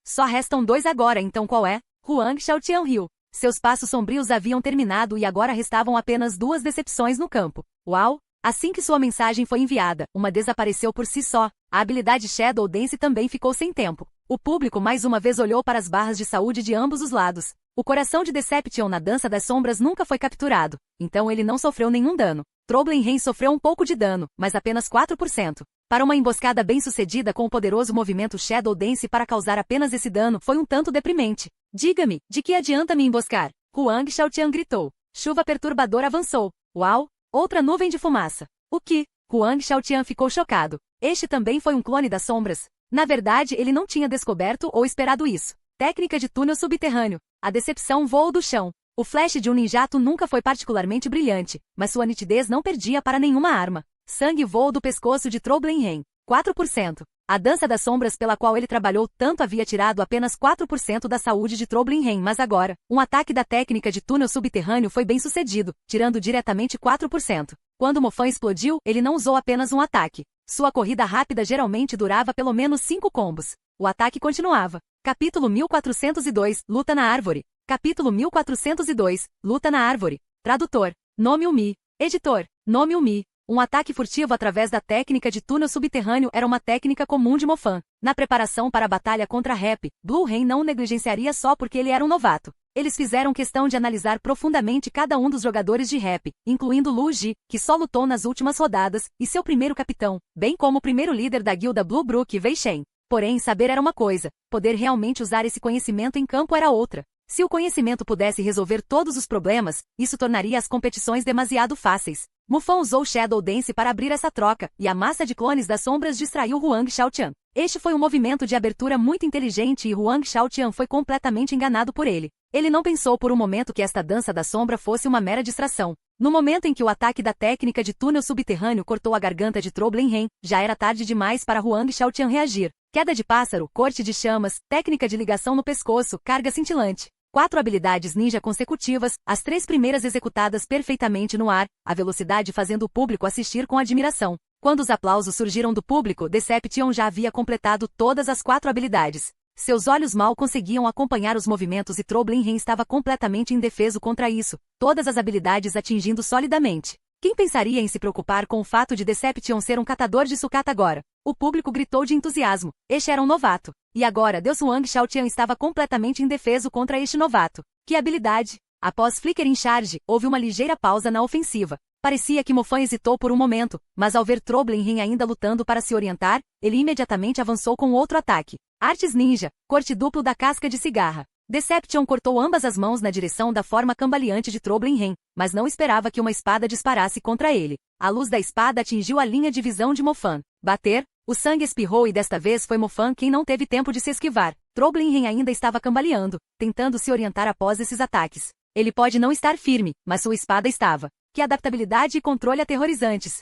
Só restam 2 agora, então qual é? Huang Xiaotian riu. Seus passos sombrios haviam terminado e agora restavam apenas 2 decepções no campo. Uau! Assim que sua mensagem foi enviada, uma desapareceu por si só. A habilidade Shadow Dance também ficou sem tempo. O público mais uma vez olhou para as barras de saúde de ambos os lados. O coração de Deception na Dança das Sombras nunca foi capturado, então ele não sofreu nenhum dano. Troblin Ren sofreu um pouco de dano, mas apenas 4%. Para uma emboscada bem-sucedida com o poderoso movimento Shadow Dance para causar apenas esse dano foi um tanto deprimente. Diga-me, de que adianta me emboscar? Huang Xiaotian gritou. Chuva perturbadora avançou. Uau! Outra nuvem de fumaça. O que? Huang Xiaotian ficou chocado. Este também foi um clone das sombras. Na verdade, ele não tinha descoberto ou esperado isso. Técnica de túnel subterrâneo. A decepção voou do chão. O flash de um ninjato nunca foi particularmente brilhante, mas sua nitidez não perdia para nenhuma arma. Sangue voou do pescoço de Troblin Ren. 4%. A Dança das Sombras pela qual ele trabalhou tanto havia tirado apenas 4% da saúde de Troblin Ren, mas agora, um ataque da técnica de túnel subterrâneo foi bem sucedido, tirando diretamente 4%. Quando Mofan explodiu, ele não usou apenas um ataque. Sua corrida rápida geralmente durava pelo menos 5 combos. O ataque continuava. Capítulo 1402, Luta na Árvore. Capítulo 1402, Luta na Árvore. Tradutor. Nome Umi. Editor. Nome Umi. Um ataque furtivo através da técnica de túnel subterrâneo era uma técnica comum de Mofan. Na preparação para a batalha contra Rap, Blue Rain não o negligenciaria só porque ele era um novato. Eles fizeram questão de analisar profundamente cada um dos jogadores de Rap, incluindo Lu Ji, que só lutou nas últimas rodadas, e seu primeiro capitão, bem como o primeiro líder da guilda Blue Brook Wei Shen. Porém, saber era uma coisa, poder realmente usar esse conhecimento em campo era outra. Se o conhecimento pudesse resolver todos os problemas, isso tornaria as competições demasiado fáceis. Mufan usou Shadow Dance para abrir essa troca, e a massa de clones das sombras distraiu Huang Xiaotian. Este foi um movimento de abertura muito inteligente e Huang Xiaotian foi completamente enganado por ele. Ele não pensou por um momento que esta dança da sombra fosse uma mera distração. No momento em que o ataque da técnica de túnel subterrâneo cortou a garganta de Troblenhen, já era tarde demais para Huang Xiaotian reagir. Queda de pássaro, corte de chamas, técnica de ligação no pescoço, carga cintilante. 4 habilidades ninja consecutivas, as 3 primeiras executadas perfeitamente no ar, a velocidade fazendo o público assistir com admiração. Quando os aplausos surgiram do público, Deception já havia completado todas as 4 habilidades. Seus olhos mal conseguiam acompanhar os movimentos e Troblenhen estava completamente indefeso contra isso, todas as habilidades atingindo solidamente. Quem pensaria em se preocupar com o fato de Deception ser um catador de sucata agora? O público gritou de entusiasmo. Este era um novato. E agora, Deus Huang Xiaotian estava completamente indefeso contra este novato. Que habilidade! Após Flickering Charge, houve uma ligeira pausa na ofensiva. Parecia que Mofan hesitou por um momento, mas ao ver Troblenhen ainda lutando para se orientar, ele imediatamente avançou com outro ataque. Artes Ninja, corte duplo da casca de cigarra. Deception cortou ambas as mãos na direção da forma cambaleante de Troblenhen, mas não esperava que uma espada disparasse contra ele. A luz da espada atingiu a linha de visão de Mofan. Bater? O sangue espirrou e desta vez foi Mofan quem não teve tempo de se esquivar. Troblenhen ainda estava cambaleando, tentando se orientar após esses ataques. Ele pode não estar firme, mas sua espada estava. Que adaptabilidade e controle aterrorizantes.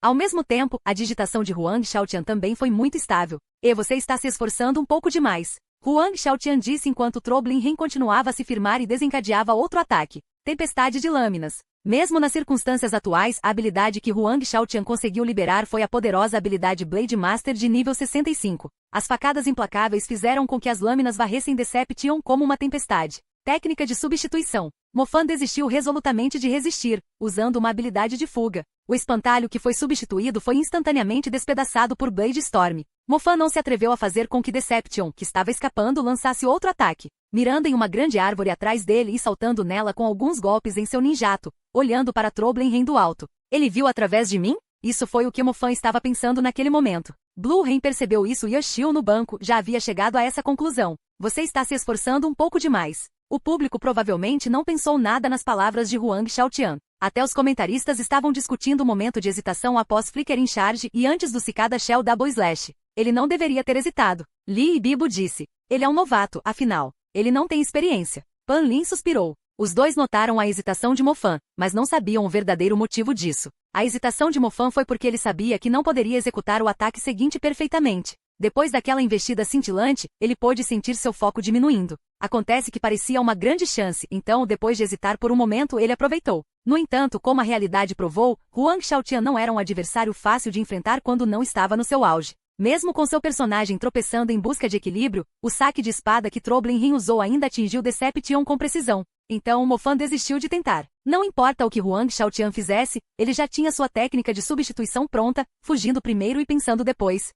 Ao mesmo tempo, a digitação de Huang Xiaotian também foi muito estável. E você está se esforçando um pouco demais. Huang Xiaotian disse enquanto Troblenhen continuava a se firmar e desencadeava outro ataque. Tempestade de lâminas. Mesmo nas circunstâncias atuais, a habilidade que Huang Xiaotian conseguiu liberar foi a poderosa habilidade Blade Master de nível 65. As facadas implacáveis fizeram com que as lâminas varressem Deception como uma tempestade. Técnica de substituição. Mofan desistiu resolutamente de resistir, usando uma habilidade de fuga. O espantalho que foi substituído foi instantaneamente despedaçado por Blade Storm. Mofan não se atreveu a fazer com que Deception, que estava escapando, lançasse outro ataque. Mirando em uma grande árvore atrás dele e saltando nela com alguns golpes em seu ninjato, olhando para Troblenhen do alto. Ele viu através de mim? Isso foi o que Mofan estava pensando naquele momento. Blue Rain percebeu isso e Yoshio no banco já havia chegado a essa conclusão. Você está se esforçando um pouco demais. O público provavelmente não pensou nada nas palavras de Huang Xiaotian. Até os comentaristas estavam discutindo o momento de hesitação após Flickering Charge e antes do Cicada Shell Double Slash. Ele não deveria ter hesitado. Li Bibo disse. Ele é um novato, afinal. Ele não tem experiência. Pan Lin suspirou. Os dois notaram a hesitação de Mofan, mas não sabiam o verdadeiro motivo disso. A hesitação de Mofan foi porque ele sabia que não poderia executar o ataque seguinte perfeitamente. Depois daquela investida cintilante, ele pôde sentir seu foco diminuindo. Acontece que parecia uma grande chance, então, depois de hesitar por um momento, ele aproveitou. No entanto, como a realidade provou, Huang Xiaotian não era um adversário fácil de enfrentar quando não estava no seu auge. Mesmo com seu personagem tropeçando em busca de equilíbrio, o saque de espada que Troblenhen usou ainda atingiu Deception com precisão. Então Mofan desistiu de tentar. Não importa o que Huang Xiaotian fizesse, ele já tinha sua técnica de substituição pronta, fugindo primeiro e pensando depois.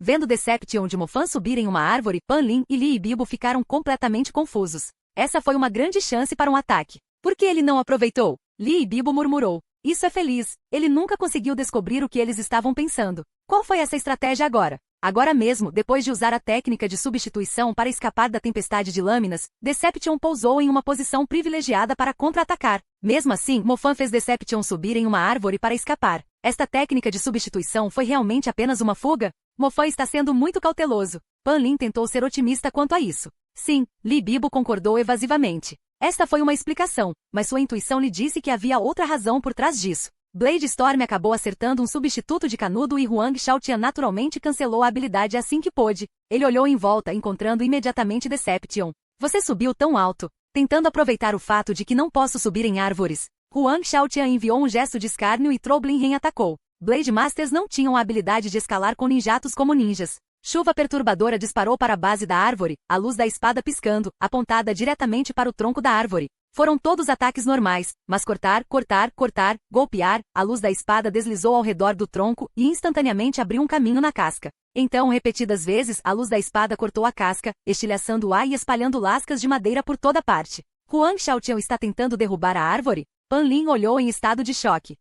Vendo Deception de Mofan subir em uma árvore, Pan Lin e Li Bibo ficaram completamente confusos. Essa foi uma grande chance para um ataque. Por que ele não aproveitou? Li Bibo murmurou. Isso é feliz. Ele nunca conseguiu descobrir o que eles estavam pensando. Qual foi essa estratégia agora? Agora mesmo, depois de usar a técnica de substituição para escapar da tempestade de lâminas, Deception pousou em uma posição privilegiada para contra-atacar. Mesmo assim, Mofan fez Deception subir em uma árvore para escapar. Esta técnica de substituição foi realmente apenas uma fuga? Mofan está sendo muito cauteloso. Pan Lin tentou ser otimista quanto a isso. Sim, Li Bibo concordou evasivamente. Esta foi uma explicação, mas sua intuição lhe disse que havia outra razão por trás disso. Blade Storm acabou acertando um substituto de canudo e Huang Xiaotian naturalmente cancelou a habilidade assim que pôde. Ele olhou em volta, encontrando imediatamente Deception. Você subiu tão alto. Tentando aproveitar o fato de que não posso subir em árvores, Huang Xiaotian enviou um gesto de escárnio e Troblenhen atacou. Blade Masters não tinham a habilidade de escalar com ninjatos como ninjas. Chuva perturbadora disparou para a base da árvore, a luz da espada piscando, apontada diretamente para o tronco da árvore. Foram todos ataques normais, mas cortar, golpear, a luz da espada deslizou ao redor do tronco e instantaneamente abriu um caminho na casca. Então, repetidas vezes, a luz da espada cortou a casca, estilhaçando o ar e espalhando lascas de madeira por toda parte. Huang Xiaotian está tentando derrubar a árvore? Pan Lin olhou em estado de choque.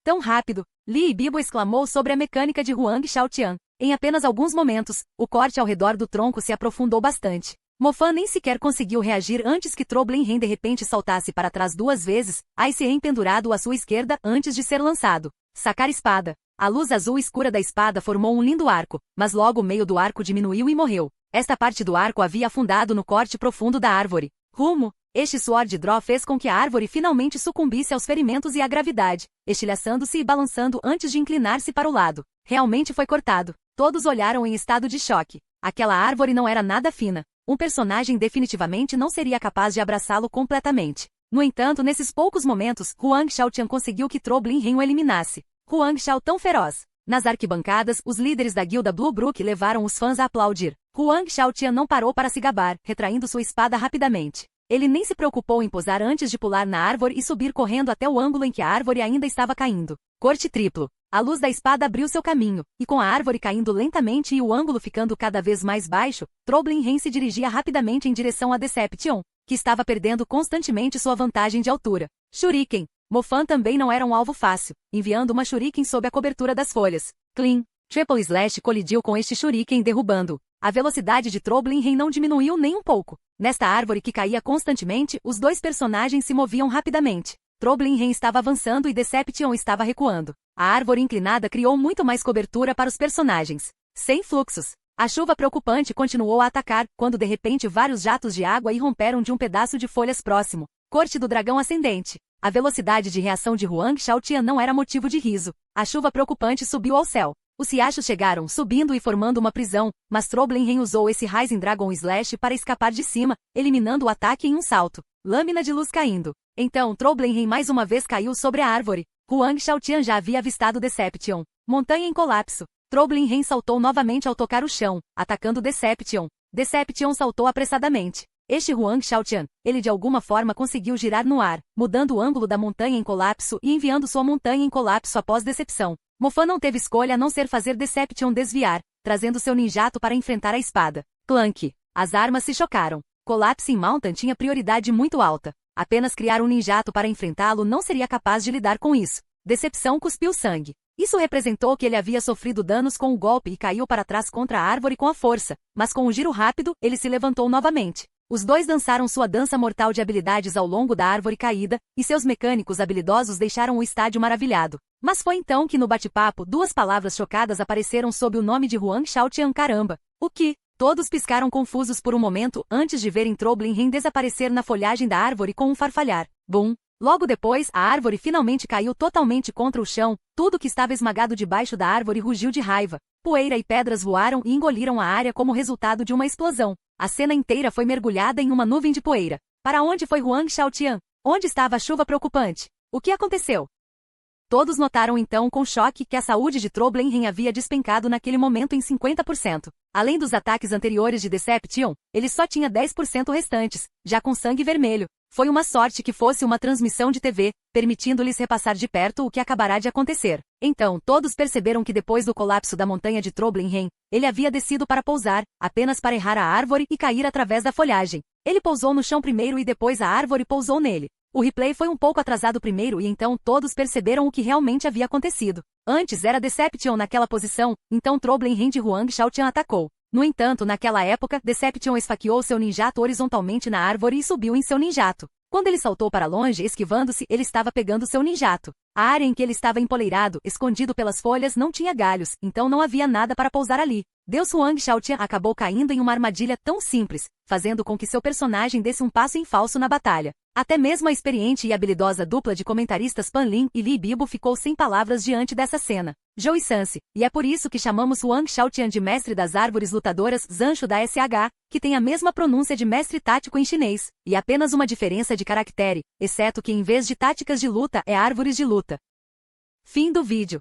Tão rápido! Li Bibo exclamou sobre a mecânica de Huang Xiaotian. Em apenas alguns momentos, o corte ao redor do tronco se aprofundou bastante. Mo Fan nem sequer conseguiu reagir antes que Tro Bling Hen de repente saltasse para trás 2 vezes, Aicien pendurado à sua esquerda antes de ser lançado. Sacar espada. A luz azul escura da espada formou um lindo arco, mas logo o meio do arco diminuiu e morreu. Esta parte do arco havia afundado no corte profundo da árvore. Rumo! Este Sword Draw fez com que a árvore finalmente sucumbisse aos ferimentos e à gravidade, estilhaçando-se e balançando antes de inclinar-se para o lado. Realmente foi cortado. Todos olharam em estado de choque. Aquela árvore não era nada fina. Um personagem definitivamente não seria capaz de abraçá-lo completamente. No entanto, nesses poucos momentos, Huang Xiaotian conseguiu que Tro Bling Hen o eliminasse. Huang Xiao tão feroz. Nas arquibancadas, os líderes da guilda Blue Brook levaram os fãs a aplaudir. Huang Xiaotian não parou para se gabar, retraindo sua espada rapidamente. Ele nem se preocupou em posar antes de pular na árvore e subir correndo até o ângulo em que a árvore ainda estava caindo. Corte triplo. A luz da espada abriu seu caminho, e com a árvore caindo lentamente e o ângulo ficando cada vez mais baixo, Tro Bling Hen se dirigia rapidamente em direção a Deception, que estava perdendo constantemente sua vantagem de altura. Shuriken. Mo Fan também não era um alvo fácil, enviando uma Shuriken sob a cobertura das folhas. Clean. Triple Slash colidiu com este Shuriken derrubando-o. A velocidade de Tro Bling Hen não diminuiu nem um pouco. Nesta árvore que caía constantemente, os 2 personagens se moviam rapidamente. Tro Bling Hen estava avançando e Deception estava recuando. A árvore inclinada criou muito mais cobertura para os personagens. Sem fluxos. A chuva preocupante continuou a atacar, quando de repente vários jatos de água irromperam de um pedaço de folhas próximo. Corte do dragão ascendente. A velocidade de reação de Huang Xiaotian não era motivo de riso. A chuva preocupante subiu ao céu. Os riachos chegaram, subindo e formando uma prisão, mas Tro Bling Hen usou esse Rising Dragon Slash para escapar de cima, eliminando o ataque em um salto. Lâmina de luz caindo. Então Tro Bling Hen mais uma vez caiu sobre a árvore. Huang Xiaotian já havia avistado Deception. Montanha em colapso. Tro Bling Hen saltou novamente ao tocar o chão, atacando Deception. Deception saltou apressadamente. Este Huang Xiaotian, ele de alguma forma conseguiu girar no ar, mudando o ângulo da montanha em colapso e enviando sua montanha em colapso após decepção. Mo Fan não teve escolha a não ser fazer Deception desviar, trazendo seu ninjato para enfrentar a espada. Clank. As armas se chocaram. Collapsing Mountain tinha prioridade muito alta. Apenas criar um ninjato para enfrentá-lo não seria capaz de lidar com isso. Decepção cuspiu sangue. Isso representou que ele havia sofrido danos com o golpe e caiu para trás contra a árvore com a força, mas com um giro rápido, ele se levantou novamente. Os 2 dançaram sua dança mortal de habilidades ao longo da árvore caída, e seus mecânicos habilidosos deixaram o estádio maravilhado. Mas foi então que no bate-papo 2 palavras chocadas apareceram sob o nome de Huang Xiaotian. Caramba! O que? Todos piscaram confusos por um momento antes de verem Tro Bling Hen desaparecer na folhagem da árvore com um farfalhar. Bum! Logo depois, a árvore finalmente caiu totalmente contra o chão, tudo que estava esmagado debaixo da árvore rugiu de raiva. Poeira e pedras voaram e engoliram a área como resultado de uma explosão. A cena inteira foi mergulhada em uma nuvem de poeira. Para onde foi Huang Xiaotian? Onde estava a chuva preocupante? O que aconteceu? Todos notaram então com choque que a saúde de Tro Bling Hen havia despencado naquele momento em 50%. Além dos ataques anteriores de Deception, ele só tinha 10% restantes, já com sangue vermelho. Foi uma sorte que fosse uma transmissão de TV, permitindo-lhes repassar de perto o que acabará de acontecer. Então, todos perceberam que depois do colapso da montanha de Tro Bling Hen, ele havia descido para pousar, apenas para errar a árvore e cair através da folhagem. Ele pousou no chão primeiro e depois a árvore pousou nele. O replay foi um pouco atrasado primeiro e então todos perceberam o que realmente havia acontecido. Antes era Deception naquela posição, então Tro Bling Hen de Huang Xiaotian atacou. No entanto, naquela época, Deception esfaqueou seu ninjato horizontalmente na árvore e subiu em seu ninjato. Quando ele saltou para longe, esquivando-se, ele estava pegando seu ninjato. A área em que ele estava empoleirado, escondido pelas folhas, não tinha galhos, então não havia nada para pousar ali. Deus Huang Xiaotian acabou caindo em uma armadilha tão simples, fazendo com que seu personagem desse um passo em falso na batalha. Até mesmo a experiente e habilidosa dupla de comentaristas Pan Lin e Li Bibo ficou sem palavras diante dessa cena. Joe Sansi, e é por isso que chamamos Huang Xiaotian de mestre das árvores lutadoras Zanshu da SH, que tem a mesma pronúncia de mestre tático em chinês, e apenas uma diferença de caractere, exceto que em vez de táticas de luta é árvores de luta. Fim do vídeo.